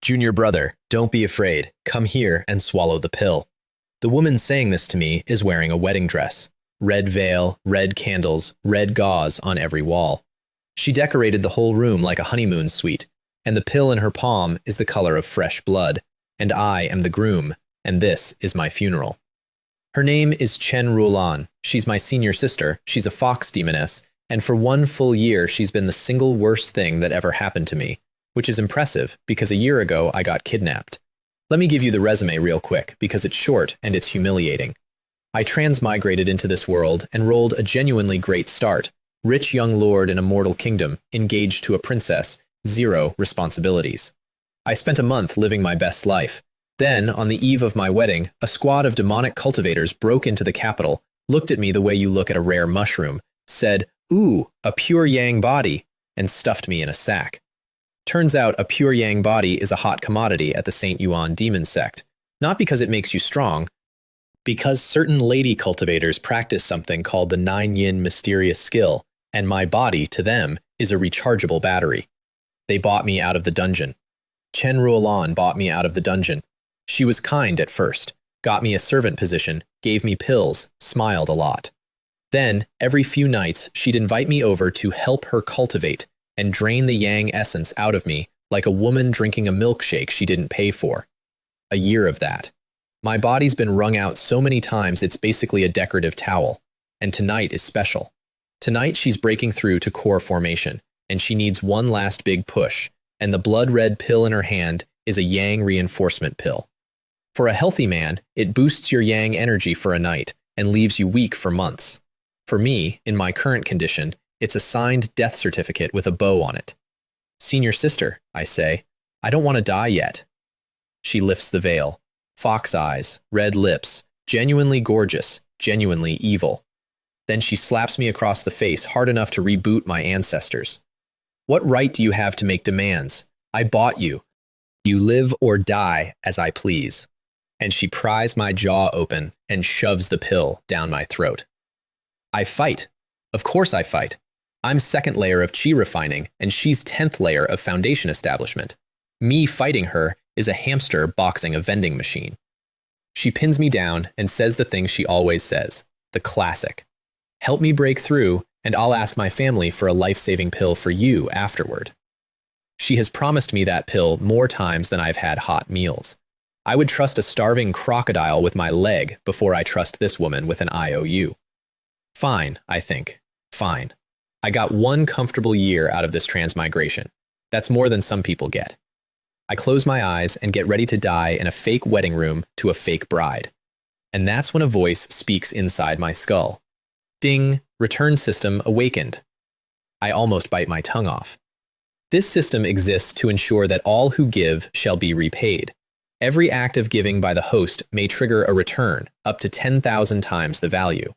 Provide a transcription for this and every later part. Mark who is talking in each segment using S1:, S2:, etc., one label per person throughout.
S1: Junior brother, don't be afraid. Come here and swallow the pill. The woman saying this to me is wearing a wedding dress. Red veil, red candles, red gauze on every wall. She decorated the whole room like a honeymoon suite, and the pill in her palm is the color of fresh blood, and I am the groom, and this is my funeral. Her name is Chen Ruolan. She's my senior sister, she's a fox demoness, and for 1 full year she's been the single worst thing that ever happened to me, which is impressive because a year ago I got kidnapped. Let me give you the resume real quick because it's short and it's humiliating. I transmigrated into this world and rolled a genuinely great start. Rich young lord in a mortal kingdom, engaged to a princess, 0 responsibilities. I spent a month living my best life. Then, on the eve of my wedding, a squad of demonic cultivators broke into the capital, looked at me the way you look at a rare mushroom, said, "Ooh, a pure yang body," and stuffed me in a sack. Turns out a pure yang body is a hot commodity at the St. Yuan demon sect, not because it makes you strong, because certain lady cultivators practice something called the 9 yin mysterious skill, and my body, to them, is a rechargeable battery. They bought me out of the dungeon. Chen Ruolan bought me out of the dungeon. She was kind at first, got me a servant position, gave me pills, smiled a lot. Then, every few nights, she'd invite me over to help her cultivate and drain the yang essence out of me like a woman drinking a milkshake she didn't pay for. A year of that. My body's been wrung out so many times it's basically a decorative towel, and tonight is special. Tonight she's breaking through to core formation, and she needs one last big push, and the blood-red pill in her hand is a yang reinforcement pill. For a healthy man, it boosts your yang energy for a night and leaves you weak for months. For me, in my current condition, it's a signed death certificate with a bow on it. "Senior sister," I say, "I don't want to die yet." She lifts the veil. Fox eyes, red lips, genuinely gorgeous, genuinely evil. Then she slaps me across the face hard enough to reboot my ancestors. "What right do you have to make demands? I bought you. You live or die as I please." And she pries my jaw open and shoves the pill down my throat. I fight. Of course I fight. I'm 2nd layer of chi refining, and she's 10th layer of foundation establishment. Me fighting her is a hamster boxing a vending machine. She pins me down and says the thing she always says, the classic. "Help me break through, and I'll ask my family for a life-saving pill for you afterward." She has promised me that pill more times than I've had hot meals. I would trust a starving crocodile with my leg before I trust this woman with an IOU. Fine, I think. Fine. I got 1 comfortable year out of this transmigration. That's more than some people get. I close my eyes and get ready to die in a fake wedding room to a fake bride. And that's when a voice speaks inside my skull. Ding, return system awakened. I almost bite my tongue off. This system exists to ensure that all who give shall be repaid. Every act of giving by the host may trigger a return, up to 10,000 times the value.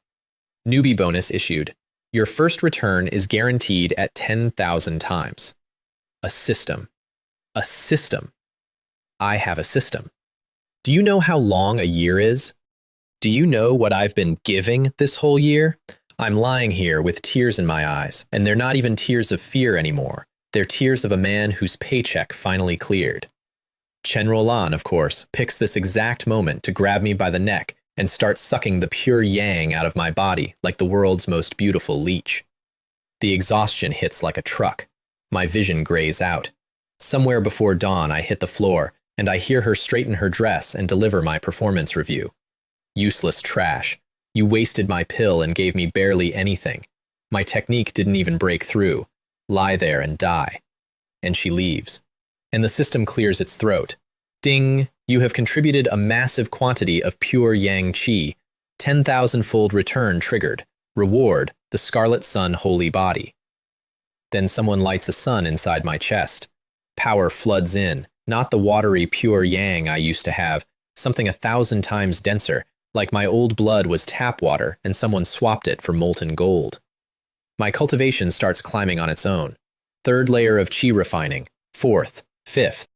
S1: Newbie bonus issued. Your first return is guaranteed at 10,000 times. A system. A system. I have a system. Do you know how long a year is? Do you know what I've been giving this whole year? I'm lying here with tears in my eyes, and they're not even tears of fear anymore. They're tears of a man whose paycheck finally cleared. Chen Ruolan, of course, picks this exact moment to grab me by the neck and start sucking the pure yang out of my body like the world's most beautiful leech. The exhaustion hits like a truck. My vision grays out. Somewhere before dawn, I hit the floor, and I hear her straighten her dress and deliver my performance review. Useless trash. You wasted my pill and gave me barely anything. My technique didn't even break through. Lie there and die. And she leaves. And the system clears its throat. Ding! You have contributed a massive quantity of pure yang qi. 10,000-fold return triggered. Reward, the Scarlet Sun holy body. Then someone lights a sun inside my chest. Power floods in, not the watery pure yang I used to have, something 1,000 times denser, like my old blood was tap water and someone swapped it for molten gold. My cultivation starts climbing on its own. 3rd layer of chi refining, 4th, 5th.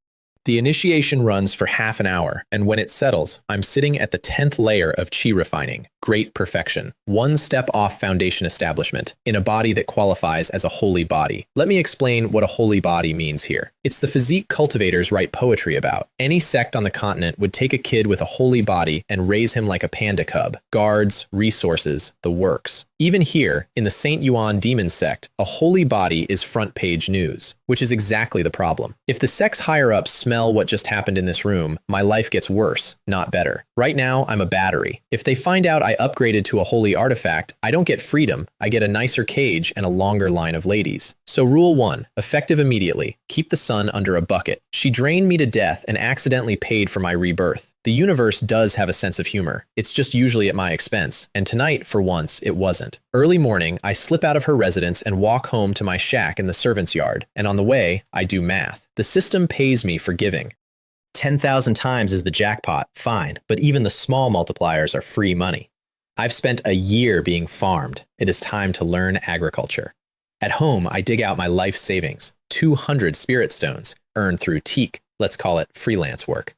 S1: The initiation runs for half an hour, and when it settles, I'm sitting at the 10th layer of chi refining, great perfection, one step off foundation establishment, in a body that qualifies as a holy body. Let me explain what a holy body means here. It's the physique cultivators write poetry about. Any sect on the continent would take a kid with a holy body and raise him like a panda cub. Guards, resources, the works. Even here, in the St. Yuan demon sect, a holy body is front page news, which is exactly the problem. If the sect's higher-ups smell what just happened in this room, my life gets worse, not better. Right now, I'm a battery. If they find out I upgraded to a holy artifact, I don't get freedom, I get a nicer cage and a longer line of ladies. So rule 1, effective immediately, keep the sun under a bucket. She drained me to death and accidentally paid for my rebirth. The universe does have a sense of humor. It's just usually at my expense, and tonight, for once, it wasn't. Early morning, I slip out of her residence and walk home to my shack in the servant's yard, and on the way, I do math. The system pays me for giving. 10,000 times is the jackpot, fine, but even the small multipliers are free money. I've spent a year being farmed. It is time to learn agriculture. At home, I dig out my life savings, 200 spirit stones, earned through teak, let's call it freelance work.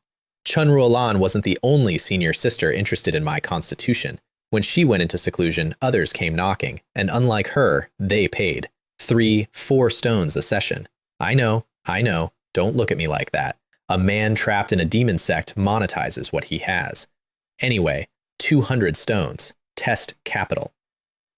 S1: Chun Ruolan wasn't the only senior sister interested in my constitution. When she went into seclusion, others came knocking, and unlike her, they paid. 3, 4 stones a session. I know, don't look at me like that. A man trapped in a demon sect monetizes what he has. Anyway, 200 stones. Test capital.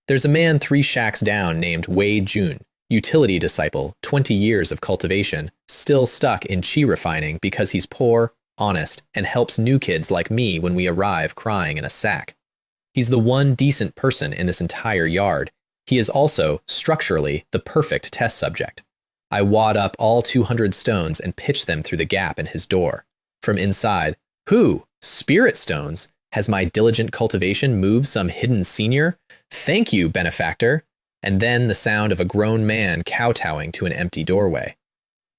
S1: There's a man 3 shacks down named Wei Jun, utility disciple, 20 years of cultivation, still stuck in chi refining because he's poor, honest, and helps new kids like me when we arrive crying in a sack. He's the one decent person in this entire yard. He is also, structurally, the perfect test subject. I wad up all 200 stones and pitch them through the gap in his door. From inside, who? Spirit stones? Has my diligent cultivation moved some hidden senior? Thank you, benefactor. And then the sound of a grown man kowtowing to an empty doorway.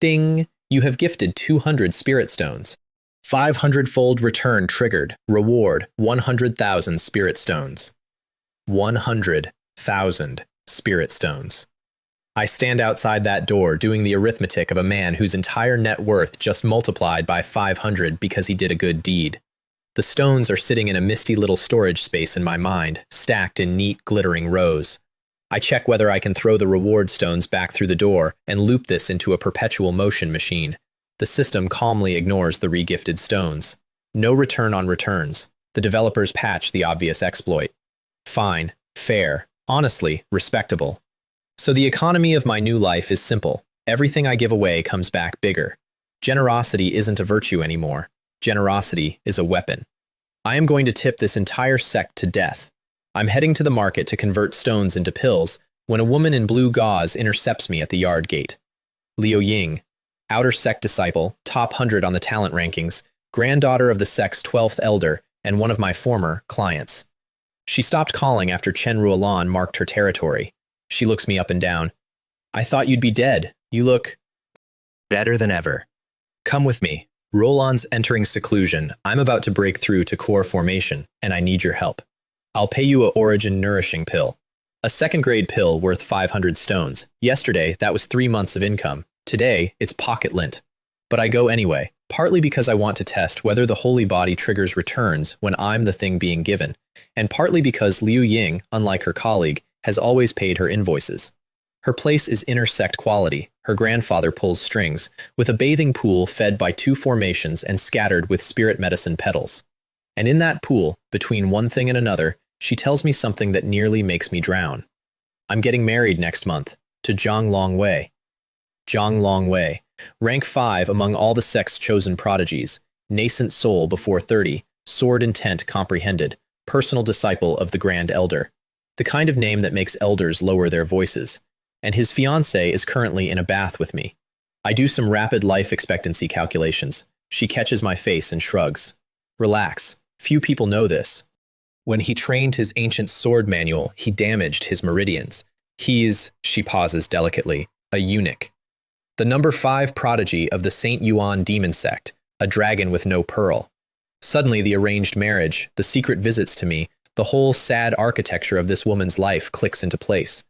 S1: Ding! You have gifted 200 spirit stones. 500-fold return triggered. Reward, 100,000 spirit stones. 100,000 spirit stones. I stand outside that door doing the arithmetic of a man whose entire net worth just multiplied by 500 because he did a good deed. The stones are sitting in a misty little storage space in my mind, stacked in neat, glittering rows. I check whether I can throw the reward stones back through the door and loop this into a perpetual motion machine. The system calmly ignores the regifted stones. No return on returns. The developers patch the obvious exploit. Fine, fair, honestly, respectable. So the economy of my new life is simple. Everything I give away comes back bigger. Generosity isn't a virtue anymore. Generosity is a weapon. I am going to tip this entire sect to death. I'm heading to the market to convert stones into pills when a woman in blue gauze intercepts me at the yard gate. Liu Ying, outer sect disciple, top 100 on the talent rankings, granddaughter of the sect's 12th elder, and one of my former clients. She stopped calling after Chen Ruolan marked her territory. She looks me up and down. I thought you'd be dead. You look better than ever. Come with me. Roland's entering seclusion. I'm about to break through to core formation, and I need your help. I'll pay you a origin nourishing pill. A second-grade pill worth 500 stones. Yesterday, that was 3 months of income. Today, it's pocket lint. But I go anyway, partly because I want to test whether the holy body triggers returns when I'm the thing being given, and partly because Liu Ying, unlike her colleague, has always paid her invoices. Her place is inner sect quality. Her grandfather pulls strings, with a bathing pool fed by 2 formations and scattered with spirit medicine petals. And in that pool, between one thing and another, she tells me something that nearly makes me drown. I'm getting married next month, to Zhang Longwei. Zhang Longwei, rank 5 among all the sect's chosen prodigies, nascent soul before 30, sword intent comprehended, personal disciple of the Grand Elder. The kind of name that makes elders lower their voices. And his fiancée is currently in a bath with me. I do some rapid life expectancy calculations. She catches my face and shrugs. Relax. Few people know this. When he trained his ancient sword manual, he damaged his meridians. He's, she pauses delicately, a eunuch. The number 5 prodigy of the St. Yuan demon sect, a dragon with no pearl. Suddenly the arranged marriage, the secret visits to me, the whole sad architecture of this woman's life clicks into place.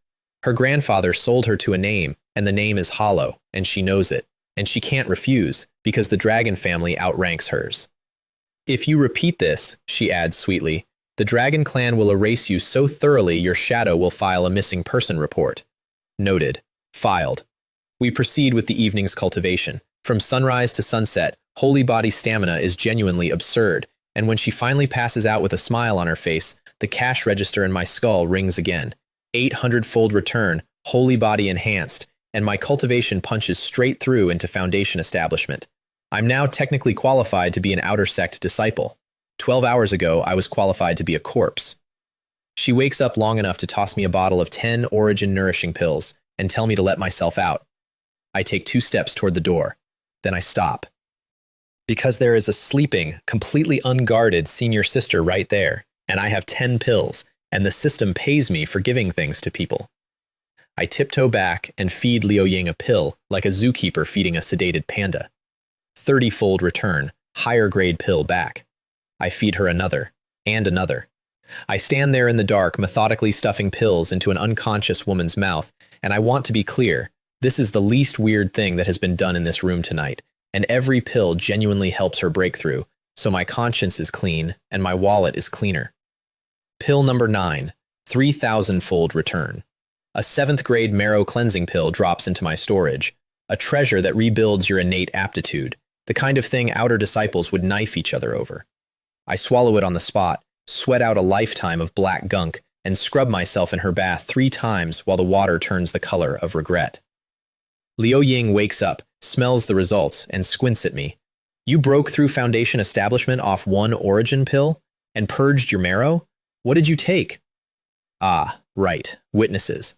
S1: Her grandfather sold her to a name, and the name is hollow, and she knows it. and she can't refuse because the dragon family outranks hers. If you repeat this, she adds sweetly, the dragon clan will erase you so thoroughly your shadow will file a missing person report. Noted. Filed. We proceed with the evening's cultivation. From sunrise to sunset, holy body stamina is genuinely absurd, and when she finally passes out with a smile on her face, the cash register in my skull rings again. 800-fold return, holy body enhanced, and my cultivation punches straight through into foundation establishment. I'm now technically qualified to be an outer sect disciple. 12 hours ago, I was qualified to be a corpse. She wakes up long enough to toss me a bottle of 10 origin nourishing pills and tell me to let myself out. I take 2 steps toward the door. Then I stop. Because there is a sleeping, completely unguarded senior sister right there, and I have 10 pills, and the system pays me for giving things to people. I tiptoe back and feed Liu Ying a pill like a zookeeper feeding a sedated panda. 30-fold return, higher grade pill back. I feed her another, and another. I stand there in the dark, methodically stuffing pills into an unconscious woman's mouth, and I want to be clear, this is the least weird thing that has been done in this room tonight, and every pill genuinely helps her break through, so my conscience is clean, and my wallet is cleaner. Pill number 9, 3,000-fold return. A 7th grade marrow cleansing pill drops into my storage, a treasure that rebuilds your innate aptitude, the kind of thing outer disciples would knife each other over. I swallow it on the spot, sweat out a lifetime of black gunk, and scrub myself in her bath 3 times while the water turns the color of regret. Liu Ying wakes up, smells the results, and squints at me. You broke through foundation establishment off 1 origin pill and purged your marrow? What did you take? Ah, right, witnesses.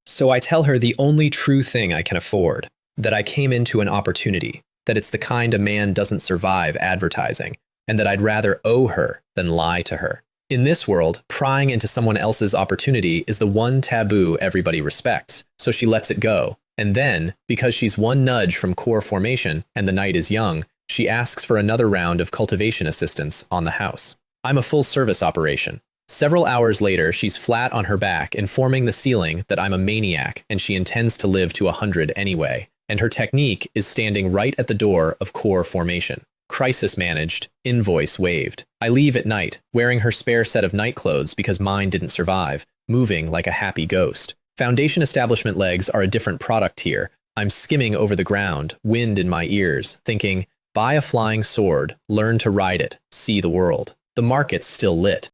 S1: So I tell her the only true thing I can afford, that I came into an opportunity, that it's the kind a man doesn't survive advertising, and that I'd rather owe her than lie to her. In this world, prying into someone else's opportunity is the one taboo everybody respects, so she lets it go. And then, because she's 1 nudge from core formation and the night is young, she asks for another round of cultivation assistance on the house. I'm a full-service operation. Several hours later, she's flat on her back, informing the ceiling that I'm a maniac and she intends to live to 100 anyway, and her technique is standing right at the door of core formation. Crisis managed, invoice waived. I leave at night, wearing her spare set of night clothes because mine didn't survive, moving like a happy ghost. Foundation establishment legs are a different product here. I'm skimming over the ground, wind in my ears, thinking, buy a flying sword, learn to ride it, see the world. The market's still lit.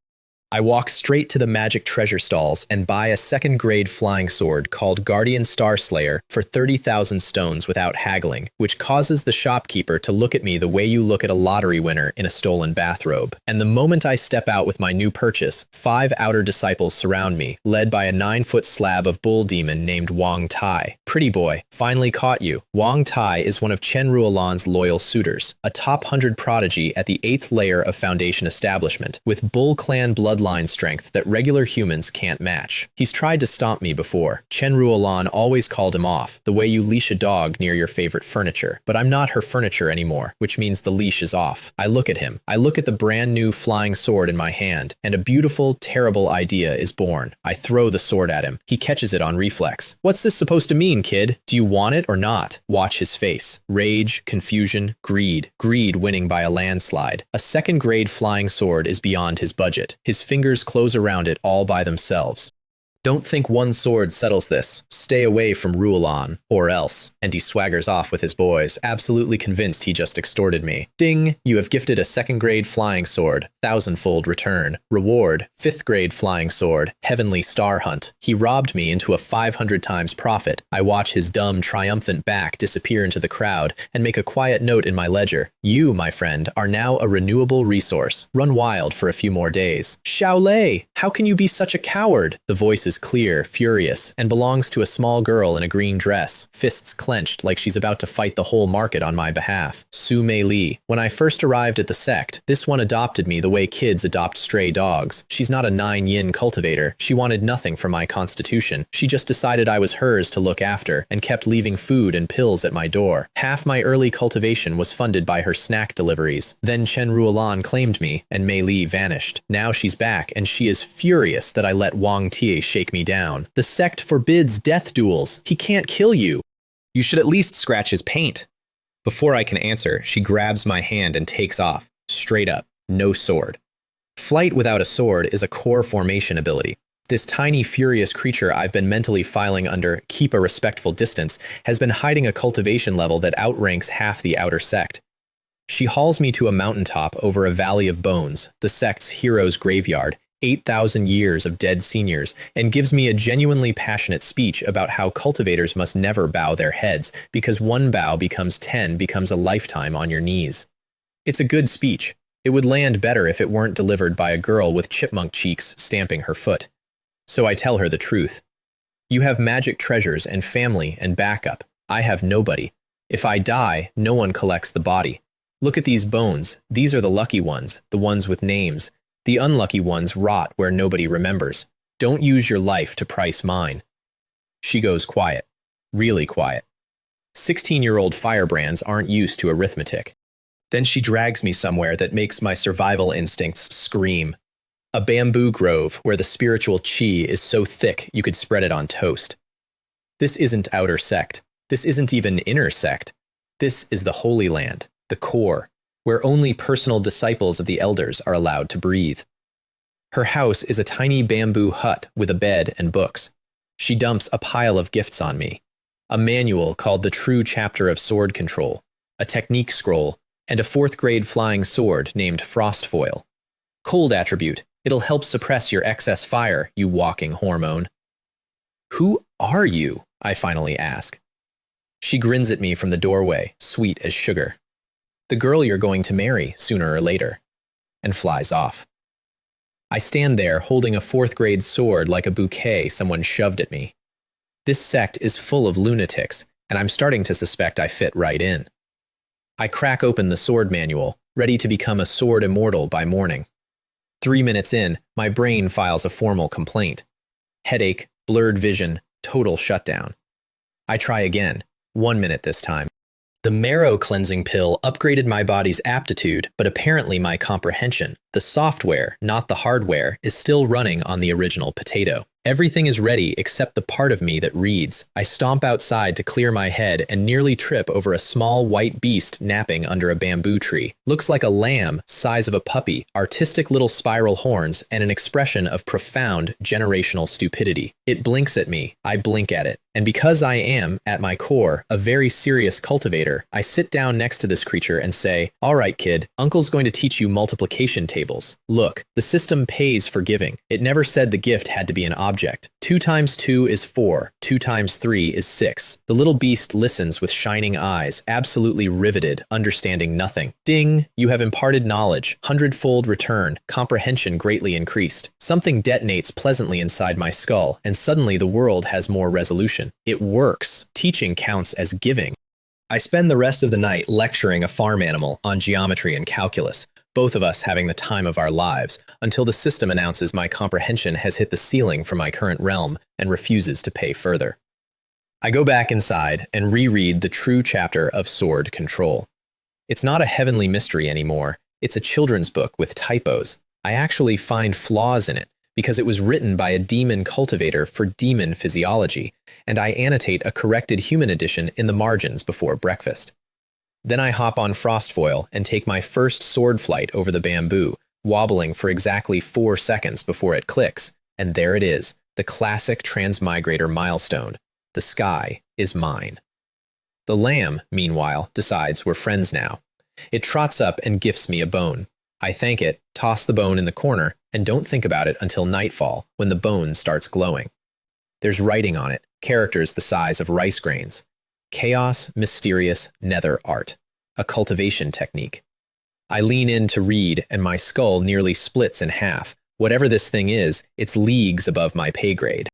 S1: I walk straight to the magic treasure stalls and buy a 2nd grade flying sword called Guardian Starslayer for 30,000 stones without haggling, which causes the shopkeeper to look at me the way you look at a lottery winner in a stolen bathrobe. And the moment I step out with my new purchase, 5 outer disciples surround me, led by a 9-foot slab of bull demon named Wang Tai. Pretty boy, finally caught you. Wang Tai is one of Chen Ruolan's loyal suitors, a top 100 prodigy at the 8th layer of Foundation establishment, with bull clan bloodline strength that regular humans can't match. He's tried to stomp me before. Chen Ruolan always called him off, the way you leash a dog near your favorite furniture. But I'm not her furniture anymore, which means the leash is off. I look at him. I look at the brand new flying sword in my hand, and a beautiful, terrible idea is born. I throw the sword at him. He catches it on reflex. What's this supposed to mean, kid? Do you want it or not? Watch his face. Rage, confusion, greed. Greed winning by a landslide. A 2nd grade flying sword is beyond his budget. His fingers close around it all by themselves. Don't think 1 sword settles this. Stay away from Ruolan, or else. And he swaggers off with his boys, absolutely convinced he just extorted me. Ding! You have gifted a 2nd grade flying sword, 1,000-fold return. Reward, 5th grade flying sword, heavenly star hunt. He robbed me into a 500 times profit. I watch his dumb, triumphant back disappear into the crowd and make a quiet note in my ledger. You, my friend, are now a renewable resource. Run wild for a few more days. Shaolei! How can you be such a coward? The voice is clear, furious, and belongs to a small girl in a green dress, fists clenched like she's about to fight the whole market on my behalf. Su Mei Li. When I first arrived at the sect, this one adopted me the way kids adopt stray dogs. She's not a 9-yin cultivator. She wanted nothing for my constitution. She just decided I was hers to look after, and kept leaving food and pills at my door. Half my early cultivation was funded by her snack deliveries. Then Chen Ruolan claimed me, and Mei Li vanished. Now she's back, and she is furious that I let Wang Tie shake me down. The sect forbids death duels. He can't kill you. You should at least scratch his paint. Before I can answer, she grabs my hand and takes off, straight up, no sword. Flight without a sword is a core formation ability. This tiny, furious creature I've been mentally filing under keep a respectful distance has been hiding a cultivation level that outranks half the outer sect. She hauls me to a mountaintop over a valley of bones, the sect's hero's graveyard, 8,000 years of dead seniors, and gives me a genuinely passionate speech about how cultivators must never bow their heads, because one bow becomes 10 becomes a lifetime on your knees. It's a good speech. It would land better if it weren't delivered by a girl with chipmunk cheeks stamping her foot. So I tell her the truth. You have magic treasures and family and backup. I have nobody. If I die, no one collects the body. Look at these bones. These are the lucky ones, the ones with names. The unlucky ones rot where nobody remembers. Don't use your life to price mine. She goes quiet. Really quiet. 16-year-old firebrands aren't used to arithmetic. Then she drags me somewhere that makes my survival instincts scream. A bamboo grove where the spiritual chi is so thick you could spread it on toast. This isn't outer sect. This isn't even inner sect. This is the Holy Land, the core, where only personal disciples of the elders are allowed to breathe. Her house is a tiny bamboo hut with a bed and books. She dumps a pile of gifts on me. A manual called The True Chapter of Sword Control, a technique scroll, and a 4th grade flying sword named Frostfoil. Cold attribute. It'll help suppress your excess fire, you walking hormone. Who are you? I finally ask. She grins at me from the doorway, sweet as sugar. The girl you're going to marry, sooner or later. And flies off. I stand there holding a 4th grade sword like a bouquet someone shoved at me. This sect is full of lunatics, and I'm starting to suspect I fit right in. I crack open the sword manual, ready to become a sword immortal by morning. 3 minutes in, my brain files a formal complaint. Headache, blurred vision, total shutdown. I try again, 1 minute this time. The marrow cleansing pill upgraded my body's aptitude, but apparently my comprehension, the software, not the hardware, is still running on the original potato. Everything is ready except the part of me that reads. I stomp outside to clear my head and nearly trip over a small white beast napping under a bamboo tree. Looks like a lamb, size of a puppy, artistic little spiral horns, and an expression of profound generational stupidity. It blinks at me. I blink at it. And because I am, at my core, a very serious cultivator, I sit down next to this creature and say, "All right, kid, Uncle's going to teach you multiplication tables. Look, the system pays for giving. It never said the gift had to be an object. 2 times 2 is 4. 2 times 3 is 6. The little beast listens with shining eyes, absolutely riveted, understanding nothing. Ding! You have imparted knowledge. 100-fold return. Comprehension greatly increased. Something detonates pleasantly inside my skull, and suddenly the world has more resolution. It works. Teaching counts as giving. I spend the rest of the night lecturing a farm animal on geometry and calculus, both of us having the time of our lives, until the system announces my comprehension has hit the ceiling for my current realm and refuses to pay further. I go back inside and reread the true chapter of Sword Control. It's not a heavenly mystery anymore. It's a children's book with typos. I actually find flaws in it because it was written by a demon cultivator for demon physiology, and I annotate a corrected human edition in the margins before breakfast. Then I hop on Frostfoil and take my first sword flight over the bamboo, wobbling for exactly 4 seconds before it clicks, and there it is, the classic transmigrator milestone. The sky is mine. The lamb, meanwhile, decides we're friends now. It trots up and gifts me a bone. I thank it, toss the bone in the corner, and don't think about it until nightfall, when the bone starts glowing. There's writing on it, characters the size of rice grains. Chaos, mysterious, nether art. A cultivation technique. I lean in to read, and my skull nearly splits in half. Whatever this thing is, it's leagues above my pay grade.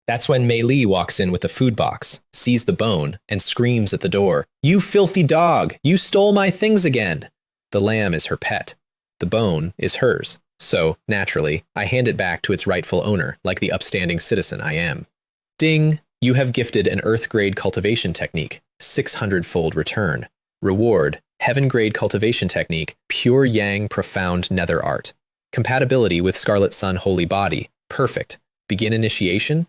S1: That's when Mei Li walks in with the food box, sees the bone, and screams at the door, "You filthy dog! You stole my things again!" The lamb is her pet. The bone is hers. So, naturally, I hand it back to its rightful owner, like the upstanding citizen I am. Ding! You have gifted an Earth-grade cultivation technique, 600-fold return. Reward, Heaven-grade cultivation technique, pure yang profound nether art. Compatibility with Scarlet Sun Holy Body, perfect. Begin initiation?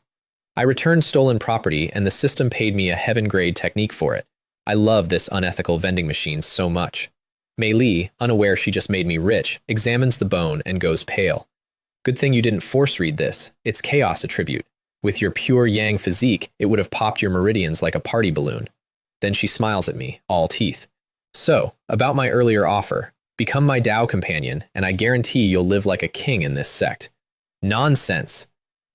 S1: I returned stolen property, and the system paid me a heaven-grade technique for it. I love this unethical vending machine so much. Mei Li, unaware she just made me rich, examines the bone and goes pale. Good thing you didn't force read this. It's chaos attribute. With your pure yang physique, it would have popped your meridians like a party balloon. Then she smiles at me, all teeth. So, about my earlier offer, become my Tao companion, and I guarantee you'll live like a king in this sect. Nonsense!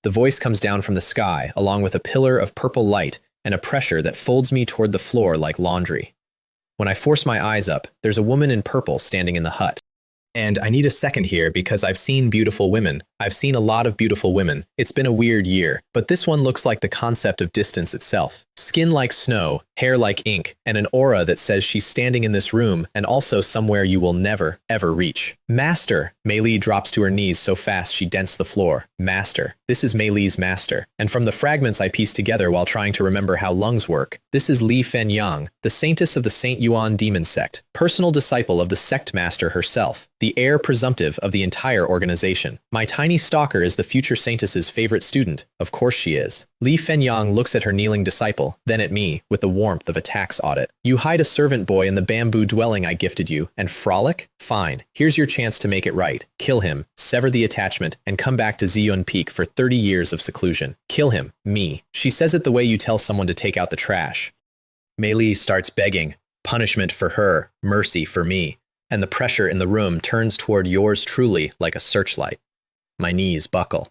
S1: The voice comes down from the sky, along with a pillar of purple light and a pressure that folds me toward the floor like laundry. When I force my eyes up, there's a woman in purple standing in the hut. And I need a second here because I've seen beautiful women. I've seen a lot of beautiful women. It's been a weird year, but this one looks like the concept of distance itself. Skin like snow, hair like ink, and an aura that says she's standing in this room and also somewhere you will never, ever reach. Master! Mei Li drops to her knees so fast she dents the floor. Master. This is Mei Li's master. And from the fragments I pieced together while trying to remember how lungs work, this is Li Fenyang, the saintess of the Saint Yuan demon sect, personal disciple of the sect master herself, the heir presumptive of the entire organization. My tiny stalker is the future saintess's favorite student. Of course she is. Li Fenyang looks at her kneeling disciple, then at me, with the warmth of a tax audit. You hide a servant boy in the bamboo dwelling I gifted you, and frolic? Fine. Here's your chance to make it right. Kill him, sever the attachment, and come back to Ziyun Peak for 30 years of seclusion. Kill him. Me. She says it the way you tell someone to take out the trash. Mei Li starts begging. Punishment for her, mercy for me. And the pressure in the room turns toward yours truly like a searchlight. My knees buckle.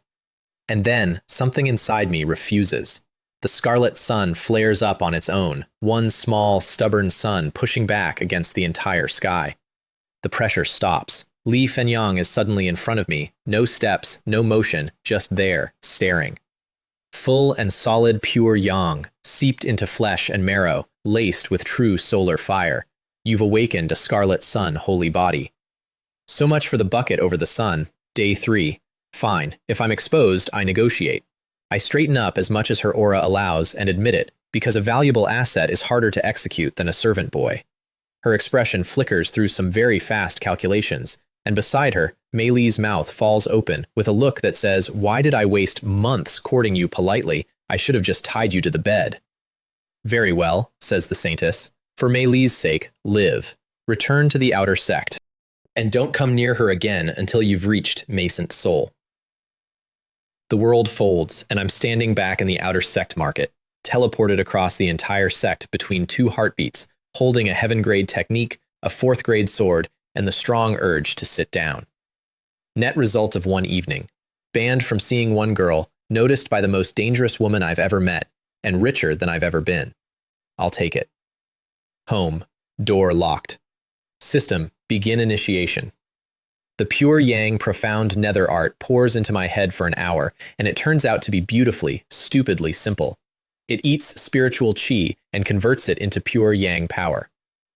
S1: And then, something inside me refuses. The scarlet sun flares up on its own, one small, stubborn sun pushing back against the entire sky. The pressure stops. Li Fenyang is suddenly in front of me, no steps, no motion, just there, staring. Full and solid pure yang, seeped into flesh and marrow, laced with true solar fire. You've awakened a scarlet sun holy body. So much for the bucket over the sun. Day 3. Fine. If I'm exposed, I negotiate. I straighten up as much as her aura allows and admit it, because a valuable asset is harder to execute than a servant boy. Her expression flickers through some very fast calculations, and beside her, Mei Li's mouth falls open with a look that says, why did I waste months courting you politely? I should have just tied you to the bed. Very well, says the saintess. For Mei Li's sake, live. Return to the outer sect. And don't come near her again until you've reached Mason's soul. The world folds, and I'm standing back in the outer sect market, teleported across the entire sect between two heartbeats, holding a heaven-grade technique, a 4th-grade sword, and the strong urge to sit down. Net result of one evening. Banned from seeing one girl, noticed by the most dangerous woman I've ever met, and richer than I've ever been. I'll take it. Home. Door locked. System. Begin initiation. The pure yang profound nether art pours into my head for an hour, and it turns out to be beautifully, stupidly simple. It eats spiritual chi and converts it into pure yang power.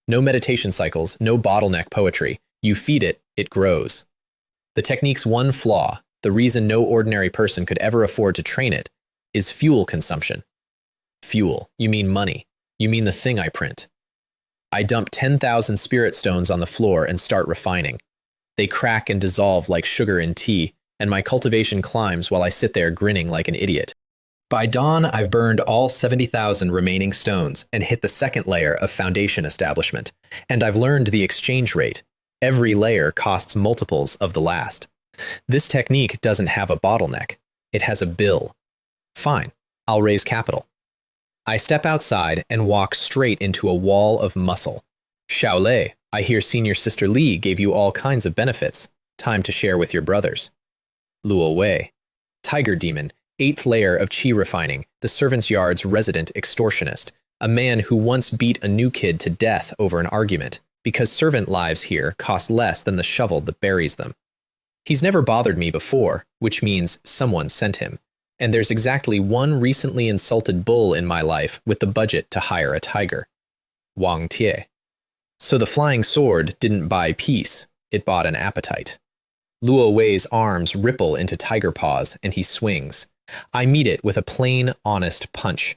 S1: No meditation cycles, no bottleneck poetry. You feed it, it grows. The technique's one flaw, the reason no ordinary person could ever afford to train it, is fuel consumption. Fuel. You mean money. You mean the thing I print. I dump 10,000 spirit stones on the floor and start refining. They crack and dissolve like sugar in tea, and my cultivation climbs while I sit there grinning like an idiot. By dawn, I've burned all 70,000 remaining stones and hit the second layer of foundation establishment, and I've learned the exchange rate. Every layer costs multiples of the last. This technique doesn't have a bottleneck. It has a bill. Fine, I'll raise capital. I step outside and walk straight into a wall of muscle. Shaolei, I hear Senior Sister Li gave you all kinds of benefits. Time to share with your brothers. Luo Wei. Tiger Demon, 8th layer of chi refining, the servant's yard's resident extortionist, a man who once beat a new kid to death over an argument, because servant lives here cost less than the shovel that buries them. He's never bothered me before, which means someone sent him. And there's exactly one recently insulted bull in my life with the budget to hire a tiger. Wang Tie. So the flying sword didn't buy peace, it bought an appetite. Luo Wei's arms ripple into tiger paws, and he swings. I meet it with a plain, honest punch.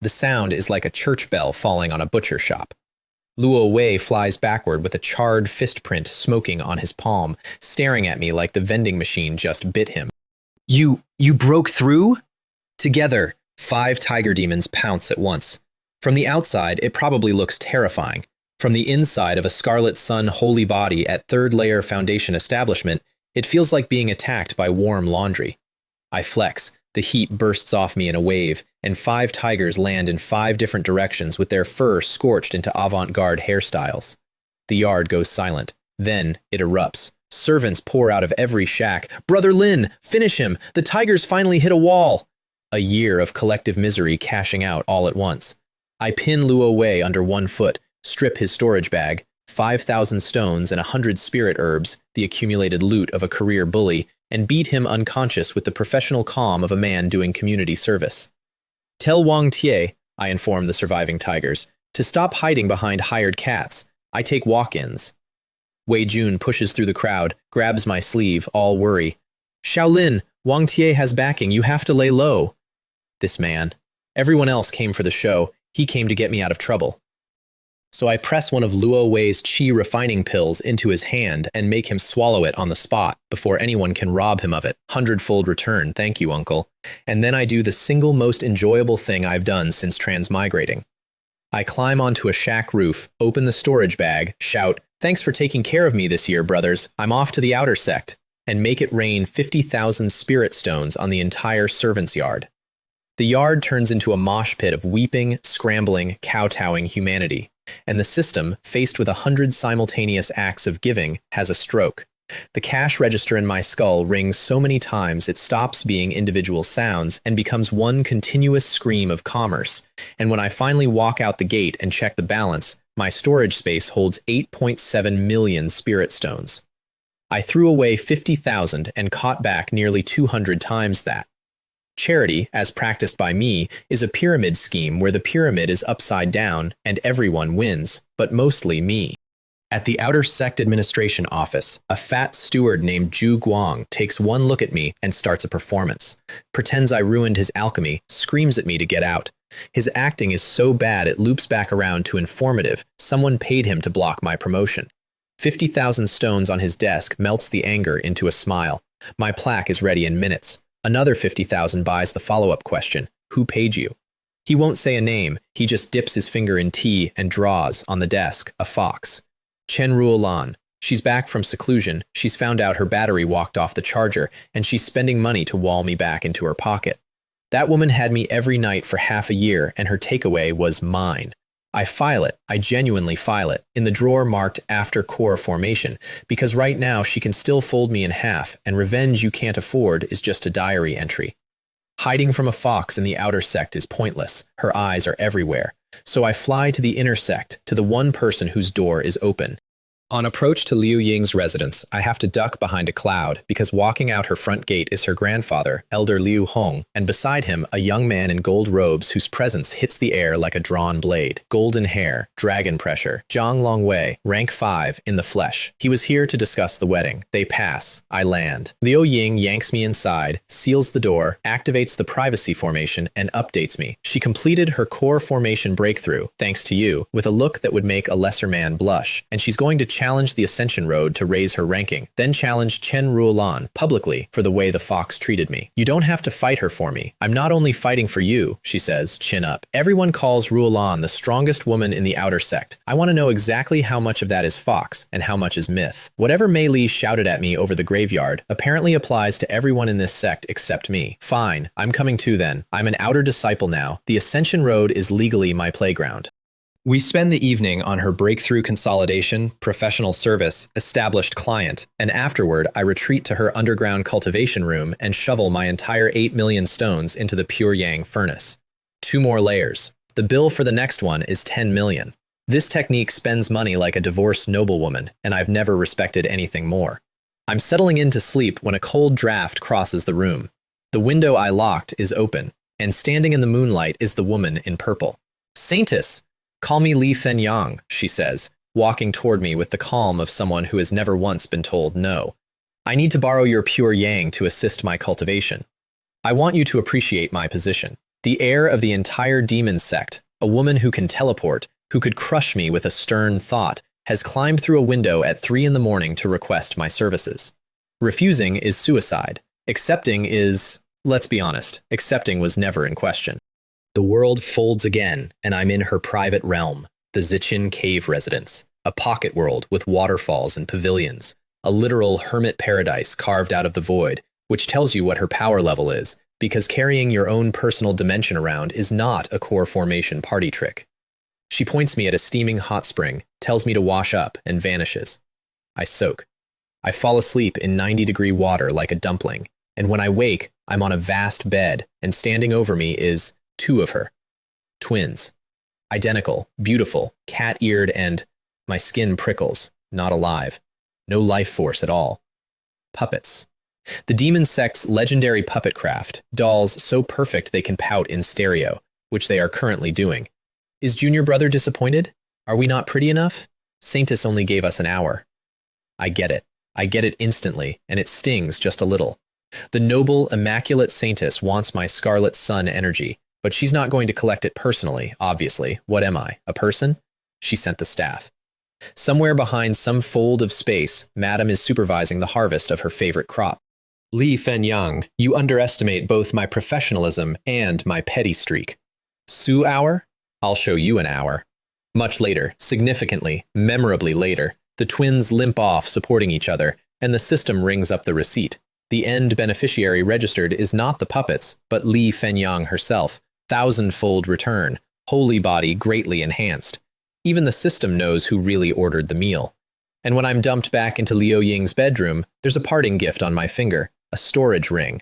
S1: The sound is like a church bell falling on a butcher shop. Luo Wei flies backward with a charred fist print smoking on his palm, staring at me like the vending machine just bit him. You broke through? Together, 5 tiger demons pounce at once. From the outside, it probably looks terrifying. From the inside of a Scarlet Sun holy body at third layer foundation establishment, it feels like being attacked by warm laundry. I flex, the heat bursts off me in a wave, and 5 tigers land in 5 different directions with their fur scorched into avant-garde hairstyles. The yard goes silent. Then it erupts. Servants pour out of every shack. "Brother Lin, finish him! The tigers finally hit a wall!" A year of collective misery cashing out all at once. I pin Luo Wei under one foot, strip his storage bag, 5,000 stones and 100 spirit herbs, the accumulated loot of a career bully, and beat him unconscious with the professional calm of a man doing community service. "Tell Wang Tie," I inform the surviving tigers, "to stop hiding behind hired cats. I take walk-ins." Wei Jun pushes through the crowd, grabs my sleeve, all worry. "Shaolin, Wang Tie has backing, you have to lay low." This man. Everyone else came for the show, he came to get me out of trouble. So I press one of Luo Wei's qi refining pills into his hand and make him swallow it on the spot before anyone can rob him of it. 100-fold return, thank you, uncle. And then I do the single most enjoyable thing I've done since transmigrating. I climb onto a shack roof, open the storage bag, shout, "Thanks for taking care of me this year, brothers. I'm off to the outer sect," and make it rain 50,000 spirit stones on the entire servants' yard. The yard turns into a mosh pit of weeping, scrambling, kowtowing humanity, and the system, faced with 100 simultaneous acts of giving, has a stroke. The cash register in my skull rings so many times it stops being individual sounds and becomes one continuous scream of commerce, and when I finally walk out the gate and check the balance, my storage space holds 8.7 million spirit stones. I threw away 50,000 and caught back nearly 200 times that. Charity, as practiced by me, is a pyramid scheme where the pyramid is upside down and everyone wins, but mostly me. At the Outer Sect Administration office, a fat steward named Zhu Guang takes one look at me and starts a performance. Pretends I ruined his alchemy, screams at me to get out. His acting is so bad it loops back around to informative. Someone paid him to block my promotion. 50,000 stones on his desk melts the anger into a smile. My plaque is ready in minutes. Another 50,000 buys the follow-up question, "Who paid you?" He won't say a name, he just dips his finger in tea and draws, on the desk, a fox. Chen Ruolan. She's back from seclusion, she's found out her battery walked off the charger, and she's spending money to wall me back into her pocket. That woman had me every night for half a year, and her takeaway was mine. I file it, I genuinely file it, in the drawer marked after core formation, because right now she can still fold me in half, and revenge you can't afford is just a diary entry. Hiding from a fox in the outer sect is pointless, her eyes are everywhere. So I fly to the inner sect, to the one person whose door is open. On approach to Liu Ying's residence, I have to duck behind a cloud because walking out her front gate is her grandfather, Elder Liu Hong, and beside him, a young man in gold robes whose presence hits the air like a drawn blade. Golden hair, dragon pressure, Zhang Longwei, rank 5, in the flesh. He was here to discuss the wedding. They pass. I land. Liu Ying yanks me inside, seals the door, activates the privacy formation, and updates me. She completed her core formation breakthrough, thanks to you, with a look that would make a lesser man blush, and she's going to challenge the Ascension Road to raise her ranking, then challenge Chen Ruolan publicly for the way the fox treated me. "You don't have to fight her for me. I'm not only fighting for you," she says, chin up. "Everyone calls Ruolan the strongest woman in the outer sect. I want to know exactly how much of that is fox and how much is myth. Whatever Mei Li shouted at me over the graveyard apparently applies to everyone in this sect except me. Fine, I'm coming too then. I'm an outer disciple now. The Ascension Road is legally my playground." We spend the evening on her breakthrough consolidation, professional service, established client, and afterward I retreat to her underground cultivation room and shovel my entire 8 million stones into the pure yang furnace. 2 more layers. The bill for the next one is 10 million. This technique spends money like a divorced noblewoman, and I've never respected anything more. I'm settling in to sleep when a cold draft crosses the room. The window I locked is open, and standing in the moonlight is the woman in purple. "Saintess! Call me Li Fenyang," she says, walking toward me with the calm of someone who has never once been told no. "I need to borrow your pure yang to assist my cultivation. I want you to appreciate my position. The heir of the entire demon sect, a woman who can teleport, who could crush me with a stern thought, has climbed through a window at 3 in the morning to request my services. Refusing is suicide. Accepting is, let's be honest, accepting was never in question. The world folds again, and I'm in her private realm, the Zichin cave residence, a pocket world with waterfalls and pavilions, a literal hermit paradise carved out of the void, which tells you what her power level is, because carrying your own personal dimension around is not a core formation party trick. She points me at a steaming hot spring, tells me to wash up, and vanishes. I soak. I fall asleep in 90-degree water like a dumpling, and when I wake, I'm on a vast bed, and standing over me is two of her. Twins. Identical, beautiful, cat-eared, and my skin prickles, not alive. No life force at all. Puppets. The Demon Sect's legendary puppet craft, dolls so perfect they can pout in stereo, which they are currently doing. Is Junior Brother disappointed? Are we not pretty enough? Saintus only gave us an hour. I get it. I get it instantly, and it stings just a little. The noble, immaculate Saintus wants my Scarlet Sun energy, but she's not going to collect it personally, obviously. What am I, a person? She sent the staff. Somewhere behind some fold of space, Madam is supervising the harvest of her favorite crop. Li Fenyang, you underestimate both my professionalism and my petty streak. Su hour? I'll show you an hour. Much later, significantly, memorably later, the twins limp off supporting each other, and the system rings up the receipt. The end beneficiary registered is not the puppets, but Li Fenyang herself. Thousandfold return, holy body greatly enhanced. Even the system knows who really ordered the meal. And when I'm dumped back into Liu Ying's bedroom, there's a parting gift on my finger, a storage ring.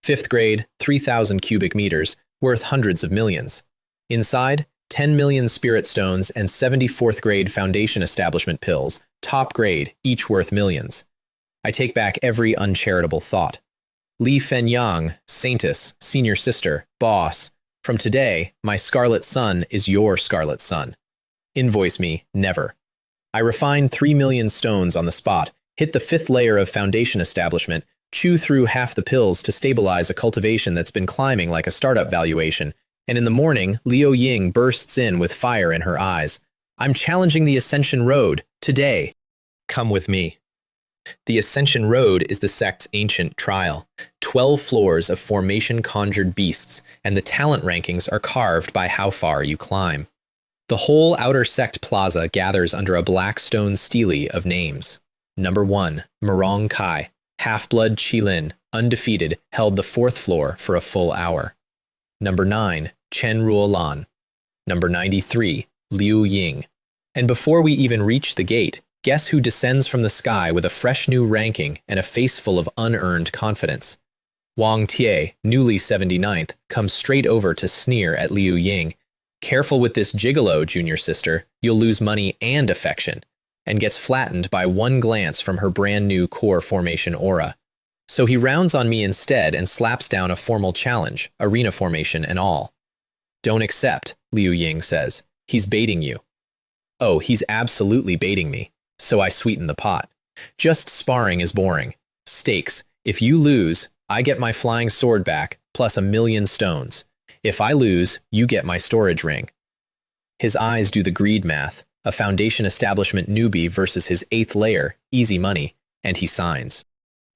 S1: 5th grade, 3,000 cubic meters, worth hundreds of millions. Inside, 10 million spirit stones and 74th grade foundation establishment pills, top grade, each worth millions. I take back every uncharitable thought. Li Fenyang, Saintus, senior sister, boss. From today, my Scarlet Sun is your Scarlet Sun. Invoice me, never. I refine 3 million stones on the spot, hit the 5th layer of foundation establishment, chew through half the pills to stabilize a cultivation that's been climbing like a startup valuation, and in the morning, Liu Ying bursts in with fire in her eyes. I'm challenging the Ascension Road, today. Come with me. The Ascension Road is the sect's ancient trial. 12 floors of formation-conjured beasts, and the talent rankings are carved by how far you climb. The whole outer sect plaza gathers under a black stone stele of names. Number 1, Murong Kai, half-blood Qilin, undefeated, held the 4th floor for a full hour. Number 9, Chen Ruolan. Number 93, Liu Ying. And before we even reach the gate, guess who descends from the sky with a fresh new ranking and a face full of unearned confidence? Wang Tie, newly 79th, comes straight over to sneer at Liu Ying. Careful with this gigolo, junior sister, you'll lose money and affection, and gets flattened by one glance from her brand new core formation aura. So he rounds on me instead and slaps down a formal challenge, arena formation and all. Don't accept, Liu Ying says. He's baiting you. Oh, he's absolutely baiting me. So I sweeten the pot. Just sparring is boring. Stakes. If you lose, I get my flying sword back, plus 1,000,000 stones. If I lose, you get my storage ring. His eyes do the greed math, a foundation establishment newbie versus his 8th layer, easy money, and he signs.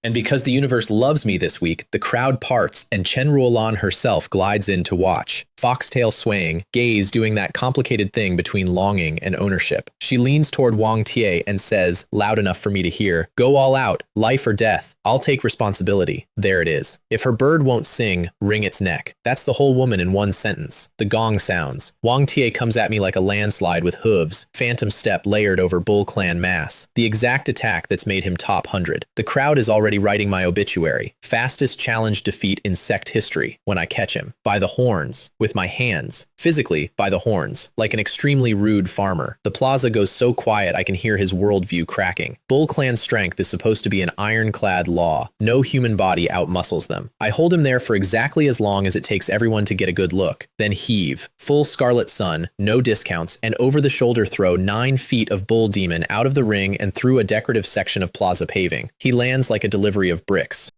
S1: And because the universe loves me this week, the crowd parts and Chen Ruolan herself glides in to watch, foxtail swaying, gaze doing that complicated thing between longing and ownership. She leans toward Wang Tie and says, loud enough for me to hear, "Go all out, life or death. I'll take responsibility." There it is. If her bird won't sing, wring its neck. That's the whole woman in one sentence. The gong sounds. Wang Tie comes at me like a landslide with hooves, phantom step layered over Bull Clan mass. The exact attack that's made him top 100. The crowd is already writing my obituary. Fastest challenge defeat in sect history when I catch him. By the horns. With my hands. Physically, by the horns. Like an extremely rude farmer. The plaza goes so quiet I can hear his worldview cracking. Bull Clan strength is supposed to be an ironclad law. No human body outmuscles them. I hold him there for exactly as long as it takes everyone to get a good look. Then heave. Full Scarlet Sun, no discounts, and over-the-shoulder throw 9 feet of Bull Demon out of the ring and through a decorative section of plaza paving. He lands like a delivery of bricks.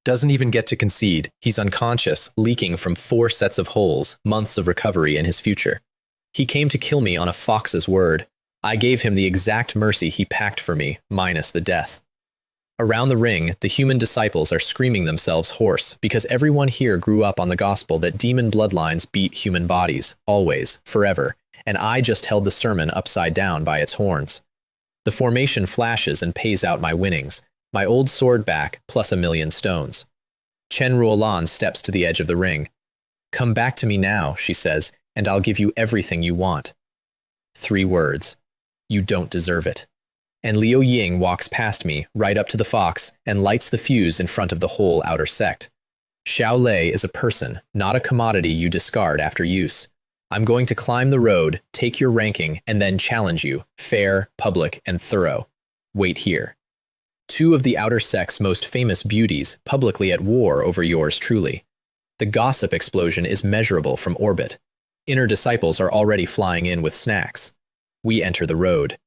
S1: Doesn't even get to concede. He's unconscious, leaking from 4 sets of holes, months of recovery in his future. He came to kill me on a fox's word. I gave him the exact mercy he packed for me, minus the death. Around the ring, the human disciples are screaming themselves hoarse because everyone here grew up on the gospel that demon bloodlines beat human bodies, always, forever, and I just held the sermon upside down by its horns. The formation flashes and pays out my winnings, my old sword back plus 1,000,000 stones. Chen Ruolan steps to the edge of the ring. "Come back to me now," she says, "and I'll give you everything you want." 3 words. You don't deserve it. And Liu Ying walks past me, right up to the fox, and lights the fuse in front of the whole outer sect. Xiao Lei is a person, not a commodity you discard after use. I'm going to climb the road, take your ranking, and then challenge you, fair, public, and thorough. Wait here. 2 of the outer sect's most famous beauties, publicly at war over yours truly. The gossip explosion is measurable from orbit. Inner disciples are already flying in with snacks. We enter the road.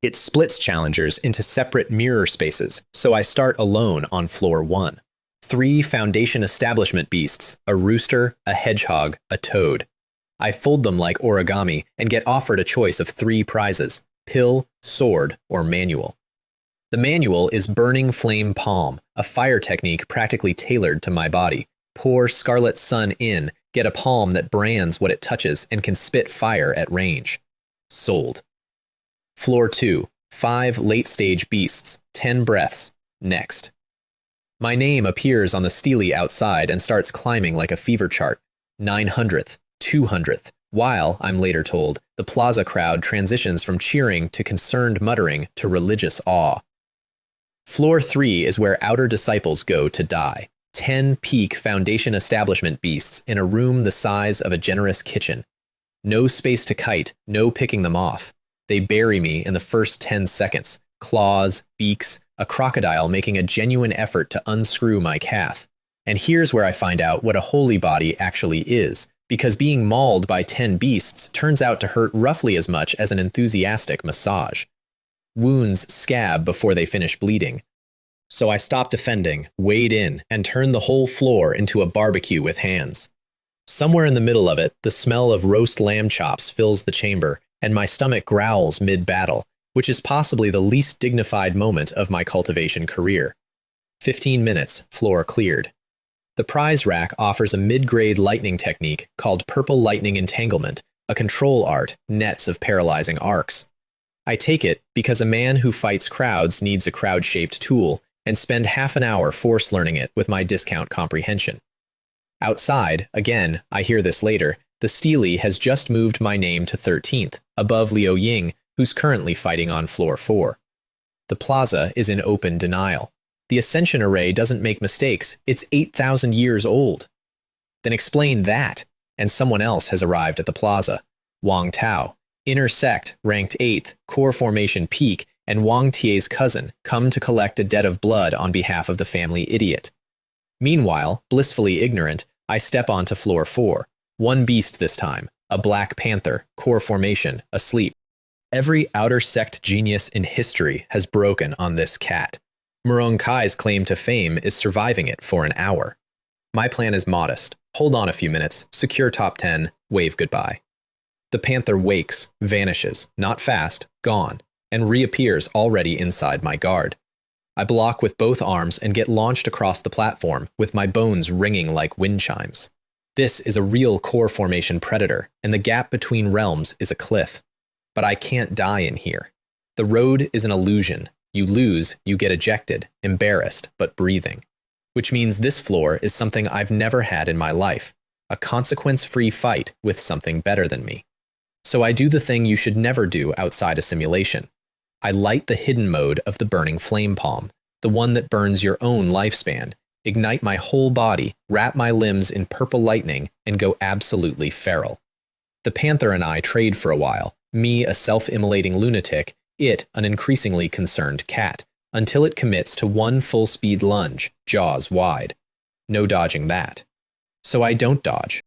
S1: It splits challengers into separate mirror spaces, so I start alone on floor 1. 3 foundation establishment beasts, a rooster, a hedgehog, a toad. I fold them like origami and get offered a choice of 3 prizes: pill, sword, or manual. The manual is Burning Flame Palm, a fire technique practically tailored to my body. Pour Scarlet Sun in, get a palm that brands what it touches and can spit fire at range. Sold. Floor 2, 5 late-stage beasts, 10 breaths. Next. My name appears on the stele outside and starts climbing like a fever chart. 900th, 200th, while, I'm later told, the plaza crowd transitions from cheering to concerned muttering to religious awe. Floor 3 is where outer disciples go to die. 10 peak foundation establishment beasts in a room the size of a generous kitchen. No space to kite, no picking them off. They bury me in the first 10 seconds. Claws, beaks, a crocodile making a genuine effort to unscrew my calf. And here's where I find out what a holy body actually is, because being mauled by 10 beasts turns out to hurt roughly as much as an enthusiastic massage. Wounds scab before they finish bleeding. So I stop defending, wade in, and turn the whole floor into a barbecue with hands. Somewhere in the middle of it, the smell of roast lamb chops fills the chamber, and my stomach growls mid-battle, which is possibly the least dignified moment of my cultivation career. 15 minutes, floor cleared. The prize rack offers a mid-grade lightning technique called Purple Lightning Entanglement, a control art, nets of paralyzing arcs. I take it because a man who fights crowds needs a crowd-shaped tool, and spend half an hour force learning it with my discount comprehension. Outside, again, I hear this later, the stele has just moved my name to 13th, above Liu Ying, who's currently fighting on floor 4. The plaza is in open denial. The ascension array doesn't make mistakes, it's 8,000 years old. Then explain that, and someone else has arrived at the plaza. Wang Tao, inner sect, ranked 8th, core formation peak, and Wang Tie's cousin, come to collect a debt of blood on behalf of the family idiot. Meanwhile, blissfully ignorant, I step onto floor 4. 1 beast this time, a black panther, core formation, asleep. Every outer sect genius in history has broken on this cat. Murong Kai's claim to fame is surviving it for an hour. My plan is modest. Hold on a few minutes, secure top 10, wave goodbye. The panther wakes, vanishes, not fast, gone, and reappears already inside my guard. I block with both arms and get launched across the platform, with my bones ringing like wind chimes. This is a real core formation predator, and the gap between realms is a cliff. But I can't die in here. The road is an illusion. You lose, you get ejected, embarrassed, but breathing. Which means this floor is something I've never had in my life, a consequence-free fight with something better than me. So I do the thing you should never do outside a simulation. I light the hidden mode of the Burning Flame Palm, the one that burns your own lifespan, ignite my whole body, wrap my limbs in purple lightning, and go absolutely feral. The panther and I trade for a while, me a self-immolating lunatic, it an increasingly concerned cat, until it commits to 1 full-speed lunge, jaws wide. No dodging that. So I don't dodge.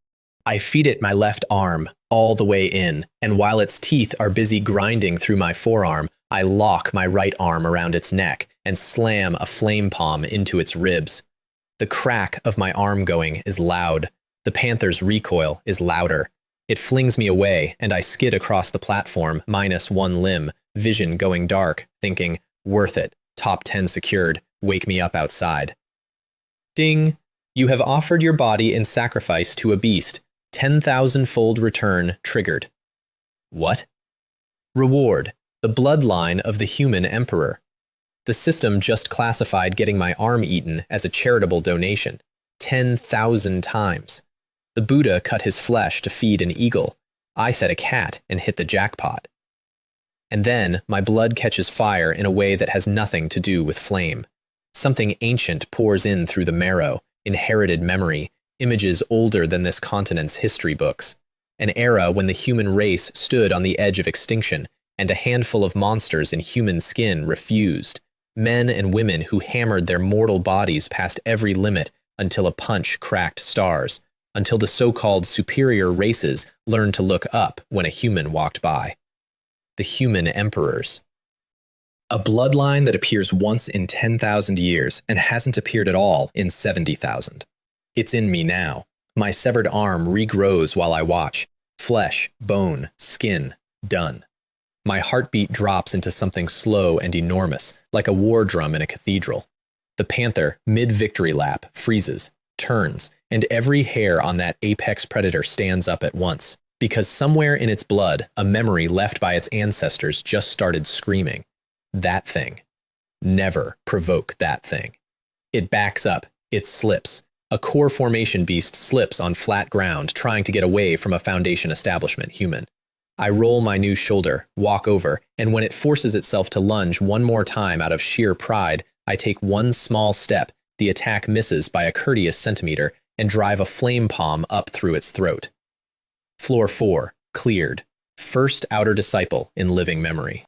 S1: I feed it my left arm, all the way in, and while its teeth are busy grinding through my forearm, I lock my right arm around its neck and slam a flame palm into its ribs. The crack of my arm going is loud. The panther's recoil is louder. It flings me away, and I skid across the platform, minus 1 limb, vision going dark, thinking, worth it, Top 10 secured. Wake me up outside. Ding! You have offered your body in sacrifice to a beast. 10,000-fold return triggered. What? Reward. The bloodline of the human emperor. The system just classified getting my arm eaten as a charitable donation. 10,000 times. The Buddha cut his flesh to feed an eagle. I fed a cat and hit the jackpot. And then my blood catches fire in a way that has nothing to do with flame. Something ancient pours in through the marrow, inherited memory, images older than this continent's history books. An era when the human race stood on the edge of extinction, and a handful of monsters in human skin refused. Men and women who hammered their mortal bodies past every limit until a punch cracked stars, until the so-called superior races learned to look up when a human walked by. The human emperors. A bloodline that appears once in 10,000 years and hasn't appeared at all in 70,000. It's in me now. My severed arm regrows while I watch. Flesh, bone, skin, done. My heartbeat drops into something slow and enormous, like a war drum in a cathedral. The panther, mid-victory lap, freezes, turns, and every hair on that apex predator stands up at once, because somewhere in its blood, a memory left by its ancestors just started screaming. That thing. Never provoke that thing. It backs up. It slips. A core formation beast slips on flat ground, trying to get away from a foundation establishment human. I roll my new shoulder, walk over, and when it forces itself to lunge one more time out of sheer pride, I take one small step, the attack misses by a courteous centimeter, and drive a flame palm up through its throat. Floor 4, cleared. First outer disciple in living memory.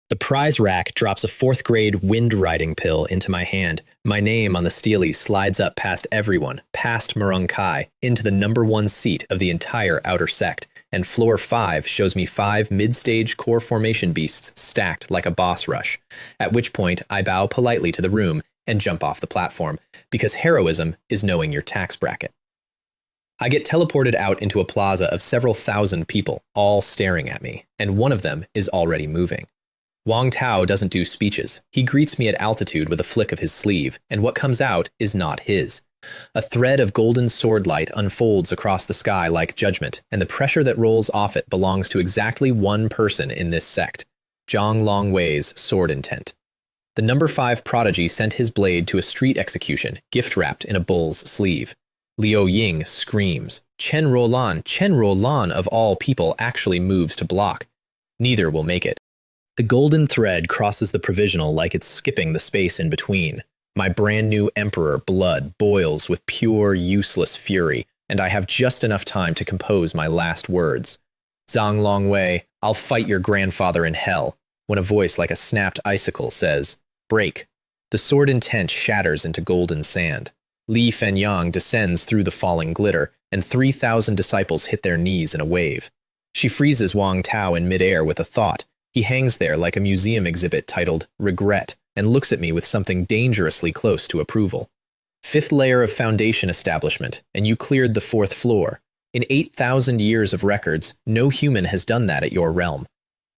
S1: The prize rack drops a 4th grade wind riding pill into my hand. My name on the steely slides up past everyone, past Murung Kai, into the #1 seat of the entire outer sect, and floor 5 shows me 5 mid-stage core formation beasts stacked like a boss rush, at which point I bow politely to the room and jump off the platform, because heroism is knowing your tax bracket. I get teleported out into a plaza of several thousand people, all staring at me, and one of them is already moving. Wang Tao doesn't do speeches. He greets me at altitude with a flick of his sleeve, and what comes out is not his. A thread of golden sword light unfolds across the sky like judgment, and the pressure that rolls off it belongs to exactly one person in this sect, Zhang Longwei's sword intent. The #5 prodigy sent his blade to a street execution, gift-wrapped in a bull's sleeve. Liu Ying screams. Chen Rolan of all people actually moves to block. Neither will make it. The golden thread crosses the provisional like it's skipping the space in between. My brand new emperor blood boils with pure, useless fury, and I have just enough time to compose my last words. Zhang Longwei, I'll fight your grandfather in hell, when a voice like a snapped icicle says, break. The sword intent shatters into golden sand. Li Fenyang descends through the falling glitter, and 3,000 disciples hit their knees in a wave. She freezes Wang Tao in midair with a thought. He hangs there like a museum exhibit titled Regret, and looks at me with something dangerously close to approval. 5th layer of foundation establishment, and you cleared the 4th floor. In 8,000 years of records, no human has done that at your realm.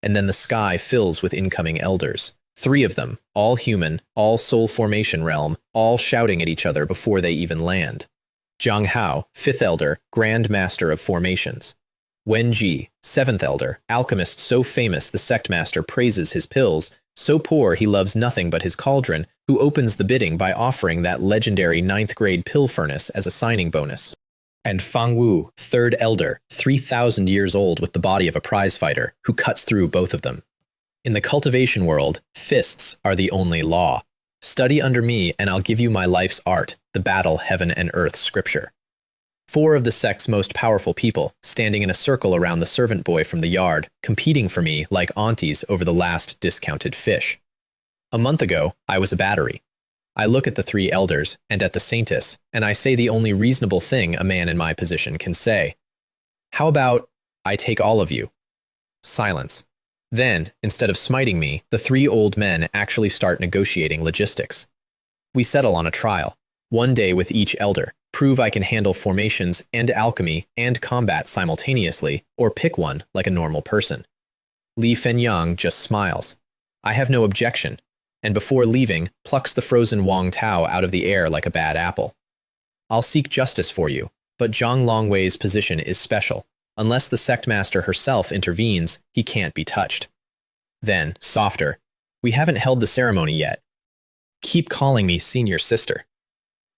S1: And then the sky fills with incoming elders. 3 of them, all human, all soul formation realm, all shouting at each other before they even land. Zhang Hao, 5th elder, Grand Master of Formations. Wen Ji, 7th elder, alchemist so famous the sect master praises his pills, so poor he loves nothing but his cauldron, who opens the bidding by offering that legendary 9th grade pill furnace as a signing bonus. And Fang Wu, 3rd elder, 3,000 years old with the body of a prizefighter, who cuts through both of them. In the cultivation world, fists are the only law. Study under me and I'll give you my life's art, the battle heaven and earth scripture. 4 of the sect's most powerful people, standing in a circle around the servant boy from the yard, competing for me like aunties over the last discounted fish. A month ago, I was a battery. I look at the 3 elders and at the saintess, and I say the only reasonable thing a man in my position can say. How about, I take all of you? Silence. Then, instead of smiting me, the 3 old men actually start negotiating logistics. We settle on a trial, 1 day with each elder, prove I can handle formations and alchemy and combat simultaneously, or pick one like a normal person. Li Fenyang just smiles. I have no objection, and before leaving, plucks the frozen Wang Tao out of the air like a bad apple. I'll seek justice for you, but Zhang Longwei's position is special. Unless the sect master herself intervenes, he can't be touched. Then, softer, we haven't held the ceremony yet. Keep calling me senior sister.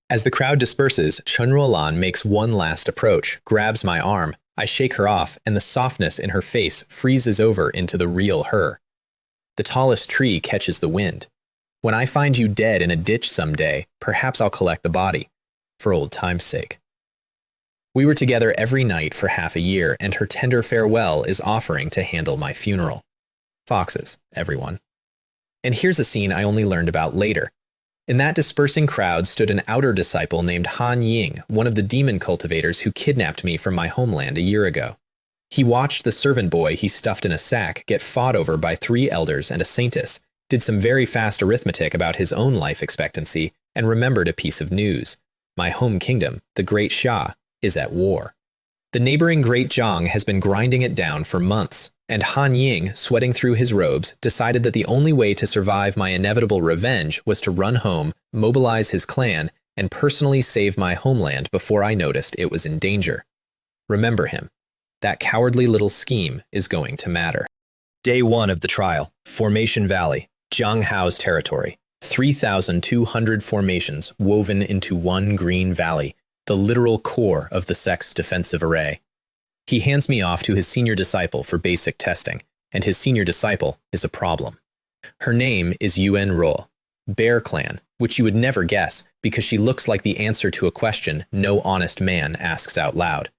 S1: As the crowd disperses, Chen Ruolan makes one last approach, grabs my arm. I shake her off, and the softness in her face freezes over into the real her. The tallest tree catches the wind. When I find you dead in a ditch someday, perhaps I'll collect the body, for old time's sake. We were together every night for half a year, and her tender farewell is offering to handle my funeral. Foxes, everyone. And here's a scene I only learned about later. In that dispersing crowd stood an outer disciple named Han Ying, one of the demon cultivators who kidnapped me from my homeland a year ago. He watched the servant boy he stuffed in a sack get fought over by 3 elders and a saintess, did some very fast arithmetic about his own life expectancy, and remembered a piece of news. My home kingdom, the Great Xia, is at war. The neighboring Great Zhang has been grinding it down for months, and Han Ying, sweating through his robes, decided that the only way to survive my inevitable revenge was to run home, mobilize his clan, and personally save my homeland before I noticed it was in danger. Remember him. That cowardly little scheme is going to matter. Day 1 of the trial, Formation Valley, Zhang Hao's territory. 3,200 formations woven into one green valley, the literal core of the sect's defensive array. He hands me off to his senior disciple for basic testing, and his senior disciple is a problem. Her name is Yuan Ruo, Bear Clan, which you would never guess because she looks like the answer to a question no honest man asks out loud.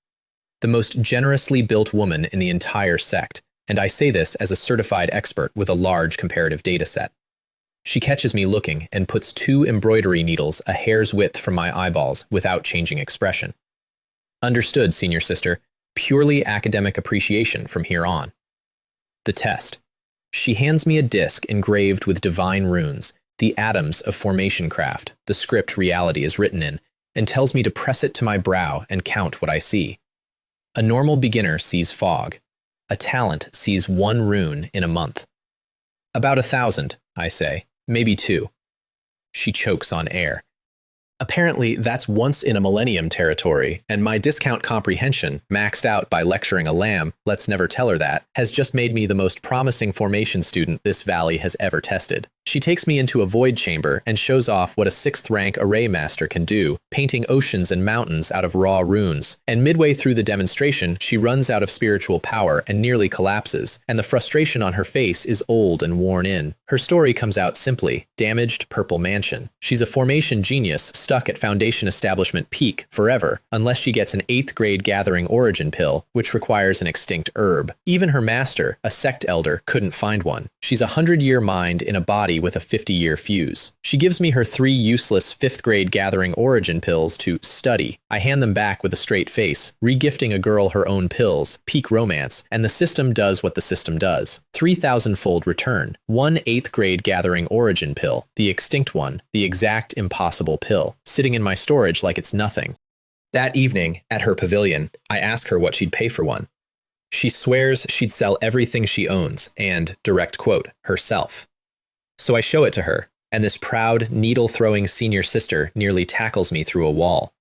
S1: The most generously built woman in the entire sect, and I say this as a certified expert with a large comparative data set. She catches me looking and puts 2 embroidery needles a hair's width from my eyeballs without changing expression. Understood, senior sister. Purely academic appreciation from here on. The test. She hands me a disc engraved with divine runes, the atoms of formation craft, the script reality is written in, and tells me to press it to my brow and count what I see. A normal beginner sees fog. A talent sees 1 rune in a month. About 1,000, I say, maybe 2. She chokes on air. Apparently, that's once in a millennium territory, and my discount comprehension, maxed out by lecturing a lamb, let's never tell her that, has just made me the most promising formation student this valley has ever tested. She takes me into a void chamber and shows off what a 6th rank array master can do, painting oceans and mountains out of raw runes. And midway through the demonstration, she runs out of spiritual power and nearly collapses, and the frustration on her face is old and worn in. Her story comes out simply: damaged purple mansion. She's a formation genius stuck at Foundation Establishment peak forever, unless she gets an 8th grade gathering origin pill, which requires an extinct herb. Even her master, a sect elder, couldn't find one. She's a 100-year mind in a body with a 50-year fuse. She gives me her 3 useless 5th grade gathering origin pills to study. I hand them back with a straight face, regifting a girl her own pills, peak romance, and the system does what the system does. 3,000-fold return. 1 8th grade gathering origin pill, the extinct one, the exact impossible pill, sitting in my storage like it's nothing. That evening, at her pavilion, I ask her what she'd pay for one. She swears she'd sell everything she owns and, direct quote, herself. So I show it to her, and this proud, needle-throwing senior sister nearly tackles me through a wall.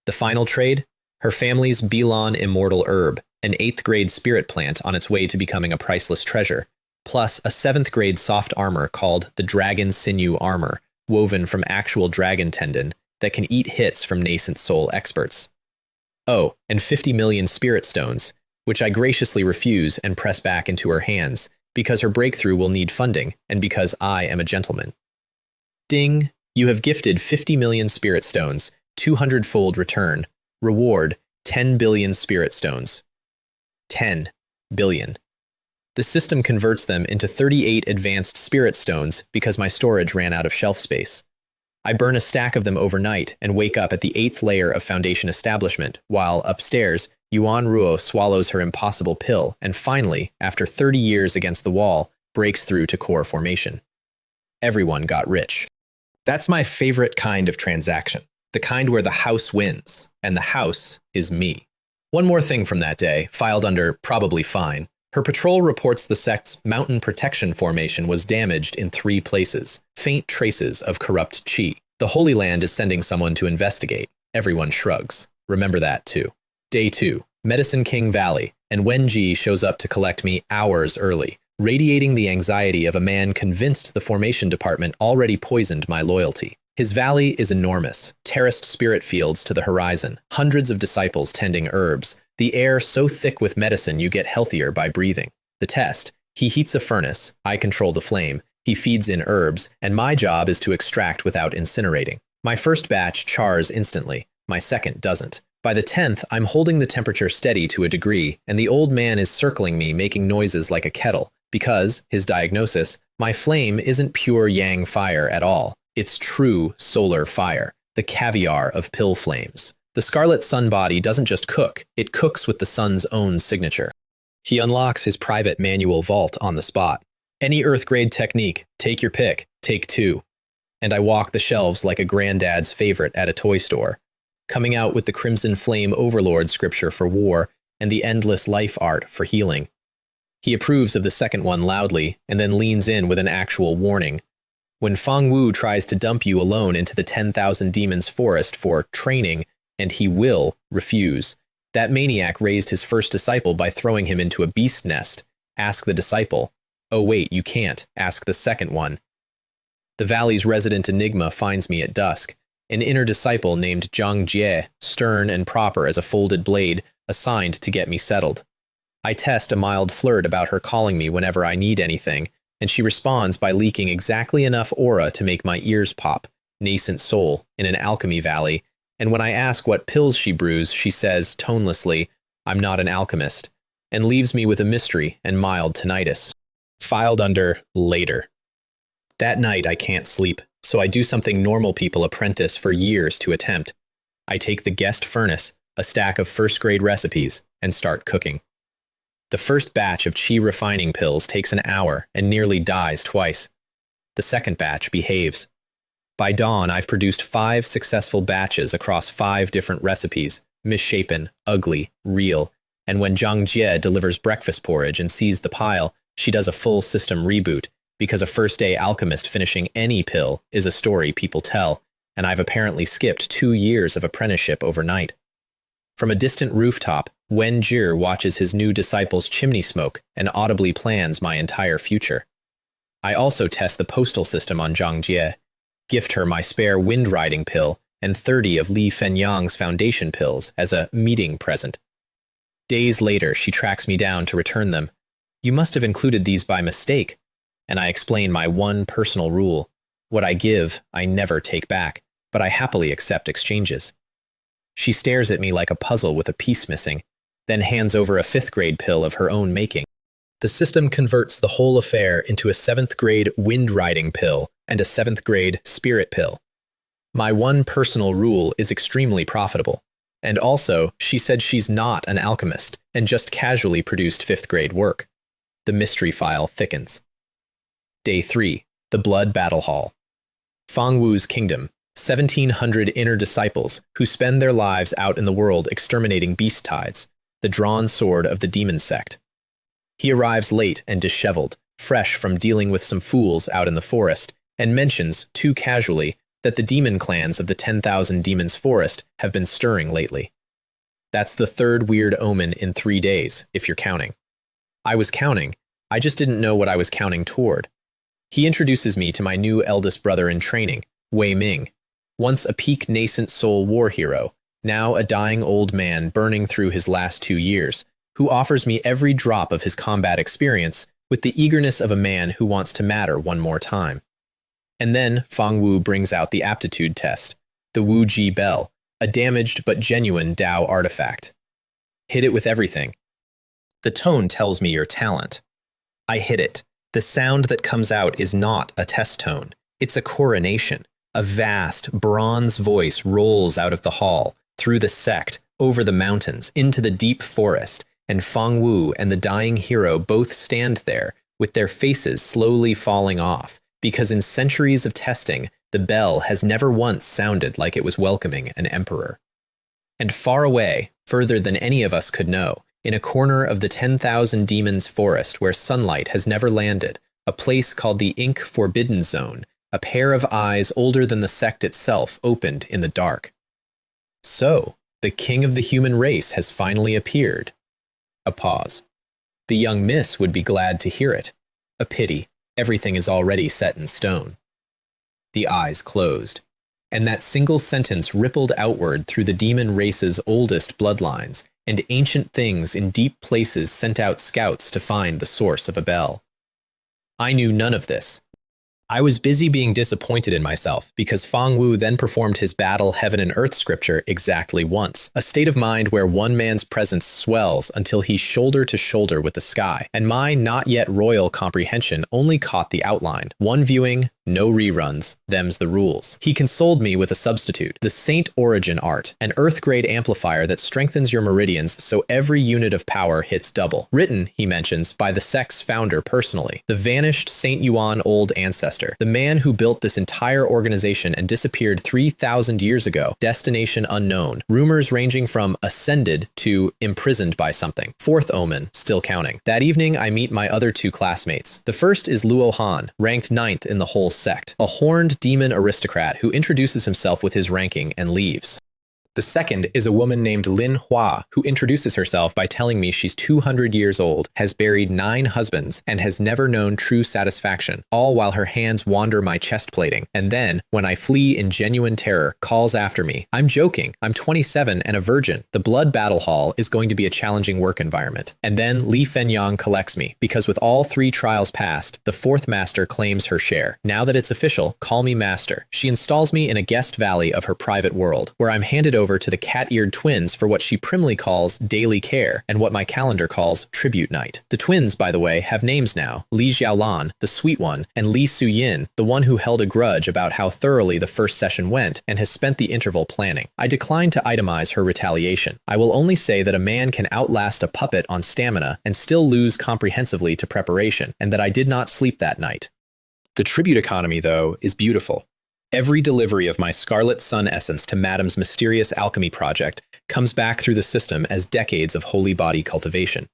S1: The final trade? Her family's Belon immortal herb, an 8th grade spirit plant on its way to becoming a priceless treasure, plus a 7th grade soft armor called the Dragon Sinew Armor, woven from actual dragon tendon that can eat hits from nascent soul experts. Oh, and 50 million spirit stones, which I graciously refuse and press back into her hands, because her breakthrough will need funding, and because I am a gentleman. Ding! You have gifted 50 million spirit stones, 200-fold return. Reward, 10 billion spirit stones. 10 billion. The system converts them into 38 advanced spirit stones because my storage ran out of shelf space. I burn a stack of them overnight and wake up at the 8th layer of Foundation Establishment, while upstairs, Yuan Ruo swallows her impossible pill and finally, after 30 years against the wall, breaks through to core formation. Everyone got rich. That's my favorite kind of transaction, the kind where the house wins, and the house is me. One more thing from that day, filed under probably fine. Her patrol reports the sect's mountain protection formation was damaged in 3 places, faint traces of corrupt qi. The Holy Land is sending someone to investigate. Everyone shrugs. Remember that, too. Day 2, Medicine King Valley, and Wenji shows up to collect me hours early, radiating the anxiety of a man convinced the formation department already poisoned my loyalty. His valley is enormous, terraced spirit fields to the horizon, hundreds of disciples tending herbs, the air so thick with medicine you get healthier by breathing. The test: he heats a furnace, I control the flame, he feeds in herbs, and my job is to extract without incinerating. My first batch chars instantly, my second doesn't. By the 10th, I'm holding the temperature steady to a degree, and the old man is circling me, making noises like a kettle, because, his diagnosis, my flame isn't pure yang fire at all. It's true solar fire, the caviar of pill flames. The Scarlet Sun body doesn't just cook, it cooks with the sun's own signature. He unlocks his private manual vault on the spot. Any Earth-grade technique, take your pick, take 2. And I walk the shelves like a granddad's favorite at a toy store, coming out with the Crimson Flame Overlord scripture for war and the Endless Life art for healing. He approves of the second one loudly, and then leans in with an actual warning. When Fang Wu tries to dump you alone into the 10,000 Demons Forest for training, and he will refuse. That maniac raised his first disciple by throwing him into a beast nest. Ask the disciple. Oh wait, you can't. Ask the second one. The valley's resident enigma finds me at dusk. An inner disciple named Zhang Jie, stern and proper as a folded blade, assigned to get me settled. I test a mild flirt about her calling me whenever I need anything, and she responds by leaking exactly enough aura to make my ears pop, nascent soul, in an alchemy valley, and when I ask what pills she brews, she says, tonelessly, I'm not an alchemist, and leaves me with a mystery and mild tinnitus. Filed under later. That night I can't sleep, so I do something normal people apprentice for years to attempt. I take the guest furnace, a stack of first-grade recipes, and start cooking. The first batch of qi refining pills takes an hour and nearly dies twice. The second batch behaves. By dawn, I've produced 5 successful batches across 5 different recipes, misshapen, ugly, real, and when Zhang Jie delivers breakfast porridge and sees the pile, she does a full system reboot, because a first-day alchemist finishing any pill is a story people tell, and I've apparently skipped 2 years of apprenticeship overnight. From a distant rooftop, Wen Jie watches his new disciple's chimney smoke and audibly plans my entire future. I also test the postal system on Zhang Jie, gift her my spare wind-riding pill and 30 of Li Fenyang's foundation pills as a meeting present. Days later, she tracks me down to return them. You must have included these by mistake, and I explain my one personal rule. What I give, I never take back, but I happily accept exchanges. She stares at me like a puzzle with a piece missing, then hands over a 5th-grade pill of her own making. The system converts the whole affair into a 7th-grade wind-riding pill and a 7th-grade spirit pill. My one personal rule is extremely profitable, and also, she said she's not an alchemist and just casually produced 5th-grade work. The mystery file thickens. Day 3, the Blood Battle Hall. Fang Wu's kingdom, 1,700 inner disciples who spend their lives out in the world exterminating beast tides, the drawn sword of the demon sect. He arrives late and disheveled, fresh from dealing with some fools out in the forest, and mentions, too casually, that the demon clans of the 10,000 Demons Forest have been stirring lately. That's the 3rd weird omen in 3 days, if you're counting. I was counting, I just didn't know what I was counting toward. He introduces me to my new eldest brother in training, Wei Ming, once a peak nascent soul war hero, now a dying old man burning through his last 2 years, who offers me every drop of his combat experience with the eagerness of a man who wants to matter one more time. And then Fang Wu brings out the aptitude test, the Wu Ji Bell, a damaged but genuine Dao artifact. Hit it with everything. The tone tells me your talent. I hit it. The sound that comes out is not a test tone. It's a coronation. A vast, bronze voice rolls out of the hall, through the sect, over the mountains, into the deep forest, and Fang Wu and the dying hero both stand there, with their faces slowly falling off, because in centuries of testing, the bell has never once sounded like it was welcoming an emperor. And far away, further than any of us could know, in a corner of the 10,000 Demons forest where sunlight has never landed, a place called the Ink Forbidden Zone, a pair of eyes older than the sect itself opened in the dark. So, the king of the human race has finally appeared. A pause. The young miss would be glad to hear it. A pity. Everything is already set in stone. The eyes closed, and that single sentence rippled outward through the demon race's oldest bloodlines, and ancient things in deep places sent out scouts to find the source of a bell. I knew none of this. I was busy being disappointed in myself because Fang Wu then performed his battle heaven and earth scripture exactly once, a state of mind where one man's presence swells until he's shoulder to shoulder with the sky, and my not yet royal comprehension only caught the outline. One viewing, no reruns, them's the rules. He consoled me with a substitute, the Saint Origin Art, an earth-grade amplifier that strengthens your meridians so every unit of power hits double. Written, he mentions, by the Sect's founder personally, the vanished Saint Yuan old ancestor, the man who built this entire organization and disappeared 3,000 years ago, destination unknown, rumors ranging from ascended to imprisoned by something. Fourth omen, still counting. That evening, I meet my other two classmates. The first is Luo Han, ranked 9th in the whole sect, a horned demon aristocrat who introduces himself with his ranking and leaves. The second is a woman named Lin Hua, who introduces herself by telling me she's 200 years old, has buried 9 husbands, and has never known true satisfaction, all while her hands wander my chest plating, and then, when I flee in genuine terror, calls after me. I'm joking. I'm 27 and a virgin. The Blood Battle Hall is going to be a challenging work environment. And then Li Fenyang collects me, because with all 3 trials passed, the 4th master claims her share. Now that it's official, call me master. She installs me in a guest valley of her private world, where I'm handed over to the cat-eared twins for what she primly calls daily care, and what my calendar calls tribute night. The twins, by the way, have names now: Li Xiaolan, the sweet one, and Li Suyin, the one who held a grudge about how thoroughly the first session went and has spent the interval planning. I decline to itemize her retaliation. I will only say that a man can outlast a puppet on stamina and still lose comprehensively to preparation, and that I did not sleep that night. The tribute economy, though, is beautiful. Every delivery of my Scarlet Sun essence to Madame's mysterious alchemy project comes back through the system as decades of holy body cultivation.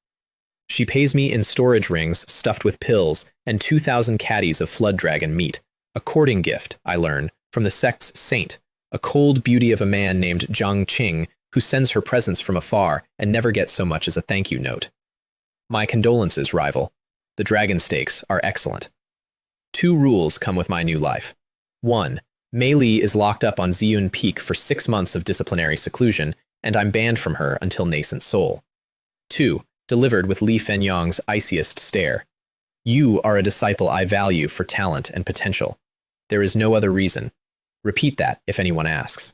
S1: She pays me in storage rings stuffed with pills and 2,000 caddies of flood dragon meat, a courting gift, I learn, from the sect's saint, a cold beauty of a man named Zhang Qing who sends her presents from afar and never gets so much as a thank you note. My condolences, rival. The dragon steaks are excellent. 2 rules come with my new life. 1. Mei Li is locked up on Ziyun Peak for 6 months of disciplinary seclusion, and I'm banned from her until Nascent Soul. 2. Delivered with Li Fenyang's iciest stare. You are a disciple I value for talent and potential. There is no other reason. Repeat that if anyone asks.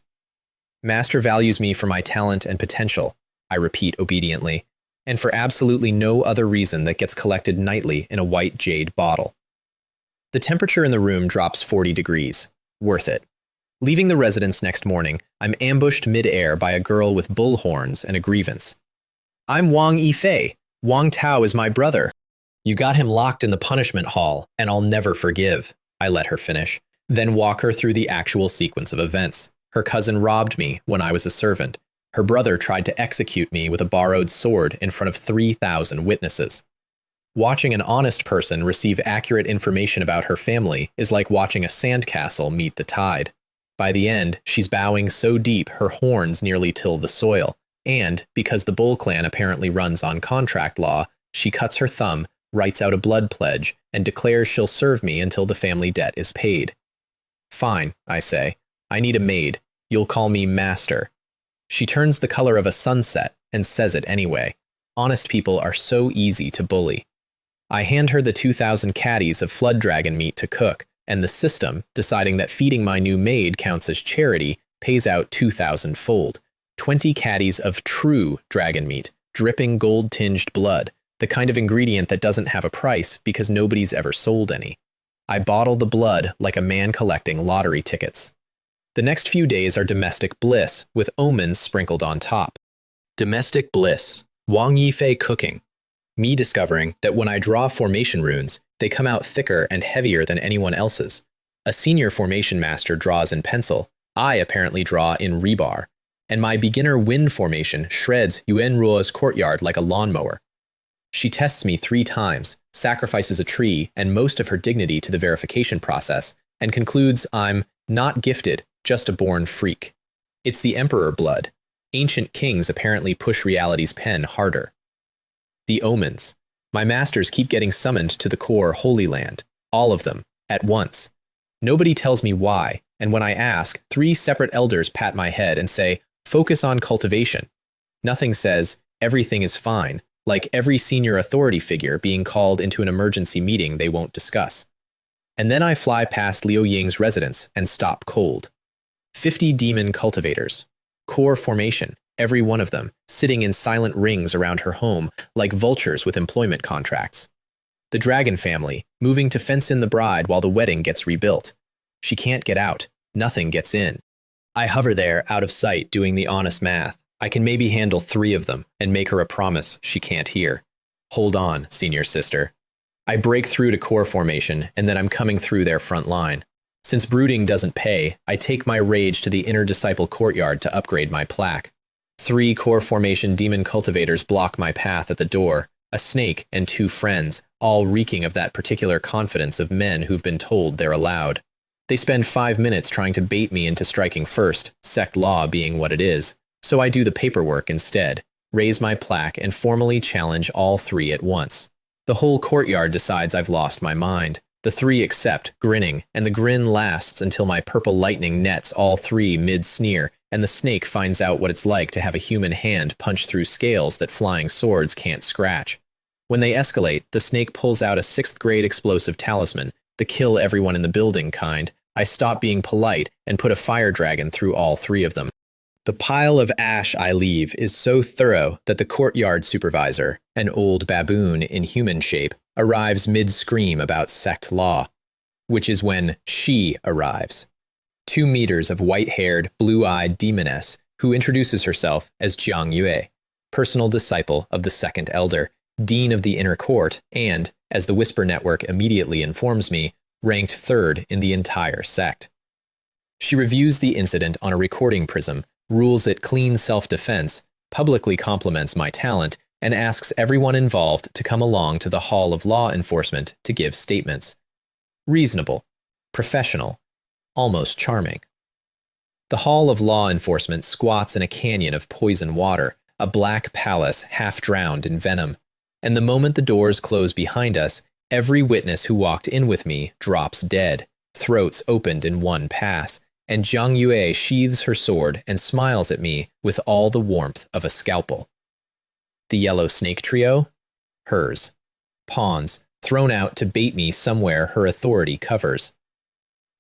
S1: Master values me for my talent and potential, I repeat obediently, and for absolutely no other reason that gets collected nightly in a white jade bottle. The temperature in the room drops 40 degrees. Worth it. Leaving the residence next morning, I'm ambushed mid-air by a girl with bull horns and a grievance. I'm Wang Yifei. Wang Tao is my brother. You got him locked in the punishment hall, and I'll never forgive. I let her finish, then walk her through the actual sequence of events. Her cousin robbed me when I was a servant. Her brother tried to execute me with a borrowed sword in front of 3,000 witnesses. Watching an honest person receive accurate information about her family is like watching a sandcastle meet the tide. By the end, she's bowing so deep her horns nearly till the soil, and, because the Bull clan apparently runs on contract law, she cuts her thumb, writes out a blood pledge, and declares she'll serve me until the family debt is paid. Fine, I say. I need a maid. You'll call me Master. She turns the color of a sunset and says it anyway. Honest people are so easy to bully. I hand her the 2,000 caddies of flood dragon meat to cook, and the system, deciding that feeding my new maid counts as charity, pays out 2,000-fold. 20 caddies of true dragon meat, dripping gold-tinged blood, the kind of ingredient that doesn't have a price because nobody's ever sold any. I bottle the blood like a man collecting lottery tickets. The next few days are domestic bliss, with omens sprinkled on top. Domestic bliss. Wang Yifei cooking. Me discovering that when I draw formation runes, they come out thicker and heavier than anyone else's. A senior formation master draws in pencil. I apparently draw in rebar. and my beginner wind formation shreds Yuanruo's courtyard like a lawnmower. She tests me 3 times, sacrifices a tree and most of her dignity to the verification process, and concludes I'm not gifted, just a born freak. It's the emperor blood. Ancient kings apparently push reality's pen harder. The omens. My masters keep getting summoned to the core Holy Land, all of them, at once. Nobody tells me why, and when I ask, 3 separate elders pat my head and say, focus on cultivation. Nothing says, everything is fine, like every senior authority figure being called into an emergency meeting they won't discuss. And then I fly past Liu Ying's residence and stop cold. 50 demon cultivators. Core formation, every one of them, sitting in silent rings around her home like vultures with employment contracts. The dragon family, moving to fence in the bride while the wedding gets rebuilt. She can't get out. Nothing gets in. I hover there, out of sight, doing the honest math. I can maybe handle 3 of them and make her a promise she can't hear. Hold on, senior sister. I break through to core formation, and then I'm coming through their front line. Since brooding doesn't pay, I take my rage to the inner disciple courtyard to upgrade my plaque. 3 core formation demon cultivators block my path at the door, a snake and 2 friends, all reeking of that particular confidence of men who've been told they're allowed. They spend 5 minutes trying to bait me into striking first, sect law being what it is, so I do the paperwork instead, raise my plaque and formally challenge all 3 at once. The whole courtyard decides I've lost my mind. The 3 accept, grinning, and the grin lasts until my purple lightning nets all 3 mid-sneer, and the snake finds out what it's like to have a human hand punch through scales that flying swords can't scratch. When they escalate, the snake pulls out a 6th-grade explosive talisman, the kill everyone in the building kind. I stop being polite and put a fire dragon through all 3 of them. The pile of ash I leave is so thorough that the courtyard supervisor, an old baboon in human shape, arrives mid-scream about sect law, which is when she arrives. 2 meters of white-haired, blue-eyed demoness who introduces herself as Zhang Yue, personal disciple of the 2nd elder, dean of the inner court, and, as the Whisper Network immediately informs me, ranked 3rd in the entire sect. She reviews the incident on a recording prism, rules it clean self-defense, publicly compliments my talent, and asks everyone involved to come along to the Hall of Law Enforcement to give statements. Reasonable, professional, almost charming. The Hall of Law Enforcement squats in a canyon of poison water, a black palace half drowned in venom, and the moment the doors close behind us, every witness who walked in with me drops dead, throats opened in one pass, and Zhang Yue sheathes her sword and smiles at me with all the warmth of a scalpel. The yellow snake trio? Hers. Pawns, thrown out to bait me somewhere her authority covers.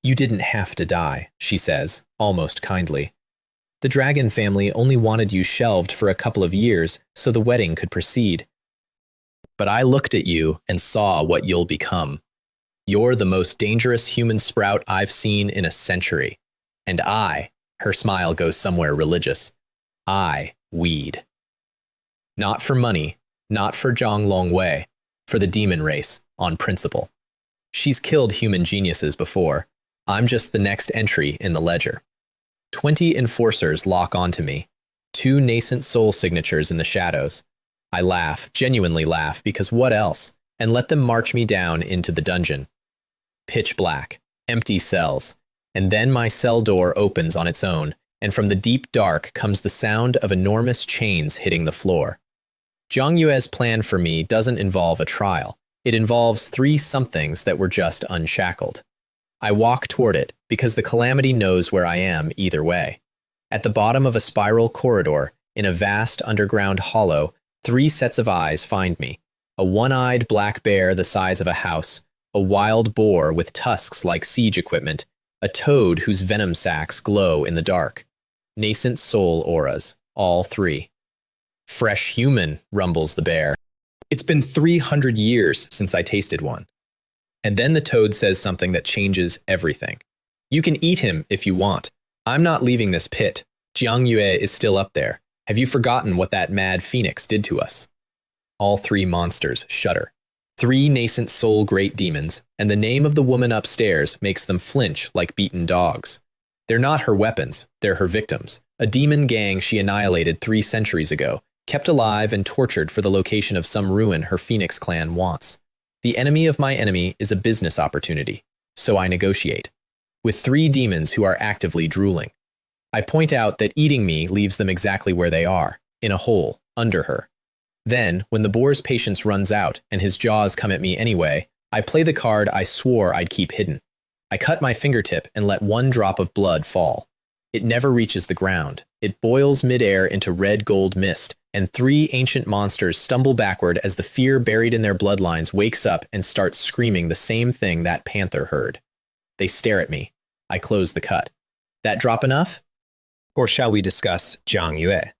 S1: You didn't have to die, she says, almost kindly. The dragon family only wanted you shelved for a couple of years so the wedding could proceed. But I looked at you and saw what you'll become. You're the most dangerous human sprout I've seen in a century. And I, her smile goes somewhere religious, I weed. Not for money, not for Zhang Longwei, for the demon race, on principle. She's killed human geniuses before. I'm just the next entry in the ledger. 20 enforcers lock onto me, 2 nascent soul signatures in the shadows. I laugh, genuinely laugh, because what else? And let them march me down into the dungeon. Pitch black, empty cells, and then my cell door opens on its own, and from the deep dark comes the sound of enormous chains hitting the floor. Zhang Yue's plan for me doesn't involve a trial. It involves 3 somethings that were just unshackled. I walk toward it, because the calamity knows where I am either way. At the bottom of a spiral corridor, in a vast underground hollow, 3 sets of eyes find me. A one-eyed black bear the size of a house, a wild boar with tusks like siege equipment, a toad whose venom sacs glow in the dark. Nascent soul auras, all 3. Fresh human, rumbles the bear. It's been 300 years since I tasted one. And then the toad says something that changes everything. You can eat him if you want. I'm not leaving this pit. Zhang Yue is still up there. Have you forgotten what that mad phoenix did to us? All 3 monsters shudder. 3 nascent soul great demons, and the name of the woman upstairs makes them flinch like beaten dogs. They're not her weapons, they're her victims. A demon gang she annihilated 3 centuries ago, kept alive and tortured for the location of some ruin her Phoenix clan wants. The enemy of my enemy is a business opportunity, so I negotiate. With 3 demons who are actively drooling. I point out that eating me leaves them exactly where they are, in a hole, under her. Then, when the boar's patience runs out and his jaws come at me anyway, I play the card I swore I'd keep hidden. I cut my fingertip and let 1 drop of blood fall. It never reaches the ground. It boils midair into red-gold mist, and 3 ancient monsters stumble backward as the fear buried in their bloodlines wakes up and starts screaming the same thing that panther heard. They stare at me. I close the cut. That drop enough? Or shall we discuss Zhang Yue?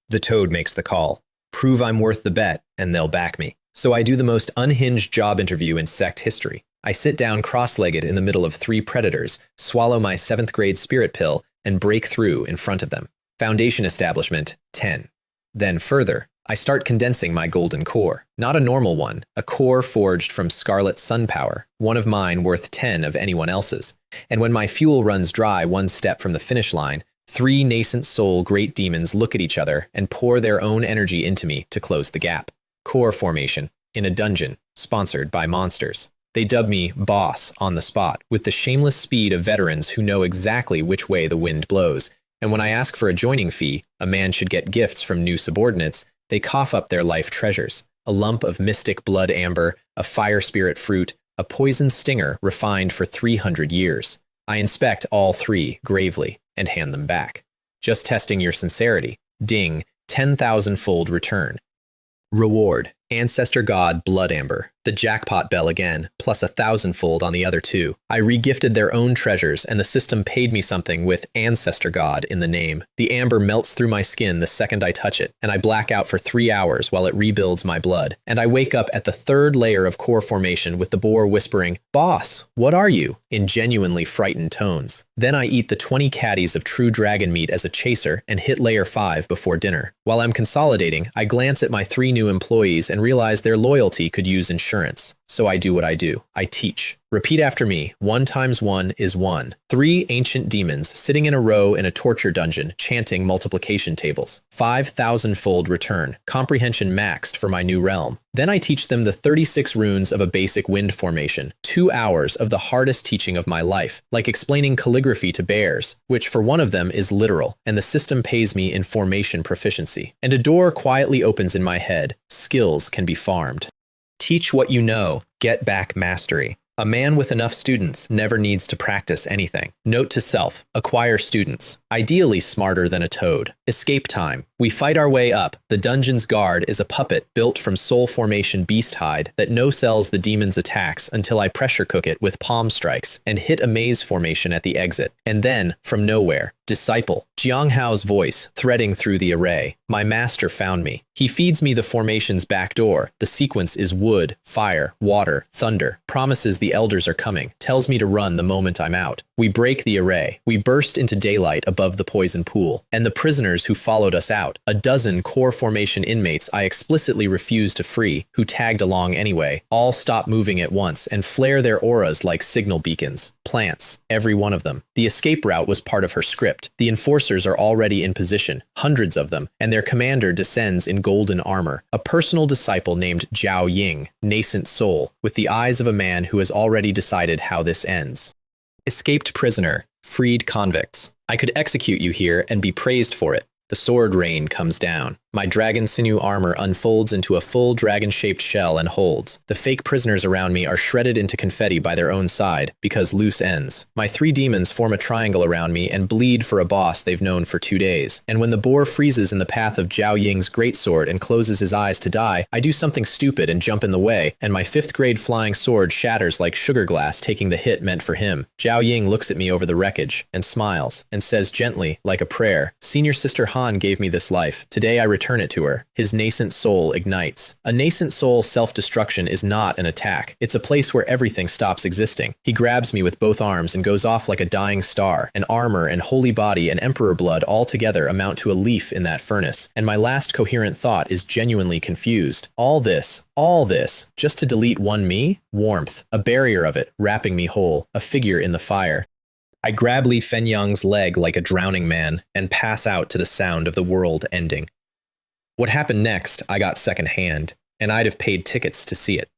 S1: The toad makes the call. Prove I'm worth the bet, and they'll back me. So I do the most unhinged job interview in Sect history. I sit down cross-legged in the middle of 3 predators, swallow my 7th grade spirit pill, and break through in front of them. Foundation establishment, 10. Then further, I start condensing my golden core. Not a normal one, a core forged from scarlet sun power, one of mine worth 10 of anyone else's. And when my fuel runs dry 1 step from the finish line, 3 nascent soul great demons look at each other and pour their own energy into me to close the gap. Core formation, in a dungeon, sponsored by monsters. They dub me boss on the spot, with the shameless speed of veterans who know exactly which way the wind blows. And when I ask for a joining fee, a man should get gifts from new subordinates, they cough up their life treasures. A lump of mystic blood amber, a fire spirit fruit, a poison stinger refined for 300 years. I inspect all 3 gravely and hand them back. Just testing your sincerity. Ding, 10,000-fold return. Reward, Ancestor God Blood Amber. The jackpot bell again, plus 1,000-fold on the other 2. I regifted their own treasures, and the system paid me something with Ancestor God in the name. The amber melts through my skin the second I touch it, and I black out for 3 hours while it rebuilds my blood. And I wake up at the 3rd layer of core formation with the boar whispering, "Boss, what are you?" in genuinely frightened tones. Then I eat the 20 caddies of true dragon meat as a chaser and hit layer 5 before dinner. While I'm consolidating, I glance at my 3 new employees and realize their loyalty could use insurance. So I do what I do. I teach. Repeat after me. 1 times 1 is 1. 3 ancient demons sitting in a row in a torture dungeon, chanting multiplication tables. 5,000-fold return. Comprehension maxed for my new realm. Then I teach them the 36 runes of a basic wind formation. 2 hours of the hardest teaching of my life, like explaining calligraphy to bears, which for one of them is literal, and the system pays me in formation proficiency. And a door quietly opens in my head. Skills can be farmed. Teach what you know. Get back mastery. A man with enough students never needs to practice anything. Note to self, acquire students. Ideally smarter than a toad. Escape time. We fight our way up. The dungeon's guard is a puppet built from soul formation beast hide that no-sells the demon's attacks until I pressure cook it with palm strikes and hit a maze formation at the exit. And then, from nowhere, disciple. Jiang Hao's voice threading through the array. My master found me. He feeds me the formation's back door. The sequence is wood, fire, water, thunder. Promises the elders are coming. Tells me to run the moment I'm out. We break the array. We burst into daylight above the poison pool. And the prisoners who followed us out, a dozen core formation inmates I explicitly refused to free, who tagged along anyway, all stop moving at once and flare their auras like signal beacons. Plants. Every one of them. The escape route was part of her script. The enforcers are already in position, hundreds of them, and their commander descends in golden armor. A personal disciple named Zhao Ying, nascent soul, with the eyes of a man who has already decided how this ends. Escaped prisoner, freed convicts. I could execute you here and be praised for it. The sword rain comes down. My dragon sinew armor unfolds into a full dragon-shaped shell and holds. The fake prisoners around me are shredded into confetti by their own side, because loose ends. My 3 demons form a triangle around me and bleed for a boss they've known for 2 days. And when the boar freezes in the path of Zhao Ying's greatsword and closes his eyes to die, I do something stupid and jump in the way, and my 5th grade flying sword shatters like sugar glass, taking the hit meant for him. Zhao Ying looks at me over the wreckage, and smiles, and says gently, like a prayer, "Senior Sister Han gave me this life. Today I return it to her." His nascent soul ignites. A nascent soul self-destruction is not an attack. It's a place where everything stops existing. He grabs me with both arms and goes off like a dying star. An armor and holy body and emperor blood all together amount to a leaf in that furnace. And my last coherent thought is genuinely confused. All this, just to delete one me? Warmth. A barrier of it, wrapping me whole. A figure in the fire. I grab Li Fenyang's leg like a drowning man and pass out to the sound of the world ending. What happened next, I got secondhand, and I'd have paid tickets to see it.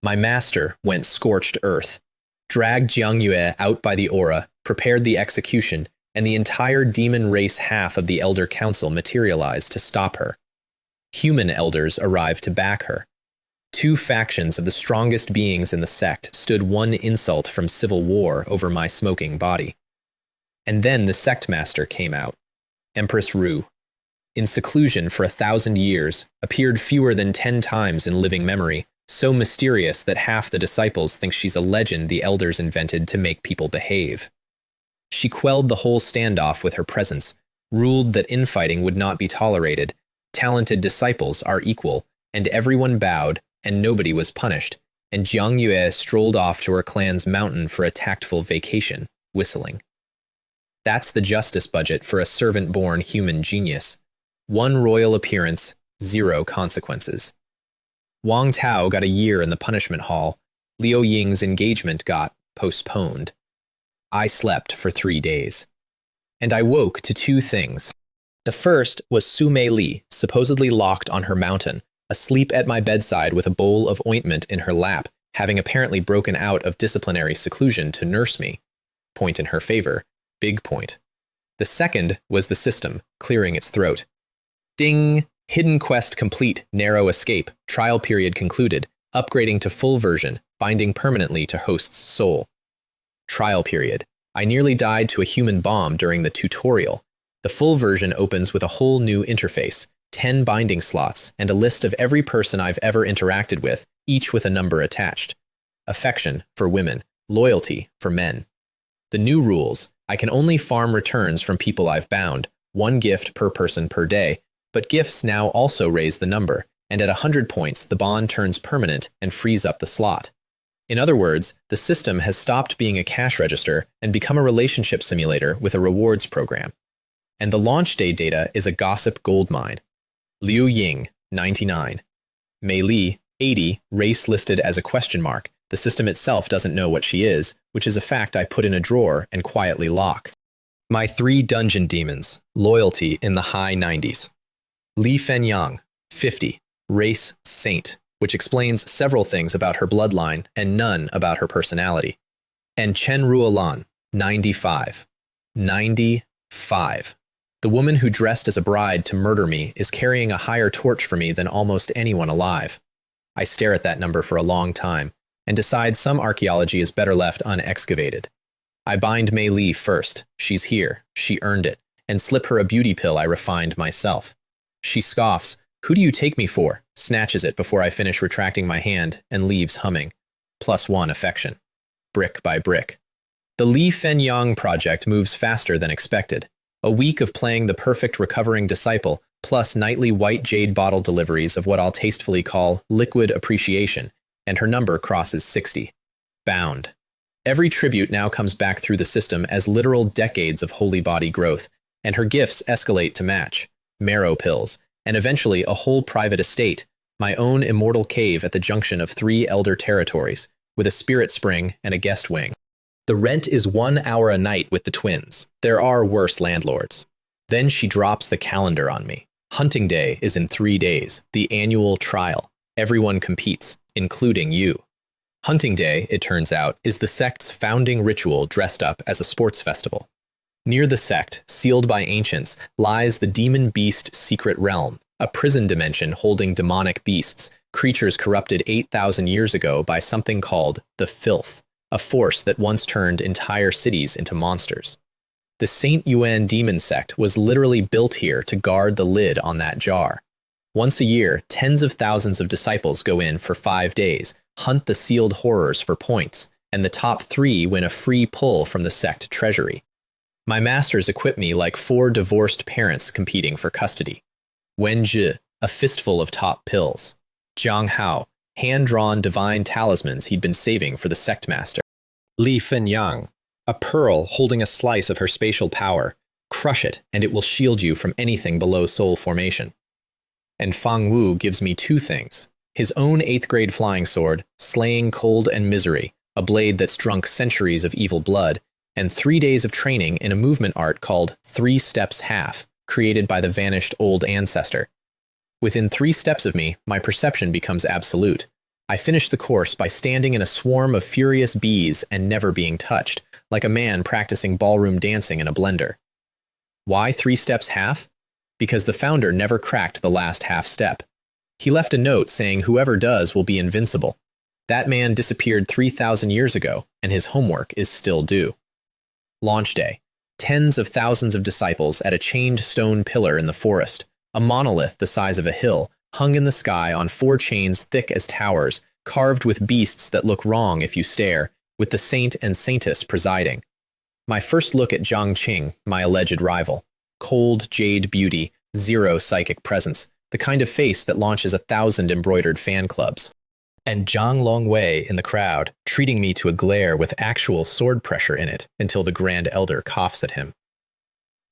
S1: My master went scorched earth, dragged Jiang Yue out by the aura, prepared the execution, and the entire demon race half of the Elder Council materialized to stop her. Human elders arrived to back her. Two factions of the strongest beings in the sect stood one insult from civil war over my smoking body. And then the sect master came out, Empress Ru. In seclusion for 1,000 years, appeared fewer than 10 times in living memory, so mysterious that half the disciples think she's a legend the elders invented to make people behave. She quelled the whole standoff with her presence, ruled that infighting would not be tolerated, talented disciples are equal, and everyone bowed, and nobody was punished, and Jiang Yue strolled off to her clan's mountain for a tactful vacation, whistling. That's the justice budget for a servant-born human genius. 1 royal appearance, 0 consequences. Wang Tao got a year in the punishment hall. Liu Ying's engagement got postponed. I slept for 3 days. And I woke to 2 things. The first was Su Mei Li, supposedly locked on her mountain, asleep at my bedside with a bowl of ointment in her lap, having apparently broken out of disciplinary seclusion to nurse me. Point in her favor. Big point. The second was the system, clearing its throat. Ding! Hidden quest complete, narrow escape, trial period concluded, upgrading to full version, binding permanently to host's soul. Trial period. I nearly died to a human bomb during the tutorial. The full version opens with a whole new interface, 10 binding slots, and a list of every person I've ever interacted with, each with a number attached. Affection for women, loyalty for men. The new rules: I can only farm returns from people I've bound, 1 gift per person per day, but gifts now also raise the number, and at 100 points the bond turns permanent and frees up the slot. In other words, the system has stopped being a cash register and become a relationship simulator with a rewards program. And the launch day data is a gossip goldmine. Liu Ying, 99. Mei Li, 80, race listed as a question mark. The system itself doesn't know what she is, which is a fact I put in a drawer and quietly lock. My 3 dungeon demons, loyalty in the high 90s. Li Fenyang, 50, race saint, which explains several things about her bloodline and none about her personality. And Chen Ruolan, 95. 95. The woman who dressed as a bride to murder me is carrying a higher torch for me than almost anyone alive. I stare at that number for a long time and decide some archaeology is better left unexcavated. I bind Mei Li first. She's here. She earned it. And slip her a beauty pill I refined myself. She scoffs. Who do you take me for? Snatches it before I finish retracting my hand and leaves humming. +1 affection. Brick by brick. The Li Fenyang project moves faster than expected. A week of playing the perfect recovering disciple, plus nightly white jade bottle deliveries of what I'll tastefully call liquid appreciation, and her number crosses 60. Bound. Every tribute now comes back through the system as literal decades of holy body growth, and her gifts escalate to match. Marrow pills, and eventually a whole private estate, my own immortal cave at the junction of 3 elder territories, with a spirit spring and a guest wing. The rent is 1 hour a night with the twins. There are worse landlords. Then she drops the calendar on me. Hunting day is in 3 days, the annual trial. Everyone competes, including you. Hunting day, it turns out, is the sect's founding ritual dressed up as a sports festival. Near the sect, sealed by ancients, lies the demon beast secret realm, a prison dimension holding demonic beasts, creatures corrupted 8,000 years ago by something called the Filth, a force that once turned entire cities into monsters. The Saint Yuan demon sect was literally built here to guard the lid on that jar. Once a year, tens of thousands of disciples go in for 5 days, hunt the sealed horrors for points, and the top 3 win a free pull from the sect treasury. My masters equip me like 4 divorced parents competing for custody. Wen Zhi, a fistful of top pills. Zhang Hao, hand-drawn divine talismans he'd been saving for the sect master. Li Fenyang, a pearl holding a slice of her spatial power. Crush it, and it will shield you from anything below soul formation. And Fang Wu gives me 2 things. His own 8th grade flying sword, slaying cold and misery, a blade that's drunk centuries of evil blood, and 3 days of training in a movement art called 3 Steps Half, created by the vanished old ancestor. Within 3 steps of me, my perception becomes absolute. I finish the course by standing in a swarm of furious bees and never being touched, like a man practicing ballroom dancing in a blender. Why 3 steps half? Because the founder never cracked the last half step. He left a note saying whoever does will be invincible. That man disappeared 3,000 years ago, and his homework is still due. Launch day. Tens of thousands of disciples at a chained stone pillar in the forest, a monolith the size of a hill, hung in the sky on 4 chains thick as towers, carved with beasts that look wrong if you stare, with the saint and saintess presiding. My first look at Zhang Qing, my alleged rival. Cold jade beauty, 0 psychic presence, the kind of face that launches 1,000 embroidered fan clubs. And Zhang Longwei in the crowd, treating me to a glare with actual sword pressure in it until the Grand Elder coughs at him.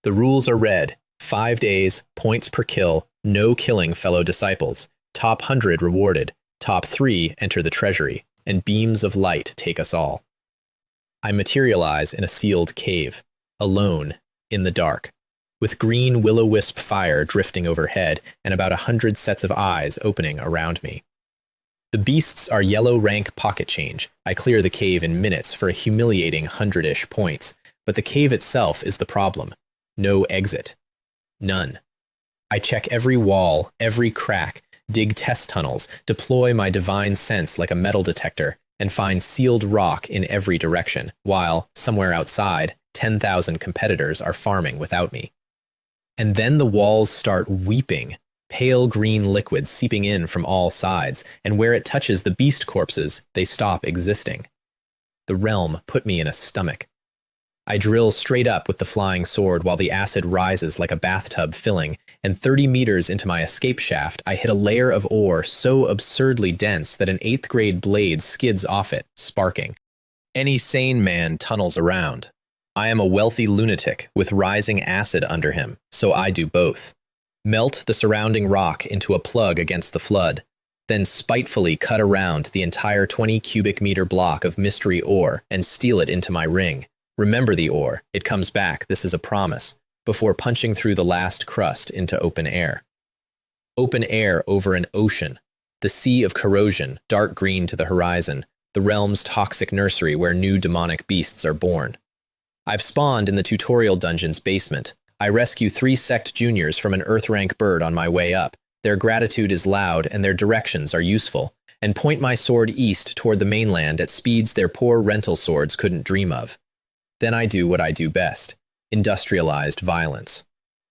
S1: The rules are read: 5 days, points per kill, no killing fellow disciples, top 100 rewarded, top 3 enter the treasury, and beams of light take us all. I materialize in a sealed cave, alone, in the dark, with green will-o-wisp fire drifting overhead and about 100 sets of eyes opening around me. The beasts are yellow rank pocket change. I clear the cave in minutes for a humiliating 100-ish points, but the cave itself is the problem. No exit. None. I check every wall, every crack, dig test tunnels, deploy my divine sense like a metal detector, and find sealed rock in every direction, while, somewhere outside, 10,000 competitors are farming without me. And then the walls start weeping, pale green liquid seeping in from all sides, and where it touches the beast corpses, they stop existing. The realm put me in a stomach. I drill straight up with the flying sword while the acid rises like a bathtub filling, and 30 meters into my escape shaft, I hit a layer of ore so absurdly dense that an 8th grade blade skids off it, sparking. Any sane man tunnels around. I am a wealthy lunatic with rising acid under him, so I do both. Melt the surrounding rock into a plug against the flood, then spitefully cut around the entire 20 cubic meter block of mystery ore and steal it into my ring. Remember the ore, it comes back, this is a promise, before punching through the last crust into open air. Open air over an ocean, the sea of corrosion, dark green to the horizon, the realm's toxic nursery where new demonic beasts are born. I've spawned in the tutorial dungeon's basement. I rescue 3 Sect juniors from an Earth-rank bird on my way up. Their gratitude is loud and their directions are useful, and point my sword east toward the mainland at speeds their poor rental swords couldn't dream of. Then I do what I do best: industrialized violence.